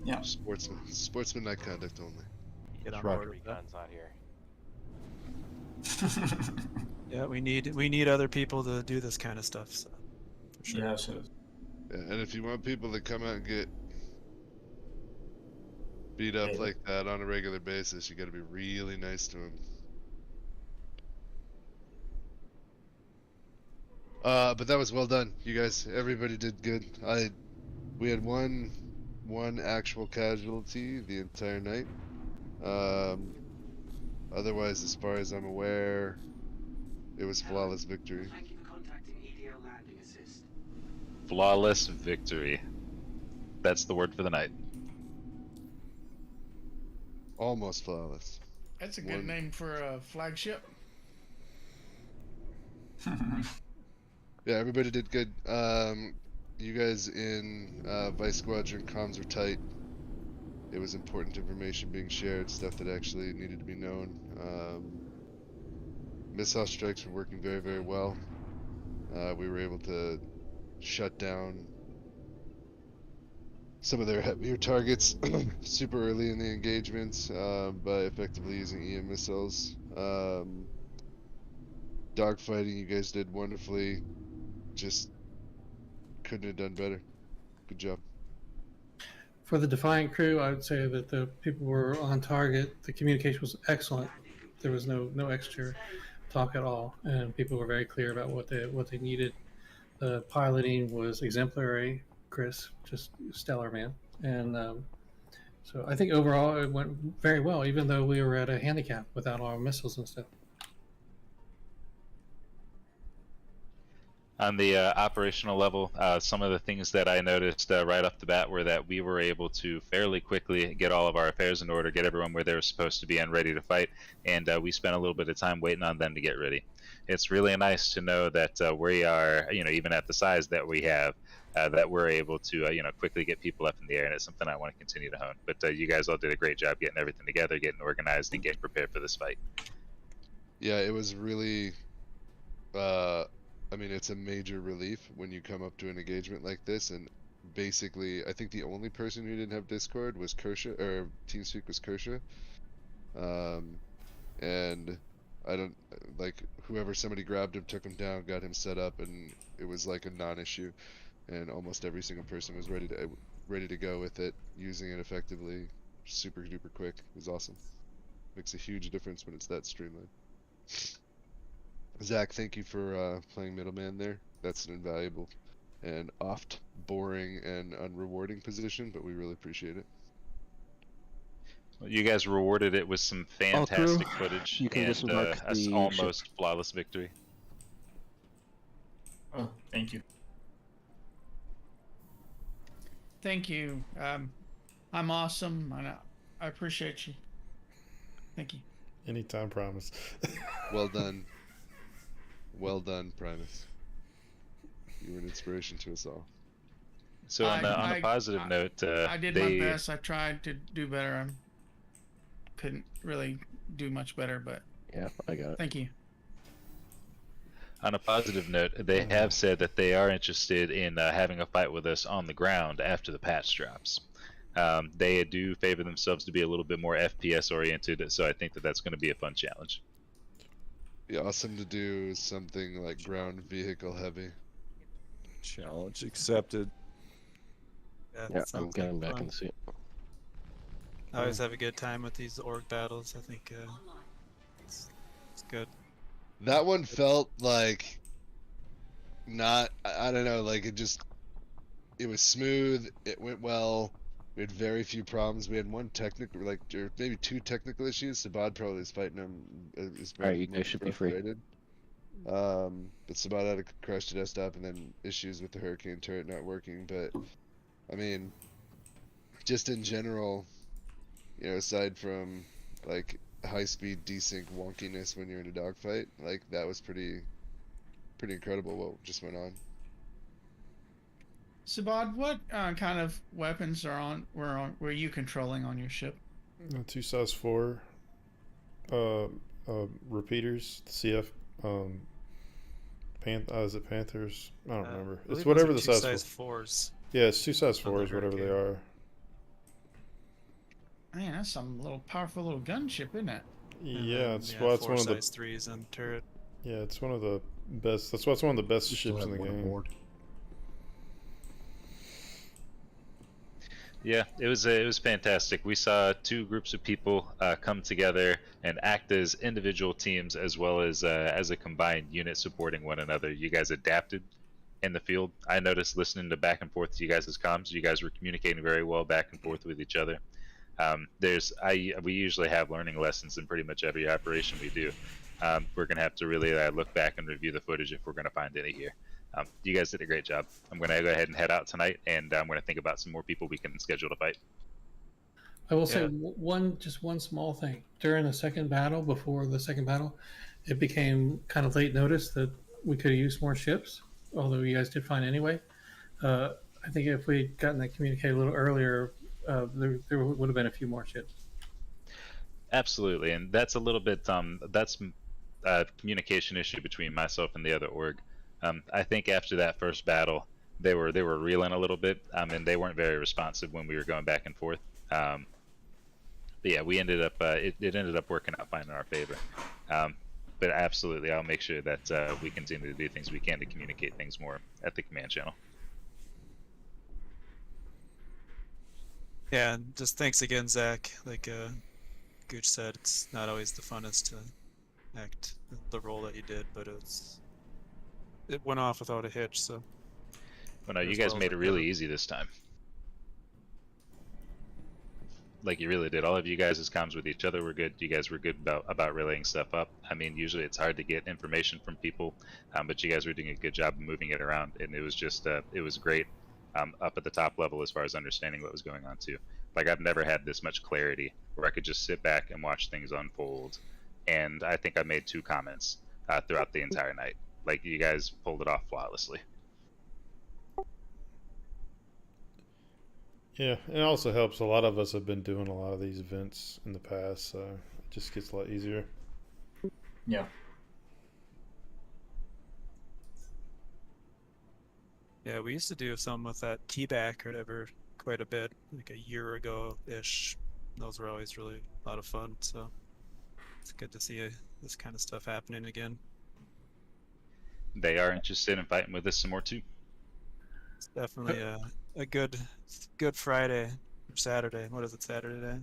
[SPEAKER 4] Yeah.
[SPEAKER 1] Sportsmanlike conduct only.
[SPEAKER 12] Get on
[SPEAKER 9] Roger.
[SPEAKER 12] board with that.
[SPEAKER 9] Guns out here.
[SPEAKER 12] Yeah, we need other people to do this kind of stuff. So, for sure.
[SPEAKER 4] Yeah, so
[SPEAKER 1] Yeah, and if you want people to come out and get beat up like that on a regular basis, you got to be really nice to them. But that was well done, you guys. Everybody did good. We had one actual casualty the entire night. Otherwise, as far as I'm aware, it was flawless victory.
[SPEAKER 18] Thank you for contacting EDO Landing Assist.
[SPEAKER 15] Flawless victory. That's the word for the night.
[SPEAKER 1] Almost flawless.
[SPEAKER 14] That's a good name for a flagship.
[SPEAKER 1] Yeah, everybody did good. You guys in Vice Squadron comms were tight. It was important information being shared, stuff that actually needed to be known. Missile strikes were working very, very well. We were able to shut down some of their heavier targets super early in the engagements by effectively using EM missiles. Dogfighting, you guys did wonderfully. Just couldn't have done better. Good job.
[SPEAKER 17] For the Defiant crew, I would say that the people were on target. The communication was excellent. There was no extra talk at all, and people were very clear about what they needed. The piloting was exemplary. Chris, just stellar, man. And so I think overall it went very well, even though we were at a handicap without our missiles and stuff.
[SPEAKER 15] On the operational level, some of the things that I noticed right off the bat were that we were able to fairly quickly get all of our affairs in order, get everyone where they were supposed to be and ready to fight, and we spent a little bit of time waiting on them to get ready. It's really nice to know that we are, even at the size that we have, that we're able to, quickly get people up in the air, and it's something I want to continue to hone. But you guys all did a great job getting everything together, getting organized, and getting prepared for this fight.
[SPEAKER 1] Yeah, it was really, it's a major relief when you come up to an engagement like this, and basically, I think the only person who didn't have Discord was Kersha, or TeamSpeak was Kersha. And I don't, whoever somebody grabbed him, took him down, got him set up, and it was like a non-issue. And almost every single person was ready to go with it, using it effectively, super duper quick. It was awesome. Makes a huge difference when it's that streamlined. Zach, thank you for playing middleman there. That's an invaluable and oft boring and unrewarding position, but we really appreciate it.
[SPEAKER 15] Well, you guys rewarded it with some fantastic footage
[SPEAKER 11] You can
[SPEAKER 15] and
[SPEAKER 11] disembark
[SPEAKER 15] a
[SPEAKER 11] the
[SPEAKER 15] almost flawless victory.
[SPEAKER 4] Oh, thank you.
[SPEAKER 14] Thank you. I'm awesome, and I appreciate you. Thank you.
[SPEAKER 3] Anytime, Primus.
[SPEAKER 1] Well done. Well done, Primus. You were an inspiration to us all.
[SPEAKER 15] So on a positive note,
[SPEAKER 14] I did my best. I tried to do better. I couldn't really do much better, but
[SPEAKER 11] yeah, I got it.
[SPEAKER 14] Thank you.
[SPEAKER 15] On a positive note, they have said that they are interested in having a fight with us on the ground after the patch drops. They do favor themselves to be a little bit more FPS oriented, so I think that that's going to be a fun challenge.
[SPEAKER 1] Be awesome to do something like ground vehicle heavy.
[SPEAKER 16] Challenge accepted.
[SPEAKER 11] Yeah, I'm getting back in the seat.
[SPEAKER 12] I always have a good time with these org battles. I think it's good.
[SPEAKER 1] That one felt like not, I don't know, like it was smooth, it went well, we had very few problems. We had one technical, or maybe two technical issues. Sabad probably is fighting them.
[SPEAKER 11] Alright, you guys should be free.
[SPEAKER 1] But Sabad had a crash to desktop and then issues with the Hurricane turret not working. But, I mean, just in general, aside from, high-speed desync wonkiness when you're in a dogfight, that was pretty incredible what just went on.
[SPEAKER 14] Sabad, what kind of weapons were you controlling on your ship?
[SPEAKER 3] 2 size 4 repeaters, CF is it Panthers? I don't remember. It's whatever the size
[SPEAKER 12] 4s.
[SPEAKER 3] Yeah, it's 2 size 4s, whatever they are.
[SPEAKER 14] Man, that's some powerful little gunship, isn't it?
[SPEAKER 3] Yeah, it's
[SPEAKER 12] 4
[SPEAKER 3] one of the
[SPEAKER 12] size 3s on turret.
[SPEAKER 3] Yeah, it's one of the best. That's why it's one of the best ships in the game.
[SPEAKER 15] Yeah, it was fantastic. We saw 2 groups of people come together and act as individual teams as well as a combined unit supporting one another. You guys adapted in the field. I noticed listening to back and forth to you guys' comms. You guys were communicating very well back and forth with each other. We usually have learning lessons in pretty much every operation we do. We're gonna have to really look back and review the footage if we're gonna find any here. You guys did a great job. I'm gonna go ahead and head out tonight, and I'm gonna think about some more people we can schedule to fight.
[SPEAKER 17] I will say one small thing. During the second battle, before the second battle, it became kind of late notice that we could have used more ships, although you guys did fine anyway. I think if we'd gotten that communicated a little earlier, there would have been a few more ships.
[SPEAKER 15] Absolutely, and that's a little bit that's a communication issue between myself and the other org. I think after that first battle, they were reeling a little bit, and they weren't very responsive when we were going back and forth. But yeah, we ended up it ended up working out fine in our favor. But absolutely, I'll make sure that we continue to do things we can to communicate things more at the command channel.
[SPEAKER 12] Yeah, and just thanks again, Zach. Like Gooch said, it's not always the funnest to act the role that you did, but it went off without a hitch. So.
[SPEAKER 15] Well, no, you guys made it really easy this time. Like you really did. All of you guys' comms with each other were good. You guys were good about relaying stuff up. I mean, usually it's hard to get information from people, but you guys were doing a good job of moving it around, and it was just it was great. Up at the top level as far as understanding what was going on too. Like I've never had this much clarity where I could just sit back and watch things unfold. And I think I made 2 comments throughout the entire night. Like you guys pulled it off flawlessly.
[SPEAKER 3] Yeah, it also helps. A lot of us have been doing a lot of these events in the past, so it just gets a lot easier.
[SPEAKER 4] Yeah.
[SPEAKER 12] Yeah, we used to do some with that keyback or whatever quite a bit, like a year ago-ish. Those were always really a lot of fun, so it's good to see this kind of stuff happening again.
[SPEAKER 15] They are interested in fighting with us some more too.
[SPEAKER 12] It's definitely a good Friday or Saturday. What is it, Saturday?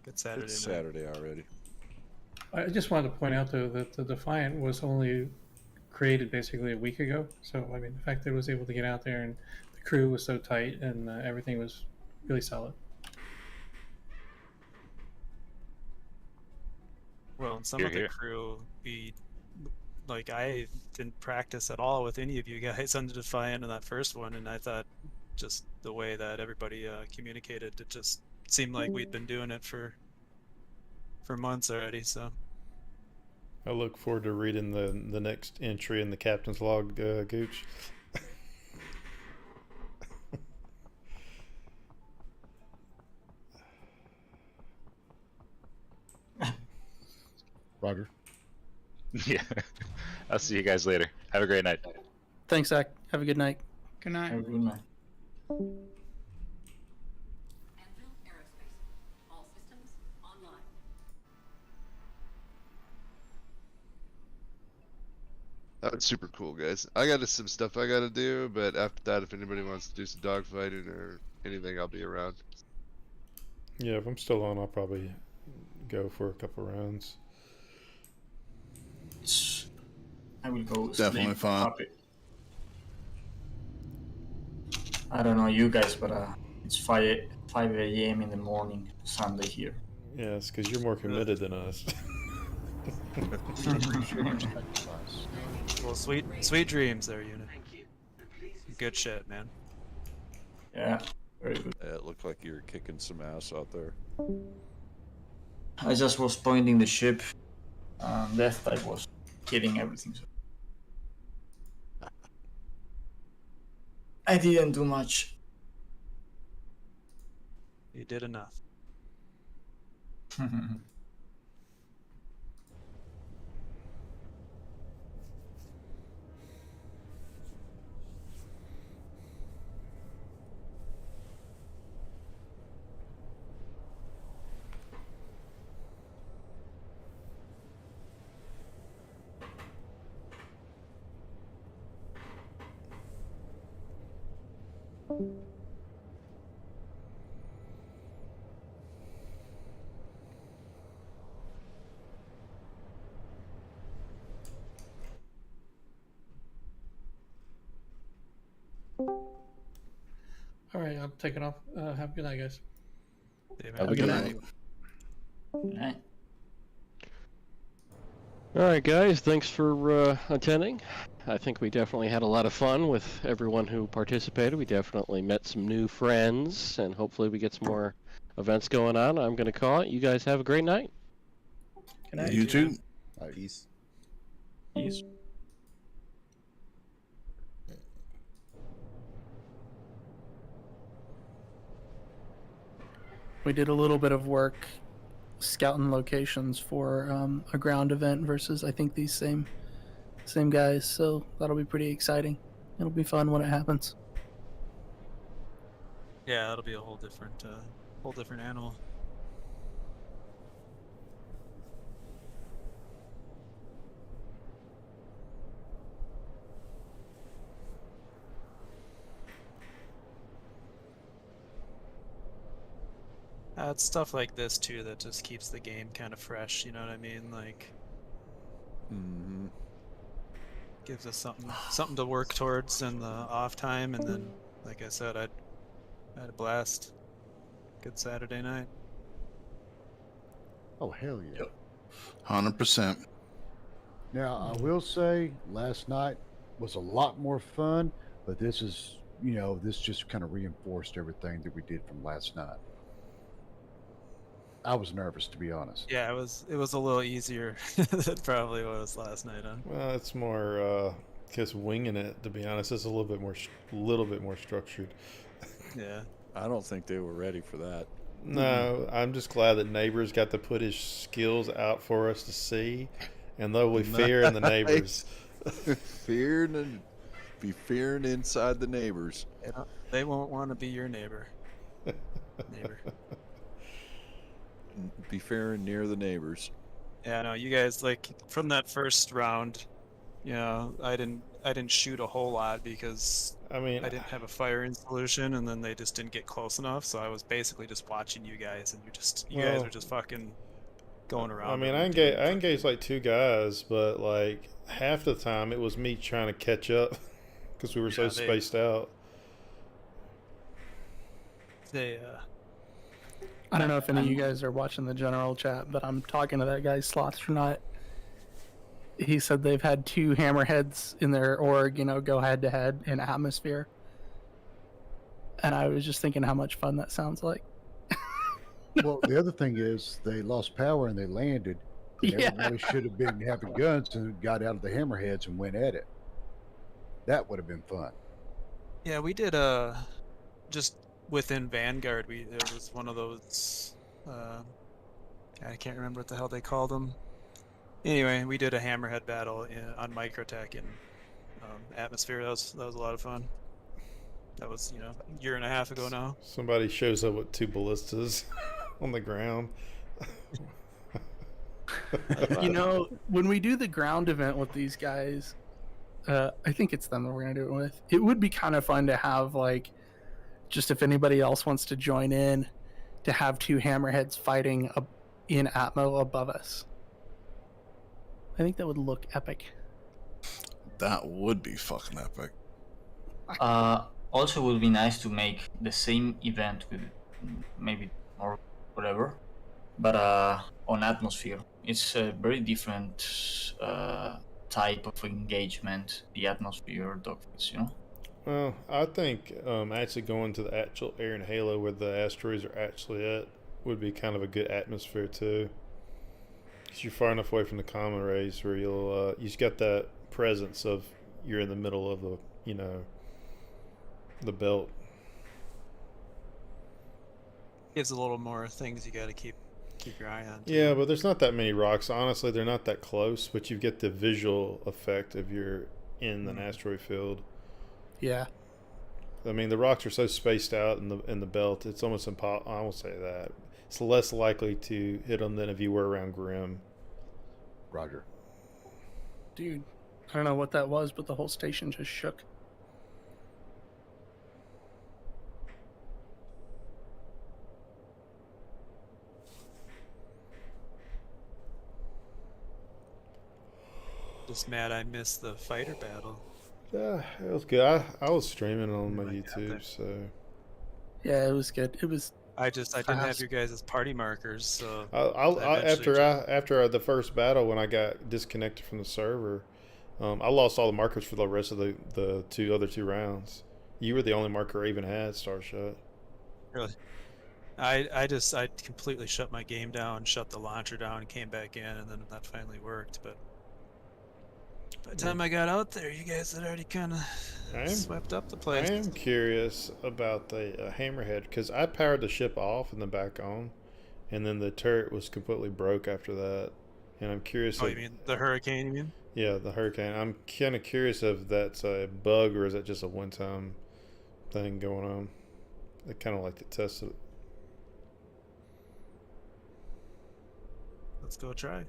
[SPEAKER 12] Good Saturday
[SPEAKER 16] It's
[SPEAKER 12] night.
[SPEAKER 16] Saturday already.
[SPEAKER 17] I just wanted to point out though that the Defiant was only created basically a week ago. So I mean, the fact that it was able to get out there and the crew was so tight and everything was really solid.
[SPEAKER 12] Well, and some of the crew, I didn't practice at all with any of you guys on the Defiant in that first one, and I thought just the way that everybody communicated, it just seemed like we'd been doing it for months already. So
[SPEAKER 3] I look forward to reading the next entry in the captain's log, Gooch.
[SPEAKER 16] Roger.
[SPEAKER 15] Yeah. I'll see you guys later. Have a great night.
[SPEAKER 19] Thanks, Zach. Have a good night.
[SPEAKER 14] Good night.
[SPEAKER 4] Have a good night.
[SPEAKER 7] Anvil Aerospace. All systems online.
[SPEAKER 1] That was super cool, guys. I got some stuff I gotta do, but after that, if anybody wants to do some dogfighting or anything, I'll be around.
[SPEAKER 3] Yeah, if I'm still on, I'll probably go for a couple rounds.
[SPEAKER 4] I will go
[SPEAKER 5] Definitely
[SPEAKER 4] sleep.
[SPEAKER 5] fun.
[SPEAKER 4] I don't know you guys, but it's 5 a.m. in the morning Sunday here.
[SPEAKER 3] Yeah, it's because you're more committed than us.
[SPEAKER 12] Well, sweet dreams there, Unit. Good shit, man.
[SPEAKER 4] Yeah, very good.
[SPEAKER 16] Yeah, it looked like you were kicking some ass out there.
[SPEAKER 4] I just was pointing the ship, and left I was killing everything. So I didn't do much.
[SPEAKER 12] You did enough.
[SPEAKER 17] All right, I'm taking off. Have a good night, guys.
[SPEAKER 16] Have a good night.
[SPEAKER 4] Good night.
[SPEAKER 11] All right, guys. Thanks for attending. I think we definitely had a lot of fun with everyone who participated. We definitely met some new friends, and hopefully we get some more events going on. I'm going to call it. You guys have a great night.
[SPEAKER 14] Good night.
[SPEAKER 5] You too.
[SPEAKER 13] Peace.
[SPEAKER 4] Peace.
[SPEAKER 19] We did a little bit of work scouting locations for a ground event versus I think these same guys, so that'll be pretty exciting. It'll be fun when it happens.
[SPEAKER 12] Yeah, that'll be a whole different animal. It's stuff like this too that just keeps the game kind of fresh. You know what I mean? Like, gives us something to work towards in the off time, and then, like I said, I had a blast. Good Saturday night.
[SPEAKER 20] Oh hell yeah!
[SPEAKER 21] 100%.
[SPEAKER 20] Now I will say, last night was a lot more fun, but this is, this just kind of reinforced everything that we did from last night. I was nervous, to be honest.
[SPEAKER 12] Yeah, it was a little easier than probably what it was last night, huh?
[SPEAKER 3] Well, it's more just winging it. To be honest, it's a little bit more structured.
[SPEAKER 12] Yeah.
[SPEAKER 16] I don't think they were ready for that.
[SPEAKER 3] No, I'm just glad that Neighbors got to put his skills out for us to see, and though we fear in the Neighbors,
[SPEAKER 16] be fearing inside the Neighbors.
[SPEAKER 12] They won't want to be your neighbor.
[SPEAKER 16] Be fearing near the Neighbors.
[SPEAKER 12] Yeah, no, you guys, like, from that first round, I didn't shoot a whole lot because I didn't have a firing solution, and then they just didn't get close enough. So I was basically just watching you guys, and you guys are just fucking going around.
[SPEAKER 3] I engaged like 2 guys, but like half the time it was me trying to catch up because we were so spaced out.
[SPEAKER 19] I don't know if any of you guys are watching the general chat, but I'm talking to that guy Slotstronaut. He said they've had 2 hammerheads in their org, go head to head in Atmosphere. And I was just thinking how much fun that sounds like.
[SPEAKER 20] Well, the other thing is they lost power and they landed. And everybody should have been having guns and got out of the hammerheads and went at it. That would have been fun.
[SPEAKER 12] Yeah, we did just within Vanguard. There was one of those. I can't remember what the hell they called them. Anyway, we did a hammerhead battle on Microtech in Atmosphere. That was a lot of fun. That was a year and a half ago now.
[SPEAKER 3] Somebody shows up with 2 ballistas on the ground.
[SPEAKER 19] When we do the ground event with these guys, I think it's them that we're gonna do it with. It would be kind of fun to have, like, just if anybody else wants to join in, to have 2 hammerheads fighting in Atmo above us. I think that would look epic.
[SPEAKER 21] That would be fucking epic.
[SPEAKER 4] Also, it would be nice to make the same event with maybe more whatever, but on Atmosphere. It's a very different type of engagement, the Atmosphere dogfights,
[SPEAKER 3] Well, I think actually going to the actual area in Halo where the asteroids are actually at would be kind of a good atmosphere too. Because you're far enough away from the common rays where you just got that presence of you're in the middle of the belt.
[SPEAKER 12] Gives a little more things you got to keep your eye on.
[SPEAKER 3] Yeah, but there's not that many rocks. Honestly, they're not that close, but you get the visual effect if you're in an asteroid field.
[SPEAKER 19] Yeah.
[SPEAKER 3] I mean, the rocks are so spaced out in the belt, it's almost impossible. I won't say that. It's less likely to hit them than if you were around Grim.
[SPEAKER 20] Roger.
[SPEAKER 19] Dude, I don't know what that was, but the whole station just shook.
[SPEAKER 12] Just mad I missed the fighter battle.
[SPEAKER 3] Yeah, it was good. I was streaming on my YouTube, so.
[SPEAKER 19] Yeah, it was good. It was.
[SPEAKER 12] I didn't have you guys as party markers, so.
[SPEAKER 3] After the first battle, when I got disconnected from the server, I lost all the markers for the rest of the other two rounds. You were the only marker I even had, Starshot.
[SPEAKER 12] Really? I completely shut my game down, shut the launcher down, and came back in, and then that finally worked. But by the time I got out there, you guys had already kind of swept up the place.
[SPEAKER 3] I am curious about the Hammerhead, because I powered the ship off and then back on, and then the turret was completely broke after that. And I'm curious.
[SPEAKER 12] Oh, you mean the Hurricane? You mean?
[SPEAKER 3] Yeah, the Hurricane. I'm kind of curious if that's a bug or is it just a one-time thing going on. I kind of like to test it.
[SPEAKER 12] Let's go try.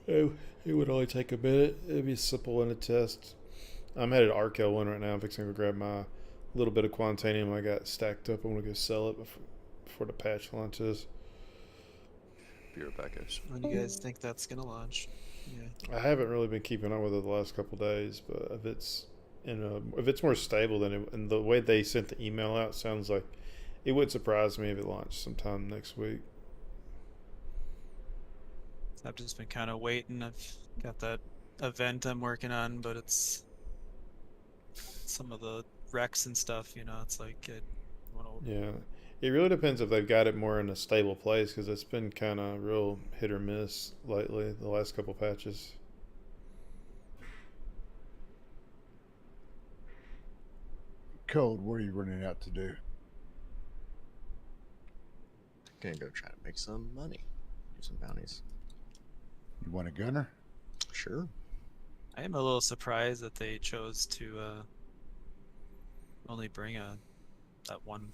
[SPEAKER 3] It would only take a minute. It'd be simple in a test. I'm headed to Arkel 1 right now. I'm fixing to grab my little bit of Quantanium I got stacked up. I want to go sell it before the patch launches.
[SPEAKER 8] Be right back, guys.
[SPEAKER 12] When do you guys think that's gonna launch? Yeah.
[SPEAKER 3] I haven't really been keeping up with it the last couple days, but if it's more stable than it, and the way they sent the email out sounds like it would surprise me if it launched sometime next week.
[SPEAKER 12] I've just been kind of waiting. I've got that event I'm working on, but it's some of the wrecks and stuff. You know, it's like
[SPEAKER 3] Yeah, it really depends if they've got it more in a stable place, because it's been kind of real hit or miss lately, the last couple patches.
[SPEAKER 20] Code, what are you running out to do?
[SPEAKER 13] Gonna go try to make some money. Do some bounties.
[SPEAKER 20] You want a gunner?
[SPEAKER 13] Sure.
[SPEAKER 12] I am a little surprised that they chose to only bring that one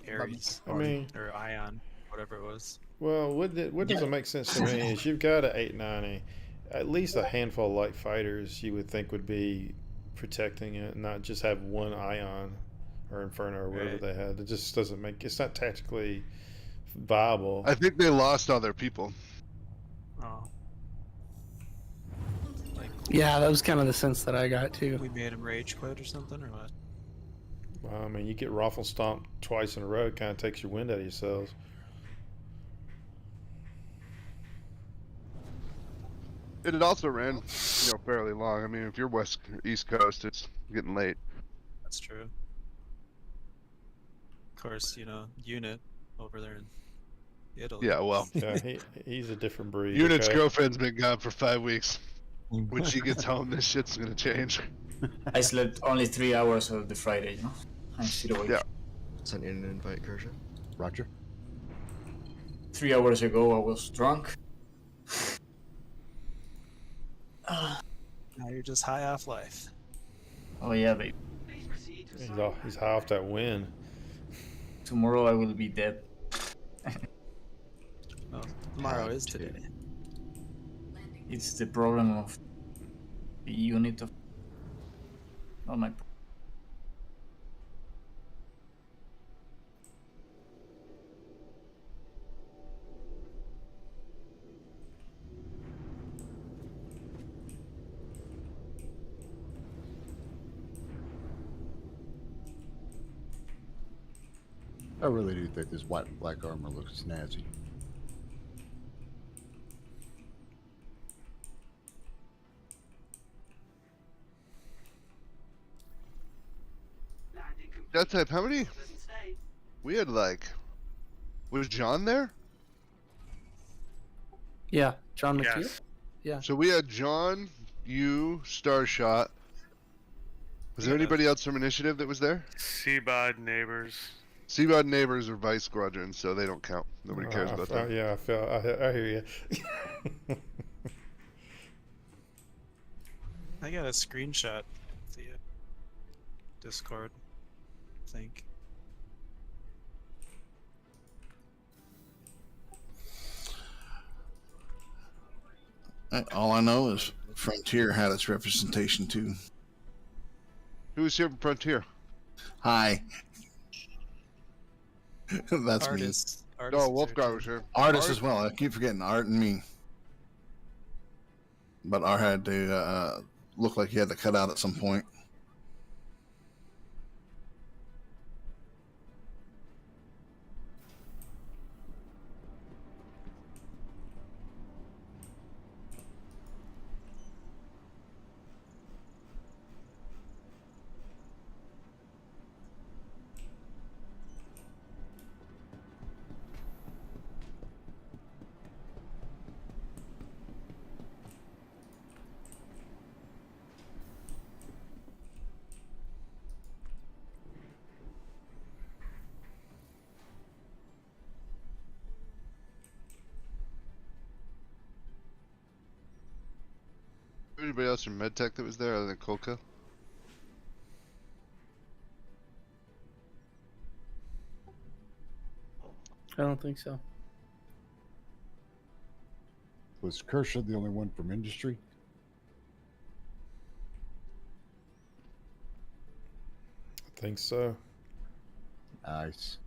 [SPEAKER 12] Ares
[SPEAKER 3] I mean,
[SPEAKER 12] or Ion, whatever it was.
[SPEAKER 3] well, what doesn't make sense to me is you've got an 890, at least a handful of light fighters you would think would be protecting it, not just have one Ion or Inferno or whatever
[SPEAKER 12] Right.
[SPEAKER 3] they had. It just doesn't make, it's not tactically viable.
[SPEAKER 1] I think they lost all their people.
[SPEAKER 12] Oh.
[SPEAKER 19] Yeah, that was kind of the sense that I got too.
[SPEAKER 12] We made him rage quit or something, or what?
[SPEAKER 3] Well, I mean, you get Raffle stomped twice in a row, it kind of takes your wind out of yourselves.
[SPEAKER 1] It also ran, fairly long. I mean, if you're East Coast, it's getting late.
[SPEAKER 12] That's true. Of course, Unit over there in Italy.
[SPEAKER 1] Yeah, well,
[SPEAKER 3] Yeah, he's a different breed.
[SPEAKER 1] Unit's
[SPEAKER 3] okay?
[SPEAKER 1] girlfriend's been gone for 5 weeks. When she gets home, this shit's gonna change.
[SPEAKER 4] I slept only 3 hours of the Friday, I'm still awake.
[SPEAKER 1] Yeah.
[SPEAKER 13] Send you an invite, Kershaw.
[SPEAKER 20] Roger.
[SPEAKER 4] 3 hours ago, I was drunk.
[SPEAKER 12] Now you're just high off life.
[SPEAKER 4] Oh yeah, babe.
[SPEAKER 3] He's high off that wind.
[SPEAKER 4] Tomorrow I will be dead.
[SPEAKER 12] Well, tomorrow is today.
[SPEAKER 4] It's the problem of the unit of. Not my.
[SPEAKER 20] I really do think this white and black armor looks snazzy.
[SPEAKER 1] That type, how many? We had was John there?
[SPEAKER 19] Yeah, John McHugh.
[SPEAKER 2] Yes.
[SPEAKER 19] Yeah.
[SPEAKER 1] So we had John, you, Starshot. Was there anybody else from Initiative that was there?
[SPEAKER 2] Seabod neighbors.
[SPEAKER 1] Seabod neighbors are Vice Squadron, so they don't count. Nobody cares about that.
[SPEAKER 3] Yeah, I hear you.
[SPEAKER 12] I got a screenshot of the Discord, I think.
[SPEAKER 21] All I know is Frontier had its representation too.
[SPEAKER 1] Who's here from Frontier?
[SPEAKER 21] Hi. That's
[SPEAKER 12] Artists.
[SPEAKER 21] me.
[SPEAKER 1] Oh, Wolfgar was here.
[SPEAKER 21] Artists as well. I keep forgetting Art and me. But Art had to look like he had to cut out at some point.
[SPEAKER 1] Anybody else from MedTech that was there other than Kolka?
[SPEAKER 19] I don't think so.
[SPEAKER 20] Was Kershaw the only one from industry?
[SPEAKER 3] I think so.
[SPEAKER 20] Nice.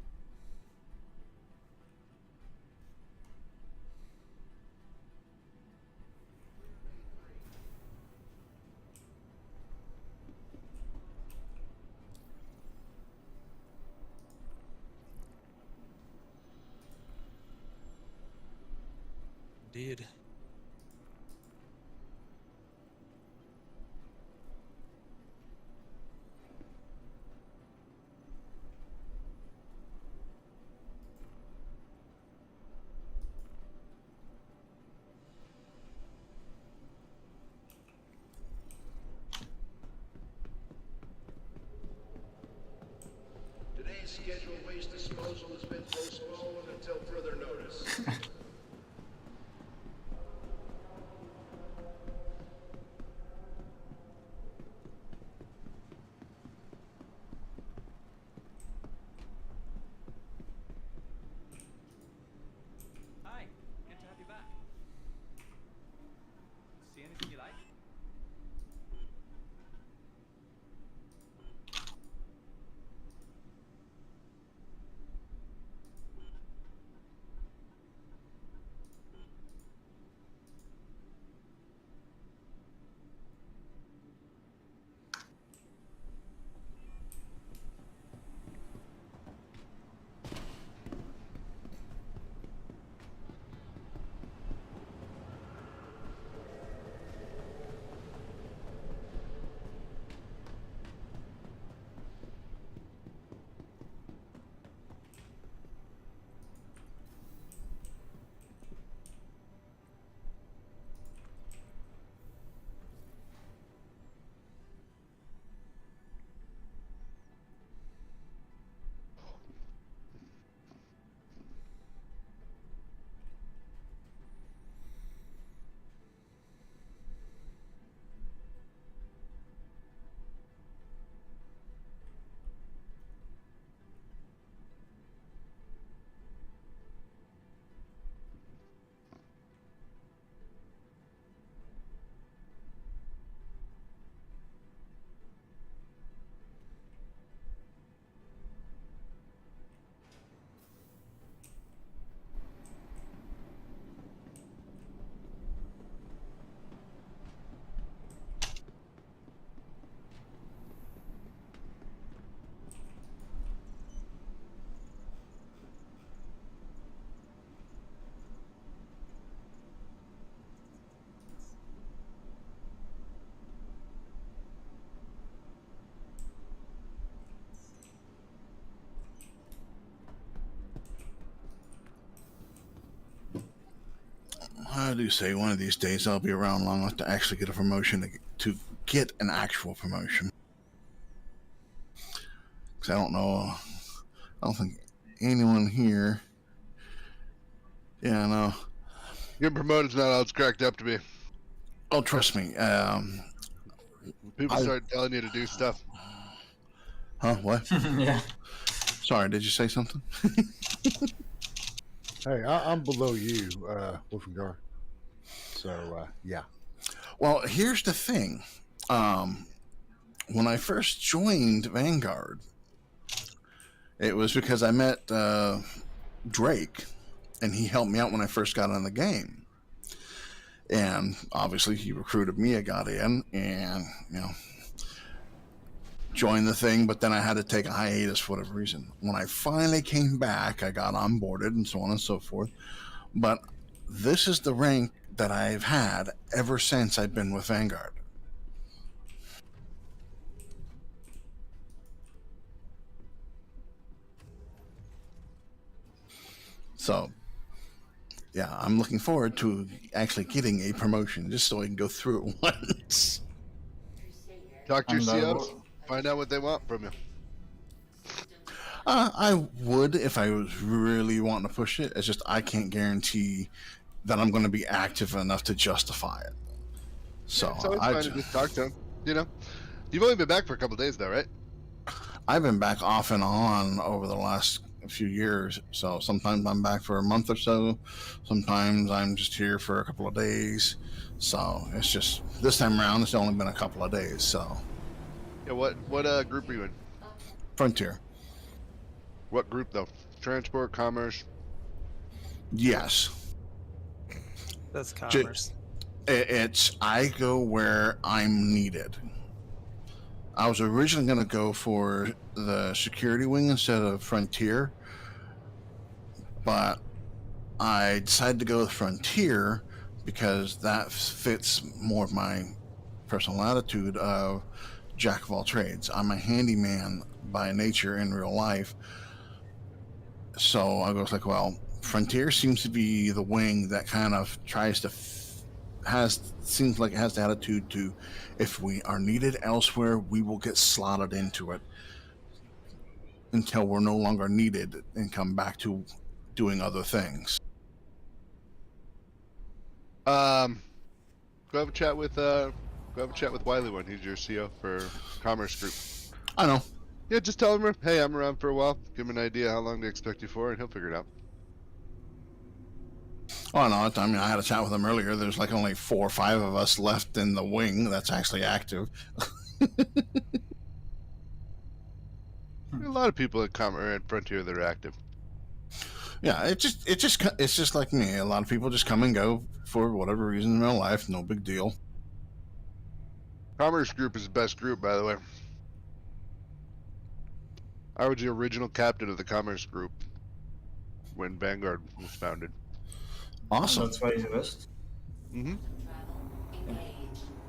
[SPEAKER 12] Indeed.
[SPEAKER 6] Today's scheduled waste disposal has been postponed until further notice.
[SPEAKER 22] Hi, good to have you back. See anything you like?
[SPEAKER 21] I do say one of these days I'll be around long enough to actually get a promotion, to get an actual promotion. Because I don't think anyone here. Yeah, no.
[SPEAKER 1] Getting promoted's not all it's cracked up to be.
[SPEAKER 21] Oh, trust me.
[SPEAKER 1] People start telling you to do stuff.
[SPEAKER 21] Huh? What?
[SPEAKER 4] Yeah.
[SPEAKER 21] Sorry, did you say something?
[SPEAKER 20] Hey, I'm below you, Wolfengar. So, yeah.
[SPEAKER 21] Well, here's the thing. When I first joined Vanguard, it was because I met Drake, and he helped me out when I first got on the game. And obviously, he recruited me. I got in, and joined the thing. But then I had to take a hiatus for whatever reason. When I finally came back, I got onboarded and so on and so forth. But this is the rank that I've had ever since I've been with Vanguard. So, yeah, I'm looking forward to actually getting a promotion just so I can go through it once.
[SPEAKER 1] Talk to your COs. Find out what they want from you.
[SPEAKER 21] I would if I was really wanting to push it. It's just I can't guarantee that I'm going to be active enough to justify it. So
[SPEAKER 1] it's always fine to just talk to them. You've only been back for a couple of days though, right?
[SPEAKER 21] I've been back off and on over the last a few years. So sometimes I'm back for a month or so. Sometimes I'm just here for a couple of days. So it's just this time around, it's only been a couple of days. So
[SPEAKER 1] Yeah, what group are you in?
[SPEAKER 21] Frontier,
[SPEAKER 1] What group though? Transport, commerce.
[SPEAKER 21] yes.
[SPEAKER 12] That's
[SPEAKER 21] Ju-
[SPEAKER 12] commerce.
[SPEAKER 21] It's I go where I'm needed. I was originally going to go for the security wing instead of Frontier, but I decided to go with Frontier because that fits more of my personal attitude of jack of all trades. I'm a handyman by nature in real life, so I was like, well, Frontier seems to be the wing that kind of tries to seems like it has the attitude to, if we are needed elsewhere, we will get slotted into it until we're no longer needed and come back to doing other things.
[SPEAKER 1] Go have a chat with Wiley one. He's your CO for Commerce Group.
[SPEAKER 21] I know.
[SPEAKER 1] Yeah, just tell him, hey, I'm around for a while. Give him an idea how long to expect you for, and he'll figure it out.
[SPEAKER 21] Oh, no, I mean, I had a chat with him earlier. There's like only 4 or 5 of us left in the wing that's actually active.
[SPEAKER 1] A lot of people at Frontier that are active.
[SPEAKER 21] Yeah, it's just like me. A lot of people just come and go for whatever reason in their life. No big deal.
[SPEAKER 1] Commerce Group is the best group, by the way. I was the original captain of the Commerce Group when Vanguard was founded.
[SPEAKER 21] Awesome.
[SPEAKER 4] That's why he's the best.
[SPEAKER 1] Mm-hmm.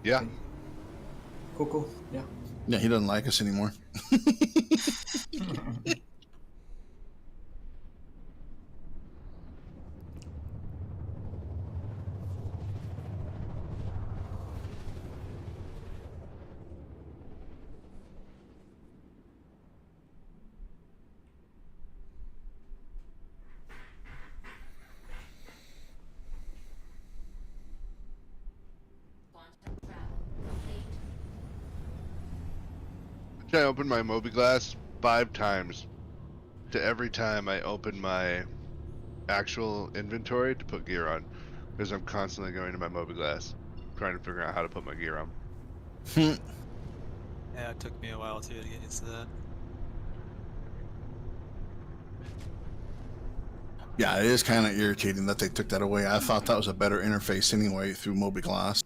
[SPEAKER 1] Yeah.
[SPEAKER 4] Cool. Yeah.
[SPEAKER 21] Yeah, he doesn't like us anymore.
[SPEAKER 1] I opened my Mobi-Glass 5 times. To every time I open my actual inventory to put gear on, because I'm constantly going to my Mobi-Glass, trying to figure out how to put my gear on.
[SPEAKER 12] Yeah, it took me a while too to get used to that.
[SPEAKER 21] Yeah, it is kind of irritating that they took that away. I thought that was a better interface anyway through Mobi-Glass.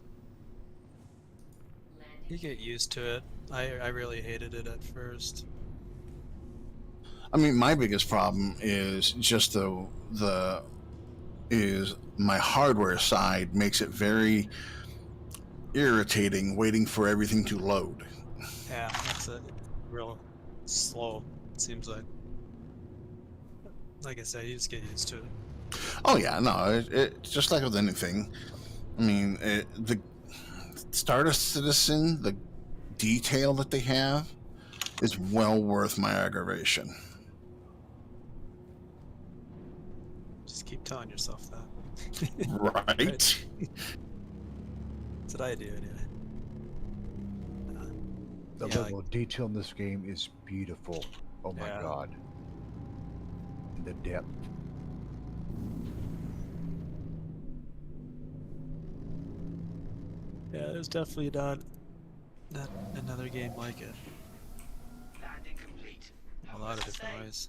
[SPEAKER 12] You get used to it. I really hated it at first.
[SPEAKER 21] I mean, my biggest problem is just is my hardware side makes it very irritating waiting for everything to load.
[SPEAKER 12] Yeah, that's it. Real slow, it seems like. Like I said, you just get used to it.
[SPEAKER 21] Oh yeah, no, it's just like with anything. I mean, the Stardust Citizen, the detail that they have is well worth my aggravation.
[SPEAKER 12] Just keep telling yourself that.
[SPEAKER 21] Right?
[SPEAKER 12] That's what I do anyway.
[SPEAKER 20] The
[SPEAKER 12] Yeah,
[SPEAKER 20] level of detail in this game is beautiful. Oh my god. And the depth.
[SPEAKER 12] Yeah, there's definitely not another game like it.
[SPEAKER 18] Landing complete.
[SPEAKER 12] A lot of different ways.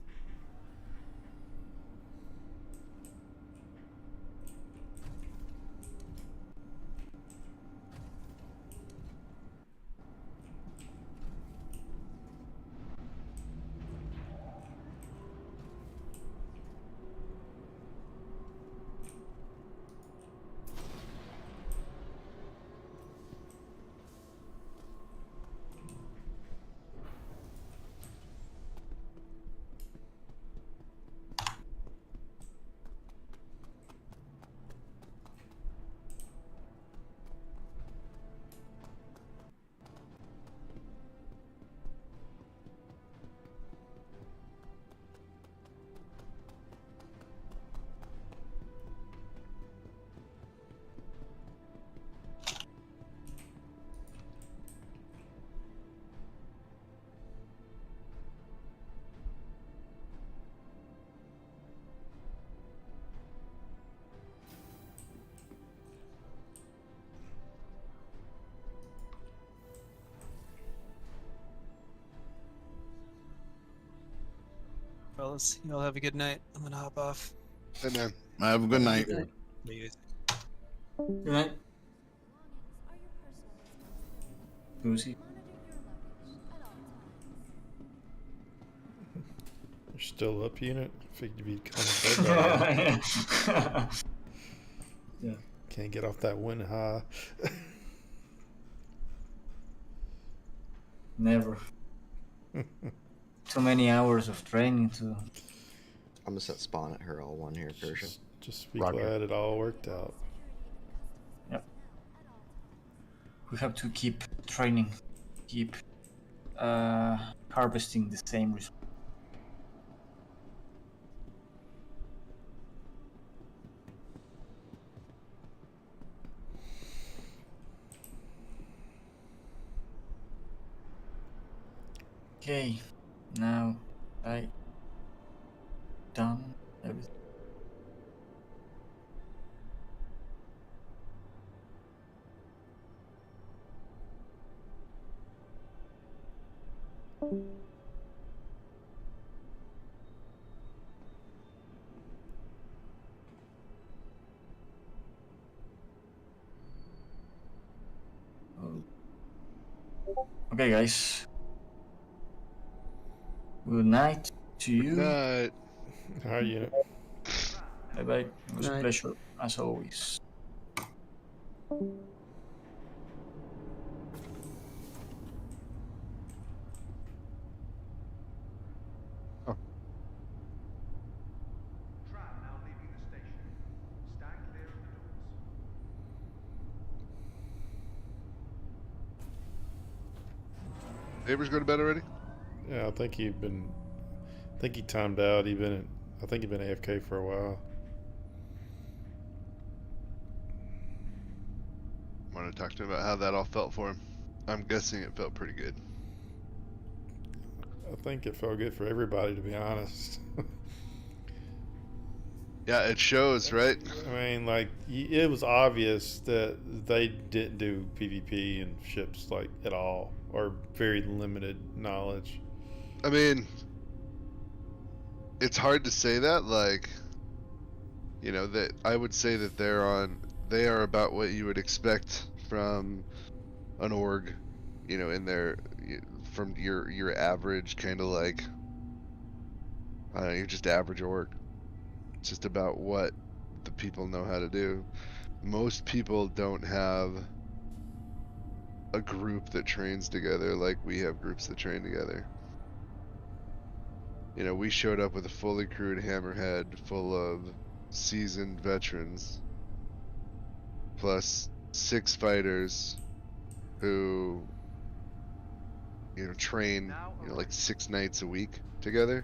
[SPEAKER 12] Fellas, you all have a good night. I'm gonna hop off.
[SPEAKER 1] Good man.
[SPEAKER 21] Have a good night.
[SPEAKER 12] Later.
[SPEAKER 4] Good night. Lucy.
[SPEAKER 3] You're still up, unit? Figured you'd be coming back.
[SPEAKER 4] Yeah.
[SPEAKER 3] Can't get off that wind high.
[SPEAKER 4] Never. Too many hours of training to.
[SPEAKER 13] I'm gonna set spawn at her all one here, Persia.
[SPEAKER 3] Just be glad it all worked out.
[SPEAKER 4] Yep. We have to keep training, keep harvesting the same result. Okay, now I done everything. Okay, guys. Good night to you.
[SPEAKER 1] Good night.
[SPEAKER 3] How are you?
[SPEAKER 4] Bye bye. It was a
[SPEAKER 19] Night.
[SPEAKER 4] pleasure as always.
[SPEAKER 1] Neighbors go to bed already?
[SPEAKER 3] Yeah, I think he timed out. I think he'd been AFK for a while.
[SPEAKER 1] I want to talk to him about how that all felt for him. I'm guessing it felt pretty good.
[SPEAKER 3] I think it felt good for everybody, to be honest.
[SPEAKER 1] Yeah, it shows, right?
[SPEAKER 3] I mean, like, it was obvious that they didn't do PvP and ships, like, at all, or very limited knowledge.
[SPEAKER 1] I mean, it's hard to say that, like, you know, that I would say that they are about what you would expect from an org, you know, from your average kind of like, I don't know, you're just average org. It's just about what the people know how to do. Most people don't have a group that trains together like we have groups that train together. You know, we showed up with a fully crewed Hammerhead full of seasoned veterans, plus 6 fighters who, you know, train, you know, like 6 nights a week together.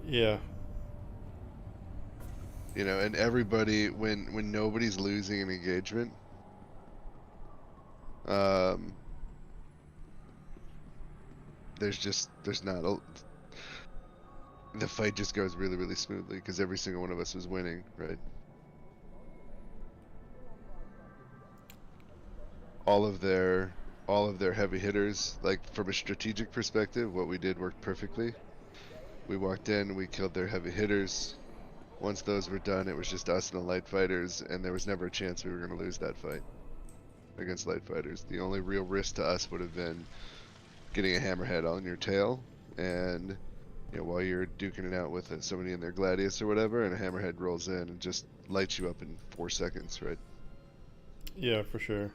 [SPEAKER 3] Yeah.
[SPEAKER 1] You know, and everybody, when nobody's losing an engagement, there's not a, the fight just goes really, really smoothly because every single one of us was winning, right? All of their heavy hitters, like from a strategic perspective, what we did worked perfectly. We walked in, we killed their heavy hitters. Once those were done, it was just us and the light fighters, and there was never a chance we were going to lose that fight against light fighters. The only real risk to us would have been getting a Hammerhead on your tail, and you know, while you're duking it out with somebody in their Gladius or whatever, and a Hammerhead rolls in and just lights you up in 4 seconds, right?
[SPEAKER 3] Yeah, for sure.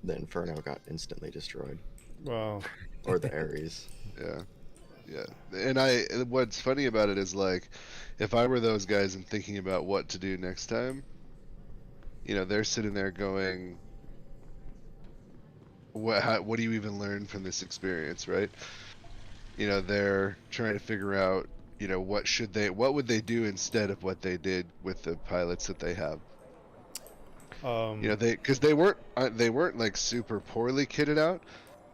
[SPEAKER 13] The Inferno got instantly destroyed.
[SPEAKER 3] Wow.
[SPEAKER 13] Or the Ares.
[SPEAKER 1] Yeah. And what's funny about it is, like, if I were those guys and thinking about what to do next time, you know, they're sitting there going, what do you even learn from this experience, right? You know, they're trying to figure out, you know, what would they do instead of what they did with the pilots that they have. You know, because they weren't like super poorly kitted out,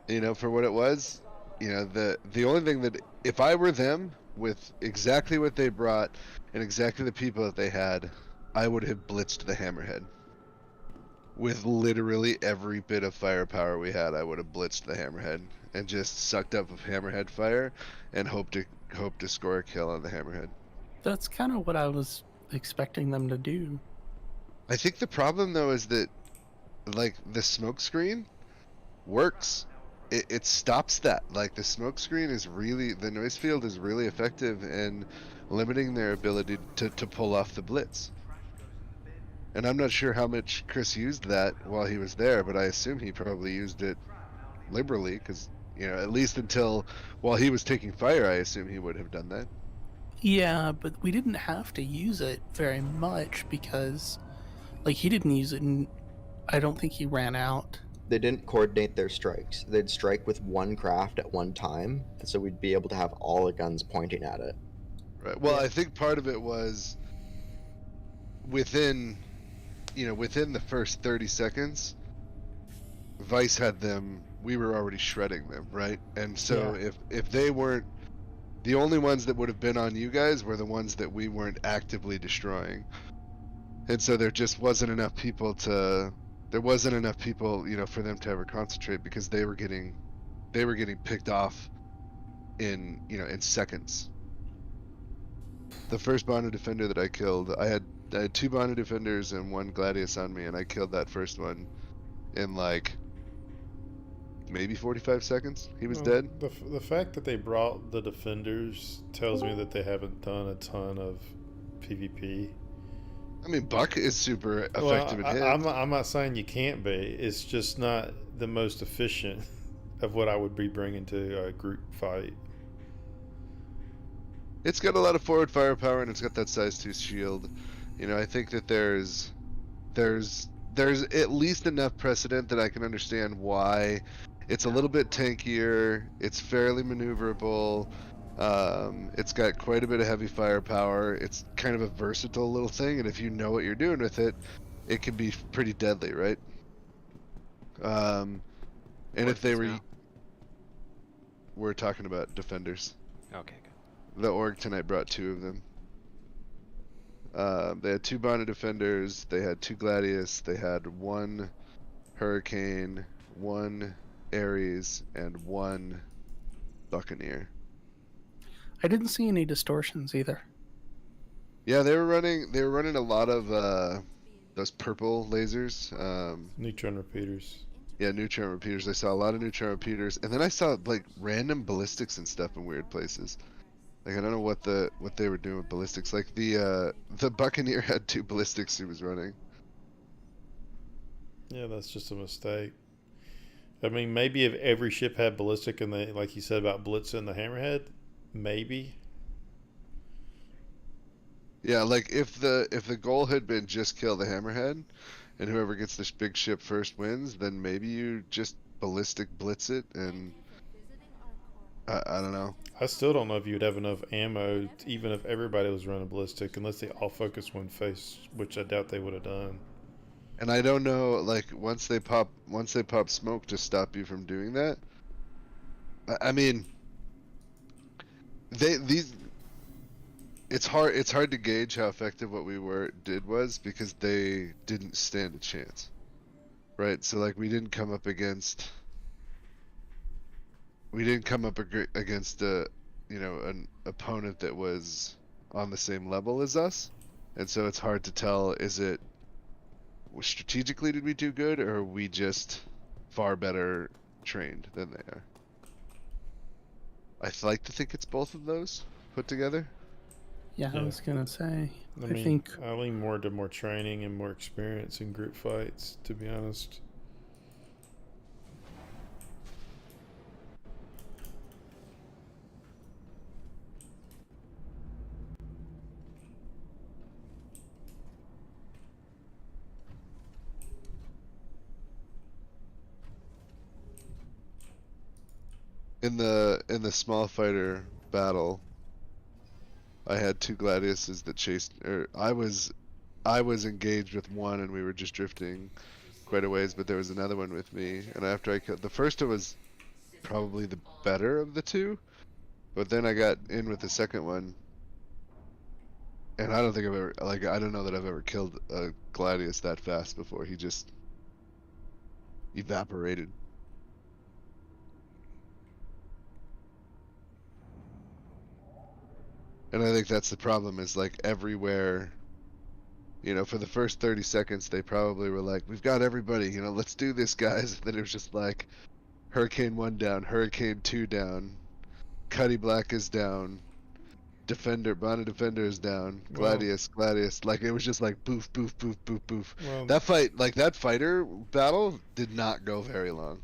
[SPEAKER 1] you know, for what it was. You know, the only thing that, if I were them with exactly what they brought and exactly the people that they had, I would have blitzed the Hammerhead. With literally every bit of firepower we had, I would have blitzed the Hammerhead and just sucked up Hammerhead fire and hope to score a kill on the Hammerhead.
[SPEAKER 19] That's kind of what I was expecting them to do.
[SPEAKER 1] I think the problem though is that, like, the smoke screen works. It stops that. Like, the smoke screen is really, the noise field is really effective in limiting their ability to pull off the blitz. And I'm not sure how much Chris used that while he was there, but I assume he probably used it liberally, because, you know, at least until while he was taking fire, I assume he would have done that.
[SPEAKER 19] Yeah, but we didn't have to use it very much because, like, he didn't use it, and I don't think he ran out.
[SPEAKER 9] They didn't coordinate their strikes. They'd strike with one craft at one time, and so we'd be able to have all the guns pointing at it.
[SPEAKER 1] Right. Well, I think part of it was within the first 30 seconds, Vice had them, we were already shredding them, right? And so if they weren't, the only ones that would have been on you guys were the ones that we weren't actively destroying. And so there just wasn't enough people for them to ever concentrate, because they were getting picked off in seconds. The first Bonded Defender that I killed, I had 2 Bonded Defenders and 1 Gladius on me, and I killed that first one in like maybe 45 seconds. He was dead.
[SPEAKER 3] The fact that they brought the Defenders tells me that they haven't done a ton of PvP.
[SPEAKER 1] I mean, Buck is super effective at hit.
[SPEAKER 3] I'm not saying you can't be. It's just not the most efficient of what I would be bringing to a group fight.
[SPEAKER 1] It's got a lot of forward firepower, and it's got that size 2 shield. You know, I think that there's at least enough precedent that I can understand why it's a little bit tankier. It's fairly maneuverable. It's got quite a bit of heavy firepower. It's kind of a versatile little thing, and if you know what you're doing with it, it can be pretty deadly, right? And if they we're talking about Defenders.
[SPEAKER 8] Okay, good.
[SPEAKER 1] The org tonight brought 2 of them. They had 2 Bonded Defenders, they had 2 Gladius, they had 1 Hurricane, 1 Ares, and 1 Buccaneer.
[SPEAKER 19] I didn't see any distortions either.
[SPEAKER 1] Yeah, they were running a lot of those purple lasers.
[SPEAKER 3] Neutron repeaters.
[SPEAKER 1] Yeah, neutron repeaters. I saw a lot of neutron repeaters, and then I saw like random ballistics and stuff in weird places. Like, I don't know what they were doing with ballistics. Like the Buccaneer had 2 ballistics he was running.
[SPEAKER 3] Yeah, that's just a mistake. I mean, maybe if every ship had ballistic and they, like you said about blitzing the Hammerhead, maybe.
[SPEAKER 1] Yeah, like if the goal had been just kill the Hammerhead, and whoever gets this big ship first wins, then maybe you just ballistic blitz it, and I don't know.
[SPEAKER 3] I still don't know if you'd have enough ammo, even if everybody was running ballistic, unless they all focus one face, which I doubt they would have done.
[SPEAKER 1] And I don't know, like, once they pop smoke to stop you from doing that. I mean, it's hard to gauge how effective what we did was, because they didn't stand a chance, right? So like we didn't come up against an opponent that was on the same level as us, and so it's hard to tell, strategically did we do good, or are we just far better trained than they are? I'd like to think it's both of those put together.
[SPEAKER 19] Yeah, I was gonna say.
[SPEAKER 3] I think I lean more to more training and more experience in group fights, to be honest.
[SPEAKER 1] In the small fighter battle, I had 2 Gladiuses that chased, or I was engaged with one, and we were just drifting quite a ways, but there was another one with me, and after I killed the first one, was probably the better of the 2, but then I got in with the second one, And I don't think I've ever, like, I don't know that I've ever killed a Gladius that fast before. He just evaporated. And I think that's the problem, is like everywhere, you know, for the first 30 seconds, they probably were like, we've got everybody, you know, let's do this, guys. And then it was just like, Hurricane 1 down, Hurricane 2 down, Cuddy Black is down, Bana Defender is down, Gladius, like it was just like boof, boof, boof, boof, boof.
[SPEAKER 3] Well,
[SPEAKER 1] that fight, like that fighter battle did not go very long.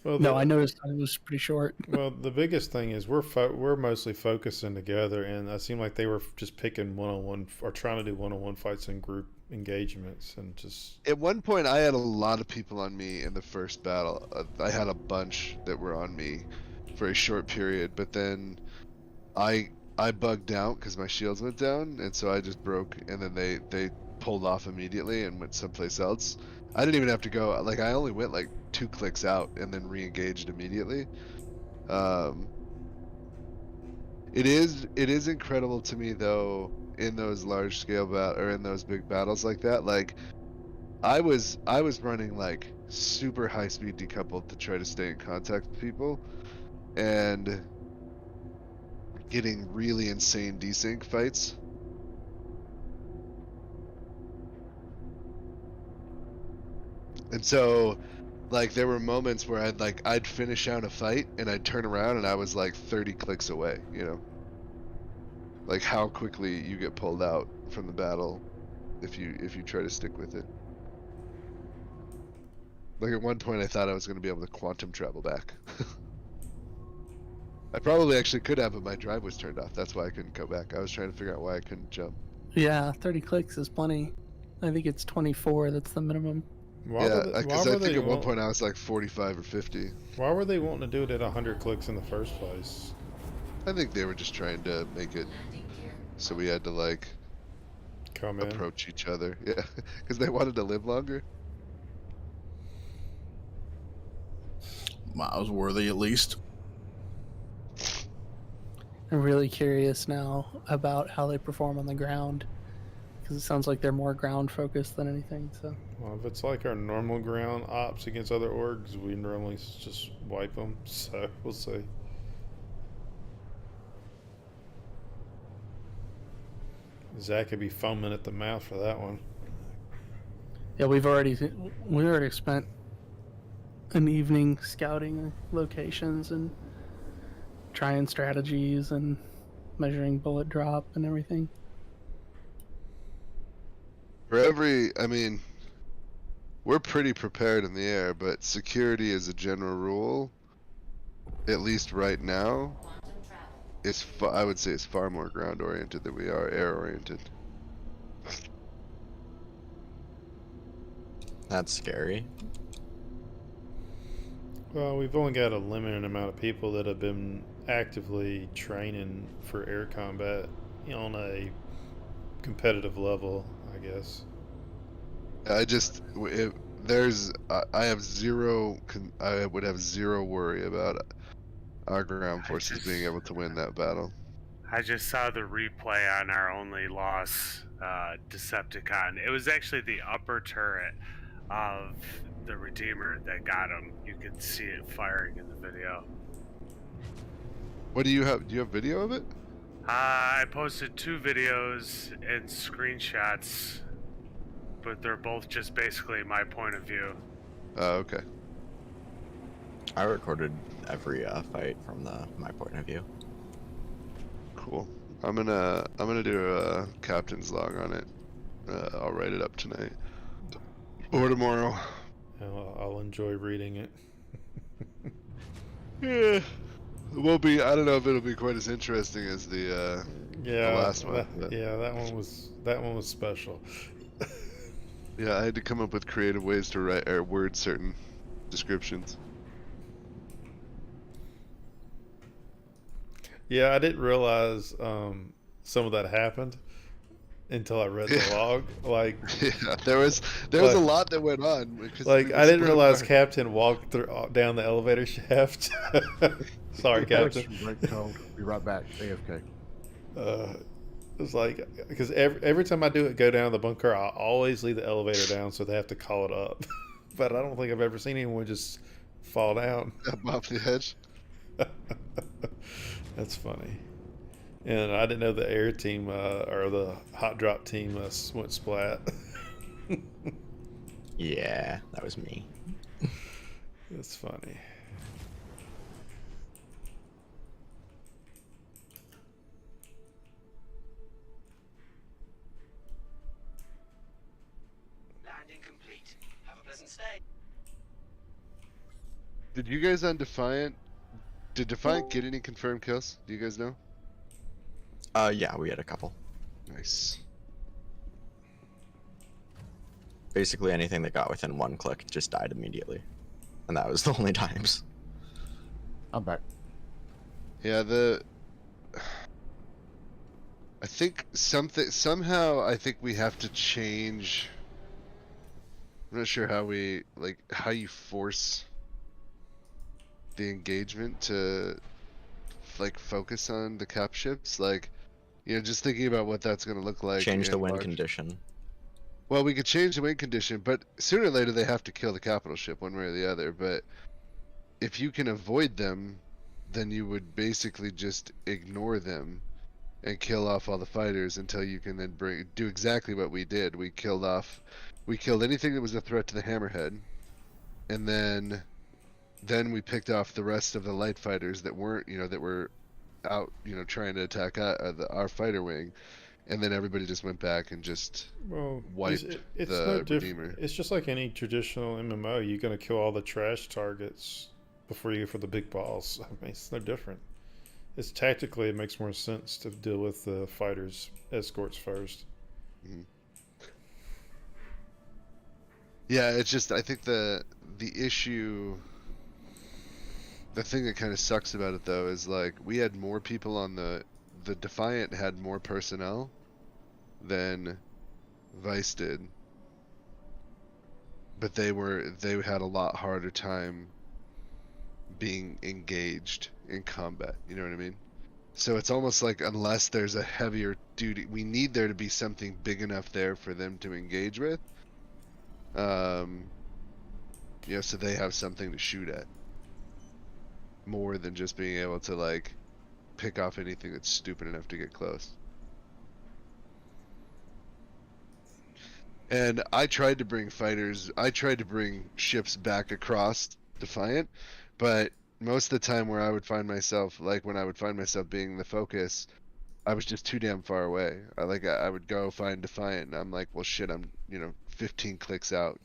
[SPEAKER 3] Well,
[SPEAKER 19] No, I noticed it was pretty short.
[SPEAKER 3] Well, the biggest thing is we're mostly focusing together, and it seemed like they were just picking one-on-one or trying to do one-on-one fights in group engagements, and just
[SPEAKER 1] At one point, I had a lot of people on me in the first battle. I had a bunch that were on me for a short period, but then I bugged out because my shields went down, and so I just broke, and then they pulled off immediately and went someplace else. I didn't even have to go, like, I only went like 2 clicks out and then re-engaged immediately. It is incredible to me though, in those large scale or in those big battles like that. Like, I was running like super high speed decoupled to try to stay in contact with people, and getting really insane desync fights. And so, like, there were moments where I'd finish out a fight and I'd turn around and I was like 30 clicks away, you know? Like how quickly you get pulled out from the battle if you try to stick with it. Like at one point I thought I was going to be able to quantum travel back. I probably actually could have, but my drive was turned off. That's why I couldn't go back. I was trying to figure out why I couldn't jump.
[SPEAKER 19] Yeah, 30 clicks is plenty. I think it's 24. That's the minimum.
[SPEAKER 1] Because I think at one point I was like 45 or 50.
[SPEAKER 3] Why were they wanting to do it at 100 clicks in the first place?
[SPEAKER 1] I think they were just trying to make it so we had to like approach each other. Yeah, because they wanted to live longer.
[SPEAKER 21] Miles worthy at least.
[SPEAKER 19] I'm really curious now about how they perform on the ground, because it sounds like they're more ground focused than anything. So,
[SPEAKER 3] well, if it's like our normal ground ops against other orgs, we normally just wipe them. So we'll see. Zach could be foaming at the mouth for that one.
[SPEAKER 19] yeah, we already spent an evening scouting locations and trying strategies and measuring bullet drop and everything.
[SPEAKER 1] I mean, we're pretty prepared in the air, but security as a general rule, at least right now, I would say it's far more ground oriented than we are air oriented.
[SPEAKER 9] That's scary.
[SPEAKER 3] Well, we've only got a limited amount of people that have been actively training for air combat on a competitive level, I guess.
[SPEAKER 1] I would have zero worry about our ground forces being able to win that battle.
[SPEAKER 2] I just saw the replay on our only loss Decepticon. It was actually the upper turret of the Redeemer that got him. You could see it firing in the video.
[SPEAKER 1] What do you have? Do you have video of it?
[SPEAKER 2] I posted 2 videos and screenshots, but they're both just basically my point of view.
[SPEAKER 1] Oh, okay.
[SPEAKER 9] I recorded every fight from my point of view.
[SPEAKER 1] Cool. I'm gonna do a captain's log on it. I'll write it up tonight or tomorrow.
[SPEAKER 3] I'll enjoy reading it.
[SPEAKER 1] Yeah. It won't be. I don't know if it'll be quite as interesting as the last one.
[SPEAKER 3] That one was special.
[SPEAKER 1] Yeah, I had to come up with creative ways to write or word certain descriptions.
[SPEAKER 3] Yeah, I didn't realize some of that happened until I read the log. Like,
[SPEAKER 1] yeah, there was a lot that went on.
[SPEAKER 3] Like, I didn't realize Captain walked down the elevator shaft. Sorry, Captain.
[SPEAKER 20] Be right back. AFK.
[SPEAKER 3] It's like, because every time I do it, go down the bunker, I always leave the elevator down, so they have to call it up. But I don't think I've ever seen anyone just fall down.
[SPEAKER 1] Up off the edge.
[SPEAKER 3] That's funny. And I didn't know the air team or the hot drop team went splat.
[SPEAKER 9] Yeah, that was me.
[SPEAKER 3] That's funny.
[SPEAKER 18] Landing complete. Have a pleasant stay.
[SPEAKER 1] Did you guys on Defiant? Did Defiant get any confirmed kills? Do you guys know?
[SPEAKER 9] Yeah, we had a couple.
[SPEAKER 1] Nice.
[SPEAKER 9] Basically anything that got within one click just died immediately. And that was the only times.
[SPEAKER 5] I'm back.
[SPEAKER 1] Yeah, I think somehow I think we have to change. I'm not sure how how you force the engagement to like focus on the cap ships, like, you know, just thinking about what that's going to look like.
[SPEAKER 9] Change the win
[SPEAKER 1] March.
[SPEAKER 9] condition.
[SPEAKER 1] Well, we could change the win condition, but sooner or later they have to kill the capital ship one way or the other. But if you can avoid them, then you would basically just ignore them and kill off all the fighters until you can then do exactly what we did. We killed anything that was a threat to the Hammerhead, and then we picked off the rest of the light fighters that weren't, you know, that were out, you know, trying to attack our fighter wing, and then everybody just went back and just wiped
[SPEAKER 3] it's
[SPEAKER 1] the
[SPEAKER 3] no
[SPEAKER 1] Redeemer.
[SPEAKER 3] It's just like any traditional MMO. You're gonna kill all the trash targets before you go for the big balls. I mean, it's no different. It's tactically, it makes more sense to deal with the fighters escorts first.
[SPEAKER 1] Mm-hmm. Yeah, it's just, I think the issue, the thing that kind of sucks about it though is like we had more people on the Defiant had more personnel than Vice did, but they had a lot harder time being engaged in combat, you know what I mean? So it's almost like unless there's a heavier duty, we need there to be something big enough there for them to engage with, you know, so they have something to shoot at more than just being able to like pick off anything that's stupid enough to get close. And I tried to bring ships back across Defiant, but most of the time where I would find myself, like when I would find myself being the focus, I was just too damn far away. I would go find Defiant and I'm like, well shit, I'm, you know, 15 clicks out.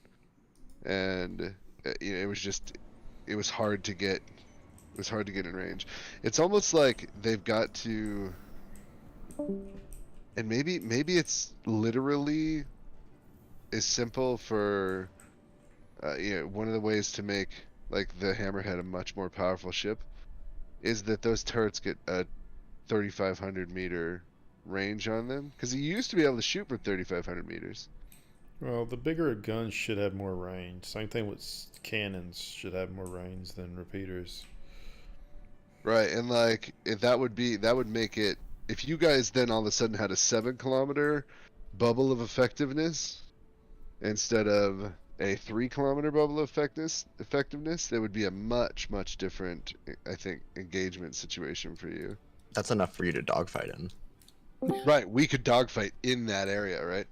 [SPEAKER 1] And you know, it was hard to get in range. It's almost like they've got to, and maybe it's literally as simple for you know, one of the ways to make like the Hammerhead a much more powerful ship is that those turrets get a 3,500 meter range on them, because you used to be able to shoot from 3,500 meters.
[SPEAKER 3] Well, the bigger guns should have more range. Same thing with cannons, should have more range than repeaters.
[SPEAKER 1] Right, and like that would make it, if you guys then all of a sudden had a 7-kilometer bubble of effectiveness instead of a 3-kilometer bubble of effectiveness, there would be a much different, I think, engagement situation for you.
[SPEAKER 9] That's enough for you to dogfight in.
[SPEAKER 1] Right, we could dogfight in that area, right?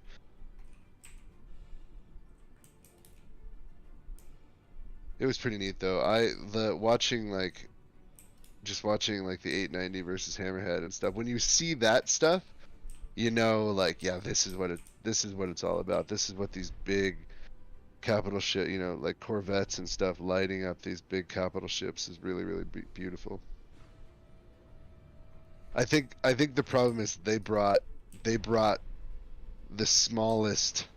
[SPEAKER 1] It was pretty neat though. Watching the 890 versus Hammerhead and stuff. When you see that stuff, you know, like, yeah, this is what it's all about. This is what these big capital ship, you know, like corvettes and stuff lighting up these big capital ships is really beautiful. I think the problem is they brought the smallest.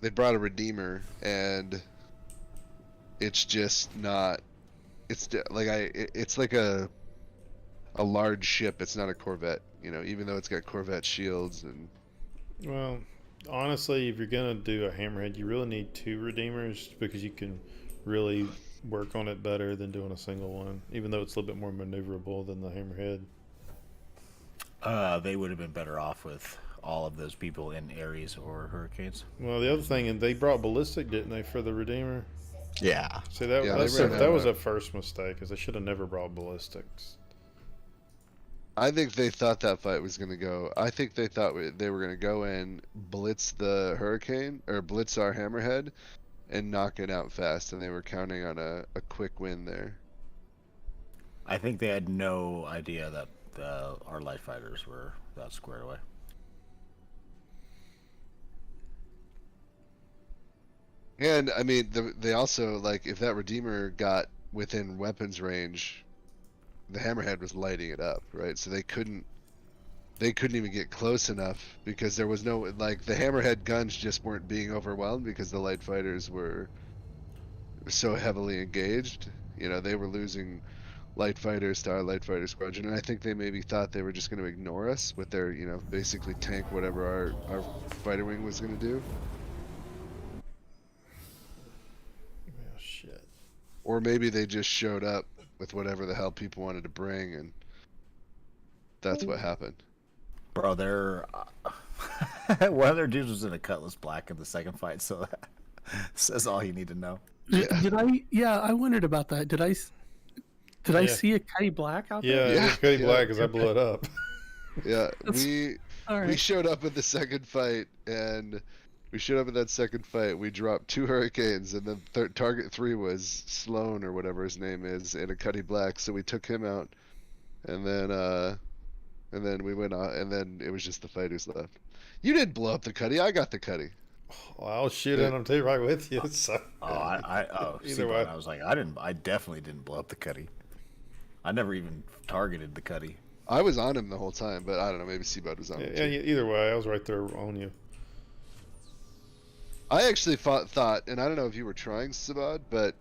[SPEAKER 1] They brought a Redeemer, and it's just not. It's like a large ship. It's not a Corvette, you know. Even though it's got Corvette shields and.
[SPEAKER 3] Well, honestly, if you're gonna do a Hammerhead, you really need 2 Redeemers because you can really work on it better than doing a single one. Even though it's a little bit more maneuverable than the Hammerhead.
[SPEAKER 5] They would have been better off with all of those people in Ares or Hurricanes.
[SPEAKER 3] Well, the other thing, and they brought ballistic, didn't they, for the Redeemer?
[SPEAKER 9] Yeah.
[SPEAKER 3] See, that
[SPEAKER 1] Yeah,
[SPEAKER 3] that was a first mistake, because they should have never brought ballistics.
[SPEAKER 1] I think they thought that fight was going to go. I think they thought they were going to go in, blitz the Hurricane, or blitz our Hammerhead, and knock it out fast, and they were counting on a quick win there.
[SPEAKER 5] I think they had no idea that our light fighters were that squared away.
[SPEAKER 1] And, I mean, they also, like, if that Redeemer got within weapons range, the Hammerhead was lighting it up, right? So they couldn't even get close enough because there was no, like, the Hammerhead guns just weren't being overwhelmed because the light fighters were so heavily engaged. You know, they were losing light fighters to our light fighter squadron, and I think they maybe thought they were just going to ignore us with their, you know, basically tank whatever our fighter wing was going to do.
[SPEAKER 3] Oh, shit.
[SPEAKER 1] Or maybe they just showed up with whatever the hell people wanted to bring, and that's what happened.
[SPEAKER 5] Bro, they're one of their dudes was in a Cutlass Black in the second fight, so that says all you need to know.
[SPEAKER 19] Did I? Yeah, I wondered about that. Did I
[SPEAKER 3] Yeah.
[SPEAKER 19] see a Cutty Black out
[SPEAKER 3] Yeah,
[SPEAKER 19] there?
[SPEAKER 3] it was Cutty Black because I blew it up.
[SPEAKER 1] Yeah,
[SPEAKER 19] all
[SPEAKER 1] we
[SPEAKER 19] right.
[SPEAKER 1] showed up in the second fight, and we showed up in that second fight. We dropped 2 Hurricanes, and then target 3 was Sloan or whatever his name is, and a Cutty Black. So we took him out, and then we went on, and then it was just the fighters left. You didn't blow up the Cutty. I got the Cutty.
[SPEAKER 3] Well, I was shooting them too, right with you. So.
[SPEAKER 5] Either
[SPEAKER 3] Either
[SPEAKER 5] way,
[SPEAKER 3] way.
[SPEAKER 5] I was like, I definitely didn't blow up the Cutty. I never even targeted the Cutty.
[SPEAKER 1] I was on him the whole time, but I don't know. Maybe Seabud was on him
[SPEAKER 3] Yeah,
[SPEAKER 1] too.
[SPEAKER 3] either way, I was right there on you.
[SPEAKER 1] I actually thought, and I don't know if you were trying, Sabad, but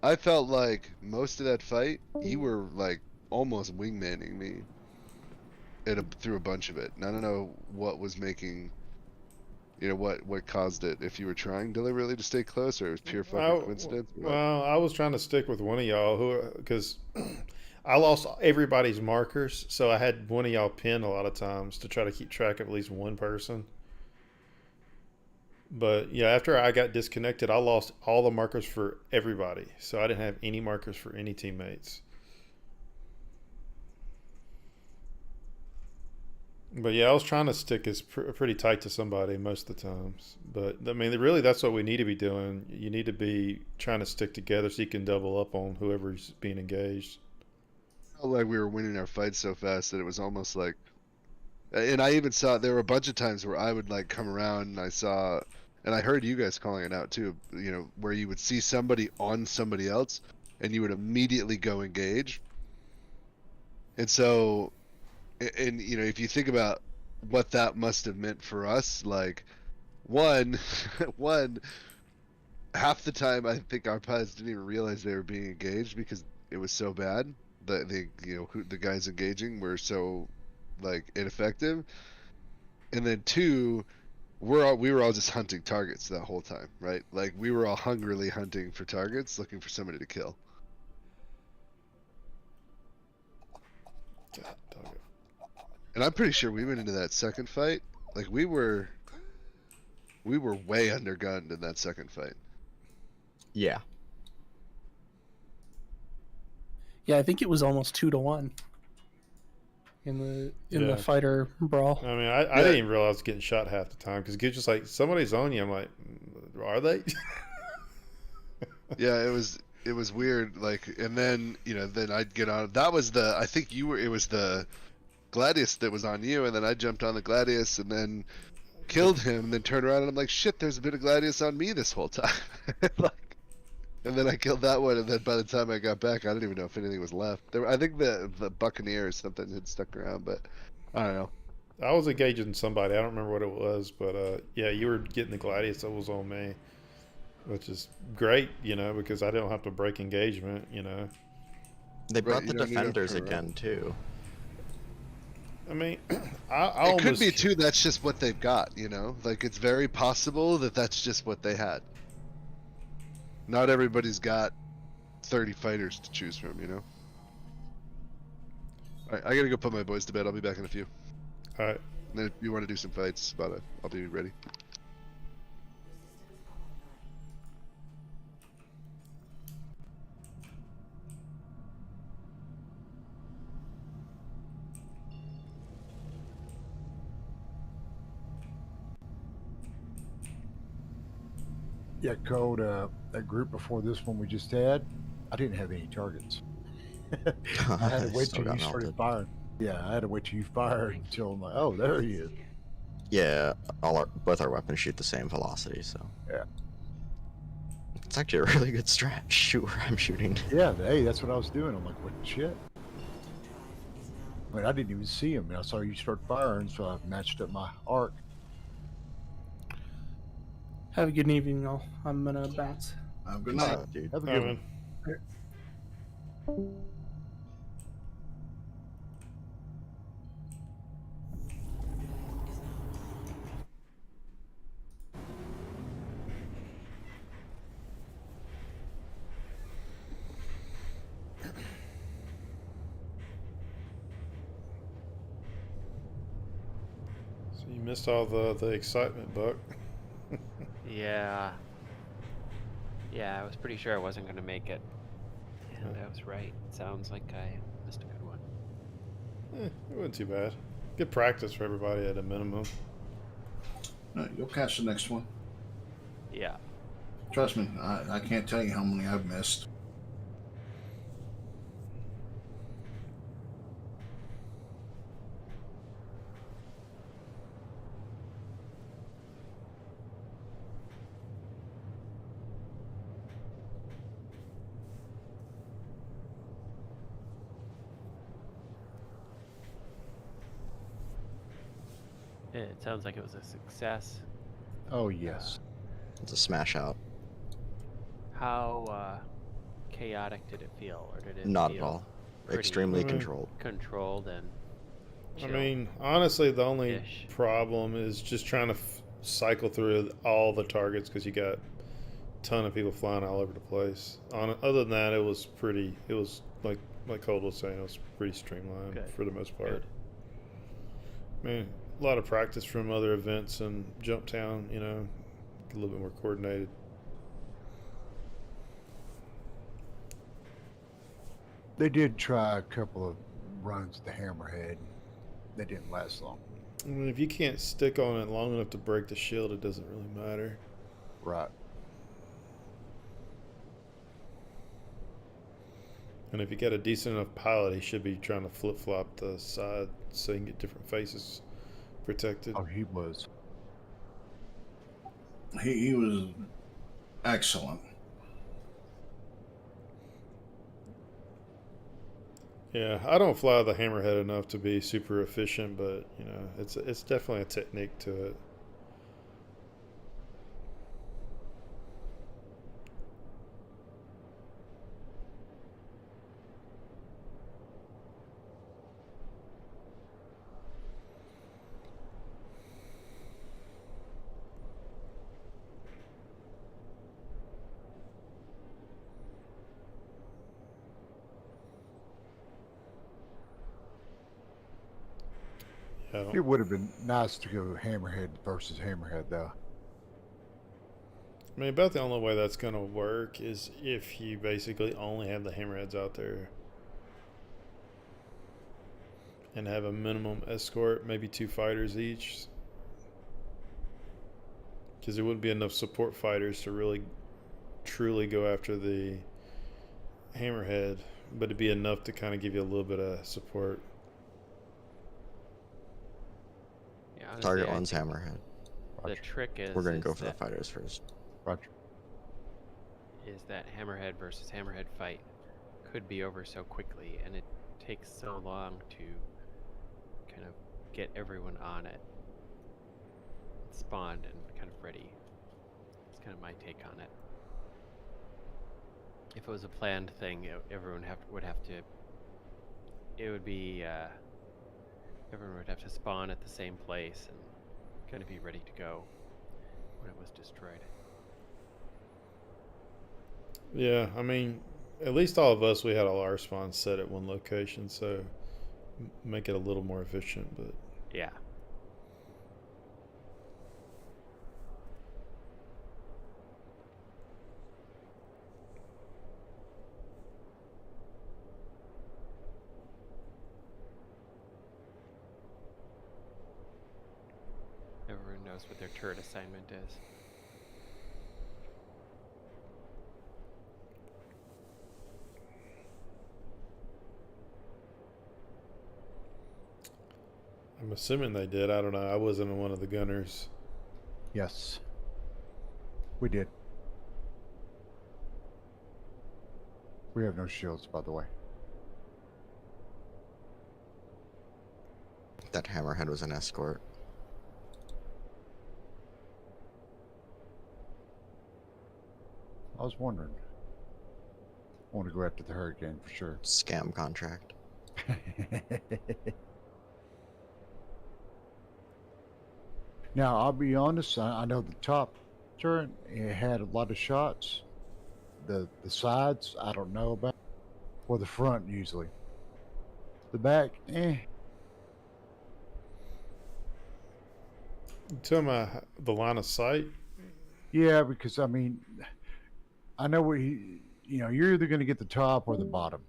[SPEAKER 1] I felt like most of that fight, you were like almost wingmanning me through a bunch of it. And I don't know what was making, you know, what caused it. If you were trying deliberately to stay close, or it was pure fucking coincidence. or what?
[SPEAKER 3] Well, I was trying to stick with one of y'all because I lost everybody's markers, so I had one of y'all pinned a lot of times to try to keep track of at least one person. But yeah, after I got disconnected, I lost all the markers for everybody, so I didn't have any markers for any teammates. But yeah, I was trying to stick as pretty tight to somebody most of the times. But I mean, really, that's what we need to be doing. You need to be trying to stick together so you can double up on whoever's being engaged.
[SPEAKER 1] Felt like we were winning our fights so fast that it was almost like, and I even saw there were a bunch of times where I would like come around and I saw, and I heard you guys calling it out too, you know, where you would see somebody on somebody else and you would immediately go engage. And so, and you know, if you think about what that must have meant for us, like one half the time I think our pilots didn't even realize they were being engaged because it was so bad. The you know, the guys engaging were so like ineffective. And then 2, we were all just hunting targets that whole time, right? Like we were all hungrily hunting for targets, looking for somebody to kill.
[SPEAKER 3] God, dog it.
[SPEAKER 1] And I'm pretty sure we went into that second fight, like we were way undergunned in that second fight.
[SPEAKER 9] Yeah.
[SPEAKER 19] Yeah, I think it was almost 2-1 in the fighter brawl.
[SPEAKER 3] I mean, I didn't even realize I was getting shot half the time because it's just like somebody's on you. I'm like, are they?
[SPEAKER 1] Yeah, it was weird. Like, and then you know, then I'd get on. That was I think you were. It was the Gladius that was on you, and then I jumped on the Gladius and then killed him, and then turned around and I'm like, shit, there's a bit of Gladius on me this whole time. Like, and then I killed that one, and then by the time I got back, I didn't even know if anything was left. I think the Buccaneer or something had stuck around, but I don't know.
[SPEAKER 3] I was engaging somebody. I don't remember what it was, but yeah, you were getting the Gladius that was on me, which is great, you know, because I don't have to break engagement, you know.
[SPEAKER 9] They brought
[SPEAKER 1] Right,
[SPEAKER 9] the
[SPEAKER 1] you don't need
[SPEAKER 9] defenders
[SPEAKER 1] to run.
[SPEAKER 9] again too.
[SPEAKER 3] I mean,
[SPEAKER 1] It could be too. That's just what they've got, you know. Like it's very possible that that's just what they had. Not everybody's got 30 fighters to choose from, you know. All right, I gotta go put my boys to bed. I'll be back in a few.
[SPEAKER 3] All right.
[SPEAKER 1] And then if you want to do some fights, I'll be ready.
[SPEAKER 20] Yeah, Code, that group before this one we just had, I didn't have any targets. I had to wait
[SPEAKER 9] Still
[SPEAKER 20] till
[SPEAKER 9] got
[SPEAKER 20] you started
[SPEAKER 9] melted.
[SPEAKER 20] firing. Yeah, I had to wait till you fired until I'm like, oh, there he is.
[SPEAKER 9] Yeah, both our weapons shoot the same velocity, so
[SPEAKER 20] Yeah.
[SPEAKER 9] it's actually a really good strat. Shoot where I'm shooting.
[SPEAKER 20] Yeah, hey, that's what I was doing. I'm like, what the shit? I mean, I didn't even see him. And I saw you start firing, so I matched up my arc.
[SPEAKER 19] Have a good evening, y'all. I'm gonna bounce.
[SPEAKER 21] Good night,
[SPEAKER 20] dude. Have a
[SPEAKER 3] All
[SPEAKER 20] good
[SPEAKER 3] right,
[SPEAKER 20] one.
[SPEAKER 3] man. So you missed all the excitement, Buck.
[SPEAKER 10] Yeah. Yeah, I was pretty sure I wasn't going to make it. And I was right. Sounds like I missed a good one.
[SPEAKER 3] It wasn't too bad. Good practice for everybody at a minimum.
[SPEAKER 21] You'll catch the next one.
[SPEAKER 10] Yeah.
[SPEAKER 21] Trust me, I can't tell you how many I've missed.
[SPEAKER 10] It sounds like it was a success.
[SPEAKER 20] Oh, yes.
[SPEAKER 9] It's a smash out.
[SPEAKER 10] How chaotic did it feel, or did it
[SPEAKER 9] Not
[SPEAKER 10] feel
[SPEAKER 9] at all.
[SPEAKER 10] pretty
[SPEAKER 9] Extremely controlled.
[SPEAKER 10] Controlled and.
[SPEAKER 3] I
[SPEAKER 10] chill?
[SPEAKER 3] mean, honestly, the only problem is just trying to cycle through all the targets because you got a ton of people flying all over the place. Other than that, it was pretty. It was like Cold was saying, it was pretty streamlined
[SPEAKER 10] Good.
[SPEAKER 3] for the most part.
[SPEAKER 10] Good.
[SPEAKER 3] I mean, a lot of practice from other events in Jump Town. You know, a little bit more coordinated.
[SPEAKER 20] They did try a couple of runs at the Hammerhead. They didn't last long.
[SPEAKER 3] I mean, if you can't stick on it long enough to break the shield, it doesn't really matter.
[SPEAKER 20] Right.
[SPEAKER 3] And if you get a decent enough pilot, he should be trying to flip-flop the side so you can get different faces protected.
[SPEAKER 20] Oh, he was.
[SPEAKER 21] He was excellent.
[SPEAKER 3] Yeah, I don't fly the Hammerhead enough to be super efficient, but you know, it's definitely a technique to it.
[SPEAKER 20] It would have been nice to go Hammerhead versus Hammerhead, though.
[SPEAKER 3] I mean, about the only way that's going to work is if you basically only have the Hammerheads out there and have a minimum escort, maybe 2 fighters each. Because there wouldn't be enough support fighters to really, truly go after the Hammerhead, but it'd be enough to kind of give you a little bit of support.
[SPEAKER 10] Yeah, honestly,
[SPEAKER 9] Target
[SPEAKER 10] I
[SPEAKER 9] one's
[SPEAKER 10] think
[SPEAKER 9] Hammerhead.
[SPEAKER 10] The trick is
[SPEAKER 9] We're going to go
[SPEAKER 10] is
[SPEAKER 9] for the
[SPEAKER 10] that-
[SPEAKER 9] fighters first.
[SPEAKER 20] Roger.
[SPEAKER 10] is that Hammerhead versus Hammerhead fight could be over so quickly, and it takes so long to kind of get everyone on it, spawned, and kind of ready. It's kind of my take on it. If it was a planned thing, everyone would have to. It would be everyone would have to spawn at the same place and kind of be ready to go when it was destroyed.
[SPEAKER 3] Yeah, I mean, at least all of us, we had all our spawns set at one location, so make it a little more efficient, but
[SPEAKER 10] Yeah. Everyone knows what their turret assignment is.
[SPEAKER 3] I'm assuming they did. I don't know. I wasn't one of the gunners.
[SPEAKER 20] Yes. We did. We have no shields, by the way.
[SPEAKER 9] That hammerhead was an escort.
[SPEAKER 20] I was wondering. I want to go after the Hurricane for sure.
[SPEAKER 9] Scam contract.
[SPEAKER 20] Now, I'll be honest, I know the top turret, it had a lot of shots. The sides, I don't know about. Or the front, usually. The back, eh.
[SPEAKER 3] You talking about the line of sight?
[SPEAKER 20] Yeah, because, I mean, I know where you're either going to get the top or the bottom.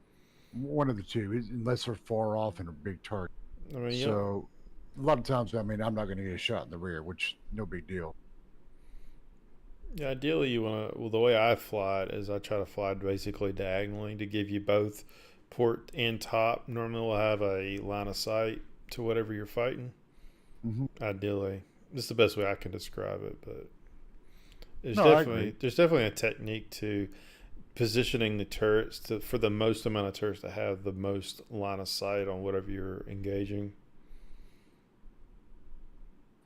[SPEAKER 20] One of the two, unless they're far off in a big target.
[SPEAKER 3] I mean,
[SPEAKER 20] so, a lot of times, I mean, I'm not going to get a shot in the rear, which, no big deal.
[SPEAKER 3] Yeah, ideally you want to, well, the way I fly it is I try to fly basically diagonally to give you both port and top. Normally we'll have a line of sight to whatever you're fighting.
[SPEAKER 20] Mm-hmm.
[SPEAKER 3] Ideally. This is the best way I can describe it, but there's there's definitely a technique to positioning the turrets for the most amount of turrets to have the most line of sight on whatever you're engaging.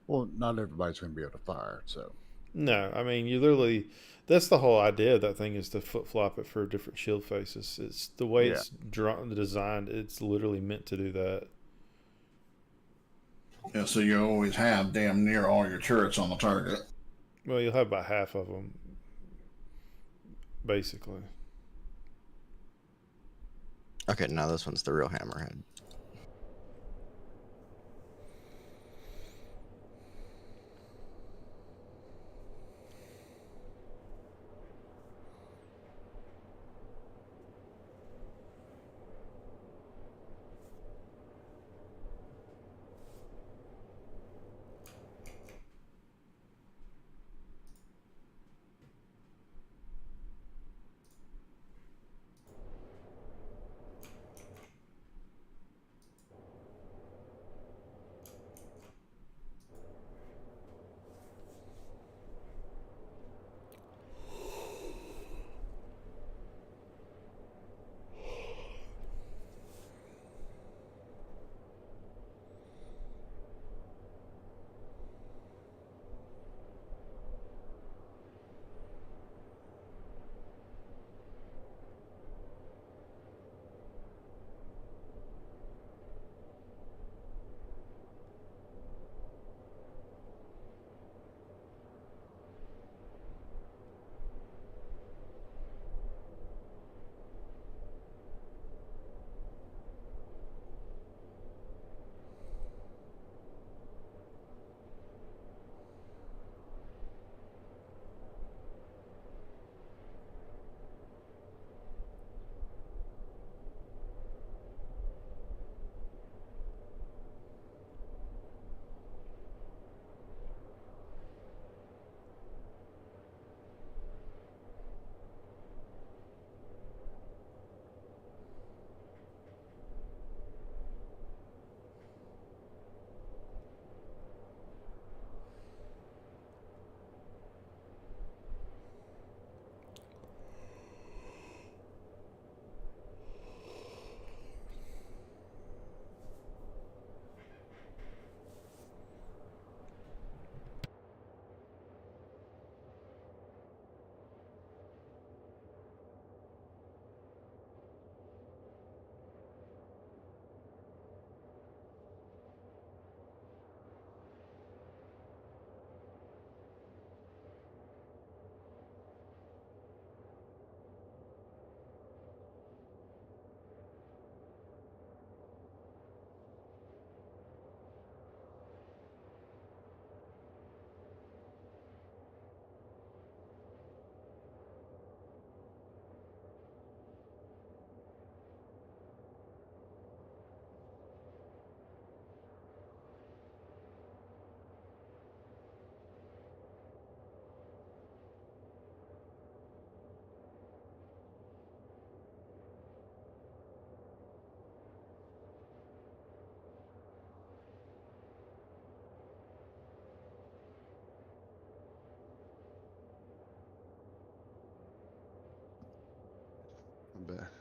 [SPEAKER 20] Well, not everybody's going to be able to fire, so.
[SPEAKER 3] No, I mean, you literally, that's the whole idea of that thing, is to flip-flop it for different shield faces. It's the way it's designed, it's literally meant to do that.
[SPEAKER 21] Yeah, so you always have damn near all your turrets on the target.
[SPEAKER 3] Well, you'll have about half of them, basically.
[SPEAKER 9] Okay, now this one's the real hammerhead.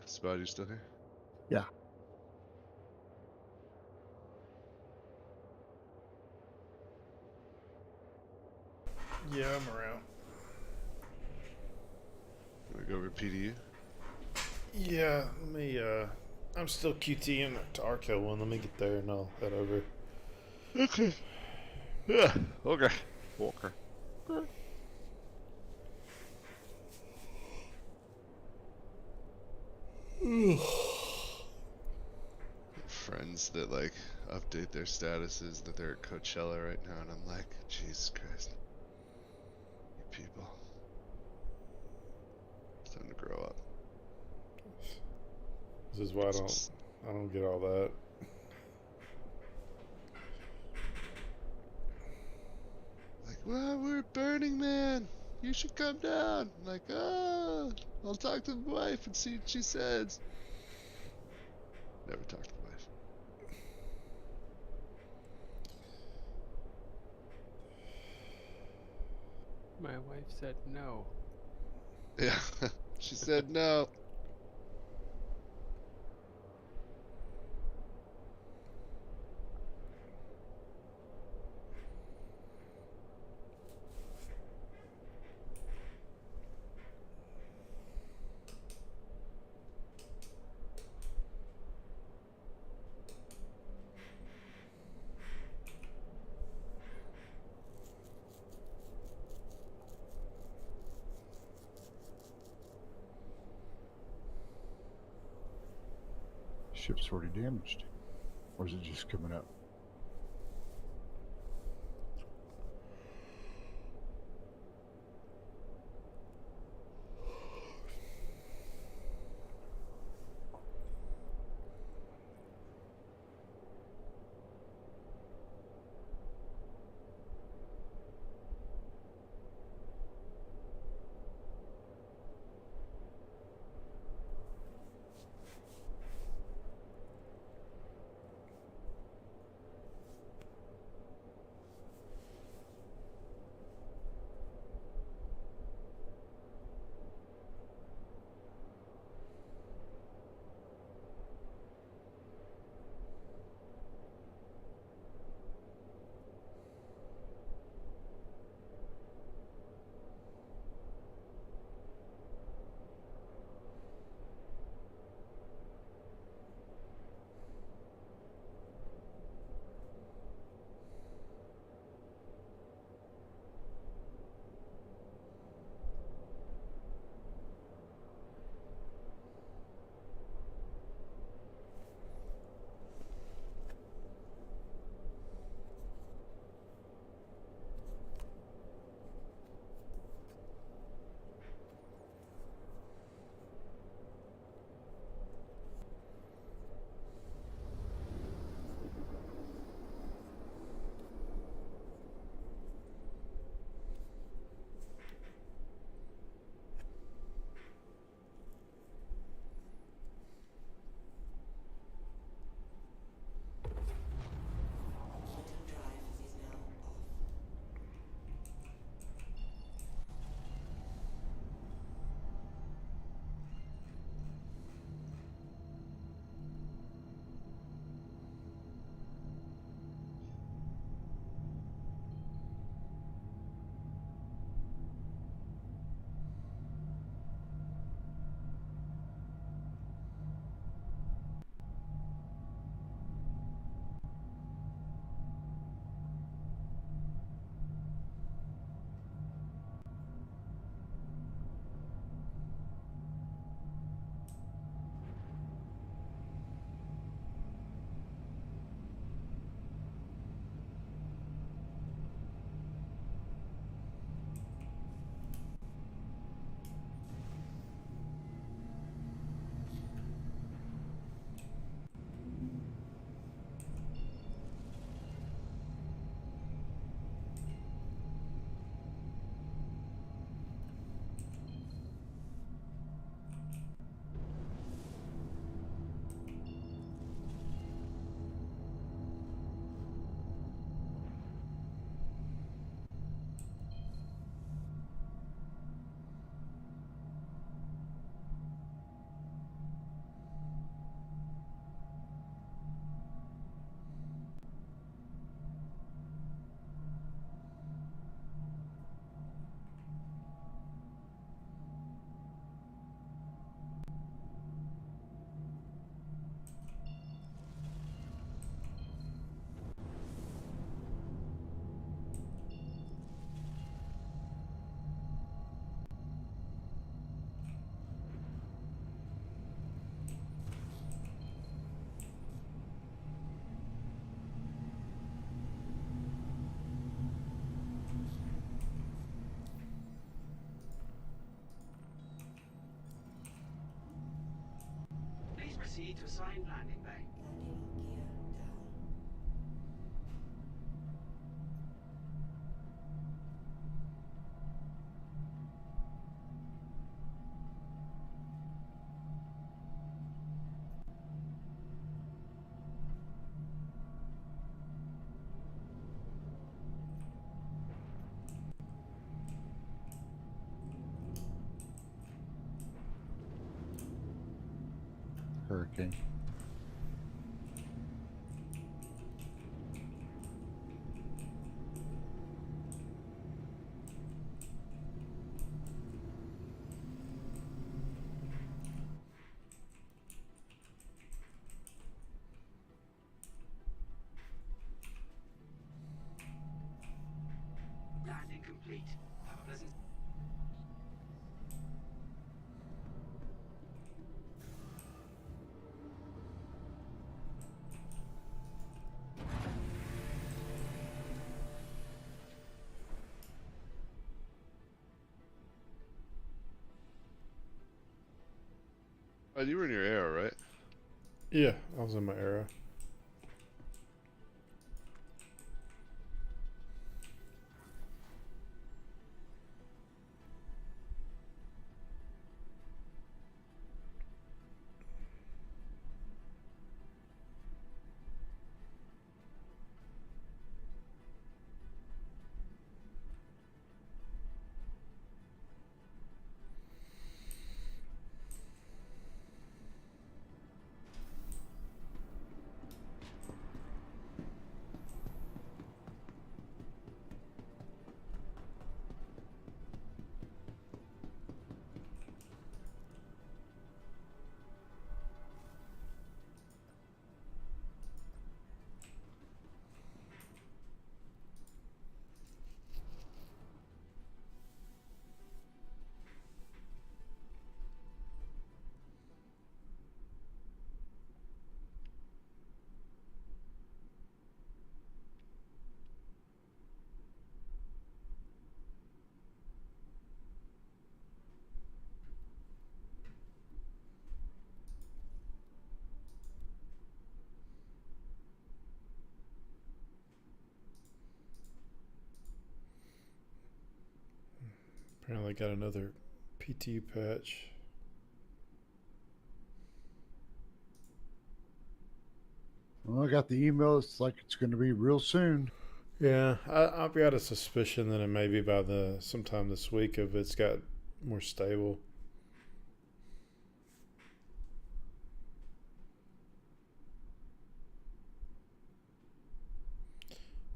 [SPEAKER 1] Spud, you still here?
[SPEAKER 20] Yeah.
[SPEAKER 3] Yeah, I'm around.
[SPEAKER 1] Want to go over PDU?
[SPEAKER 3] Yeah, let me, I'm still QTing to Arkel one. Let me get there and I'll head over.
[SPEAKER 8] Okay. Yeah. Okay. Walker.
[SPEAKER 1] Friends that like update their statuses that they're at Coachella right now, and I'm like, Jesus Christ, you people, it's time to grow up.
[SPEAKER 3] This is why I don't get all that.
[SPEAKER 1] Like, well, we're at Burning Man. You should come down. I'm like, oh, I'll talk to the wife and see what she says. Never talk to the wife.
[SPEAKER 10] My wife said no.
[SPEAKER 1] Yeah, she said no.
[SPEAKER 20] Ship's already damaged. Or is it just coming up?
[SPEAKER 18] Proceed to assigned landing bay.
[SPEAKER 20] Hurricane.
[SPEAKER 18] Landing complete. Have a pleasant.
[SPEAKER 1] Oh, you were in your arrow, right?
[SPEAKER 3] Yeah, I was in my arrow. Apparently got another PT patch.
[SPEAKER 20] Well, I got the email. It's like it's going to be real soon.
[SPEAKER 3] Yeah, I've got a suspicion that it may be by the sometime this week if it's got more stable.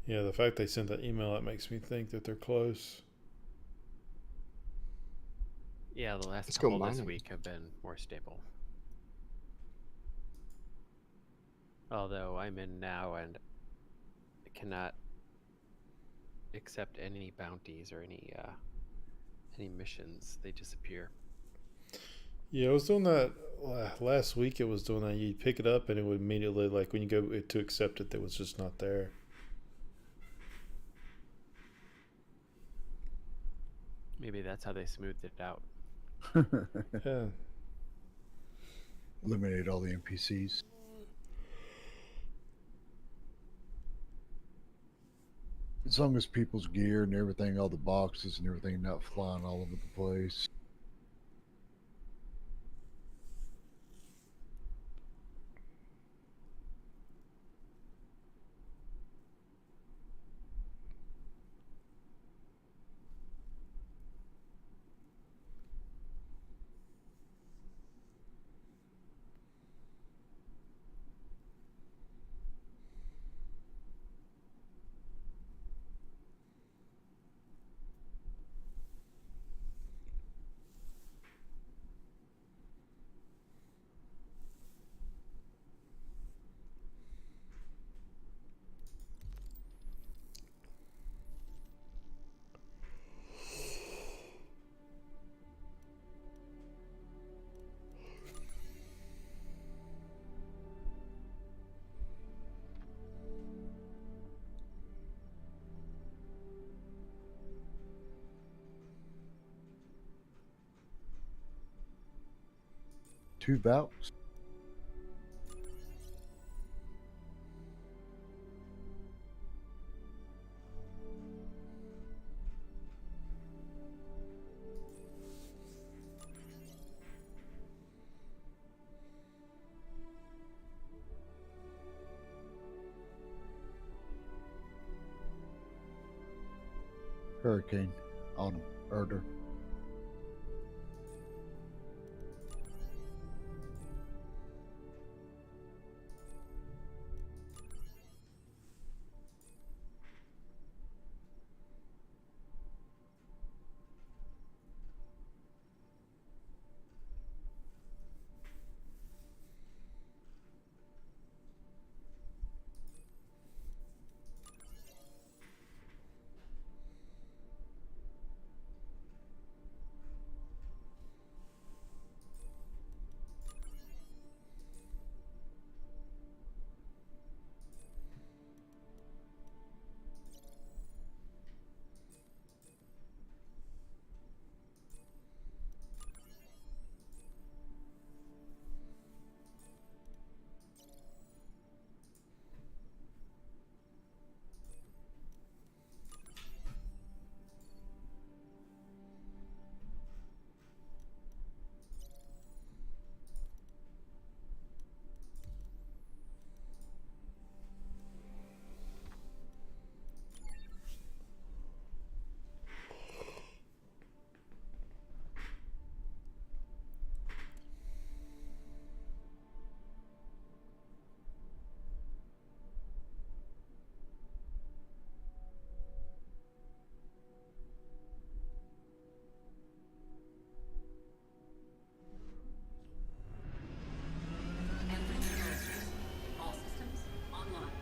[SPEAKER 3] Yeah, the fact they sent that email out makes me think that they're close.
[SPEAKER 10] Yeah, the last
[SPEAKER 9] Let's go
[SPEAKER 10] couple this
[SPEAKER 9] mining.
[SPEAKER 10] week have been more stable. Although I'm in now and I cannot accept any bounties or any missions. They disappear.
[SPEAKER 3] Yeah, I was doing that last week. It was doing that. You'd pick it up and it would immediately, like when you go to accept it, it was just not there.
[SPEAKER 10] Maybe that's how they smoothed it out.
[SPEAKER 3] Yeah.
[SPEAKER 20] Eliminate all the NPCs. As long as people's gear and everything, all the boxes and everything not flying all over the place. Two bouts. Hurricane on Erder.
[SPEAKER 7] All systems online.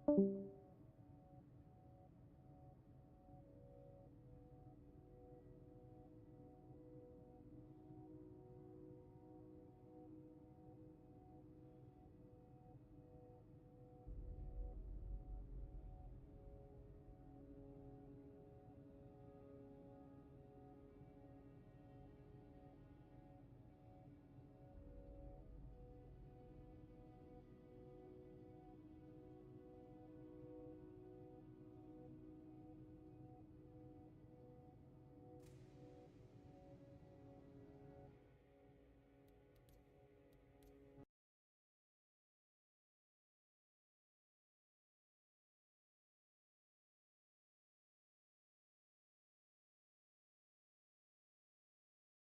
[SPEAKER 7] Thank you.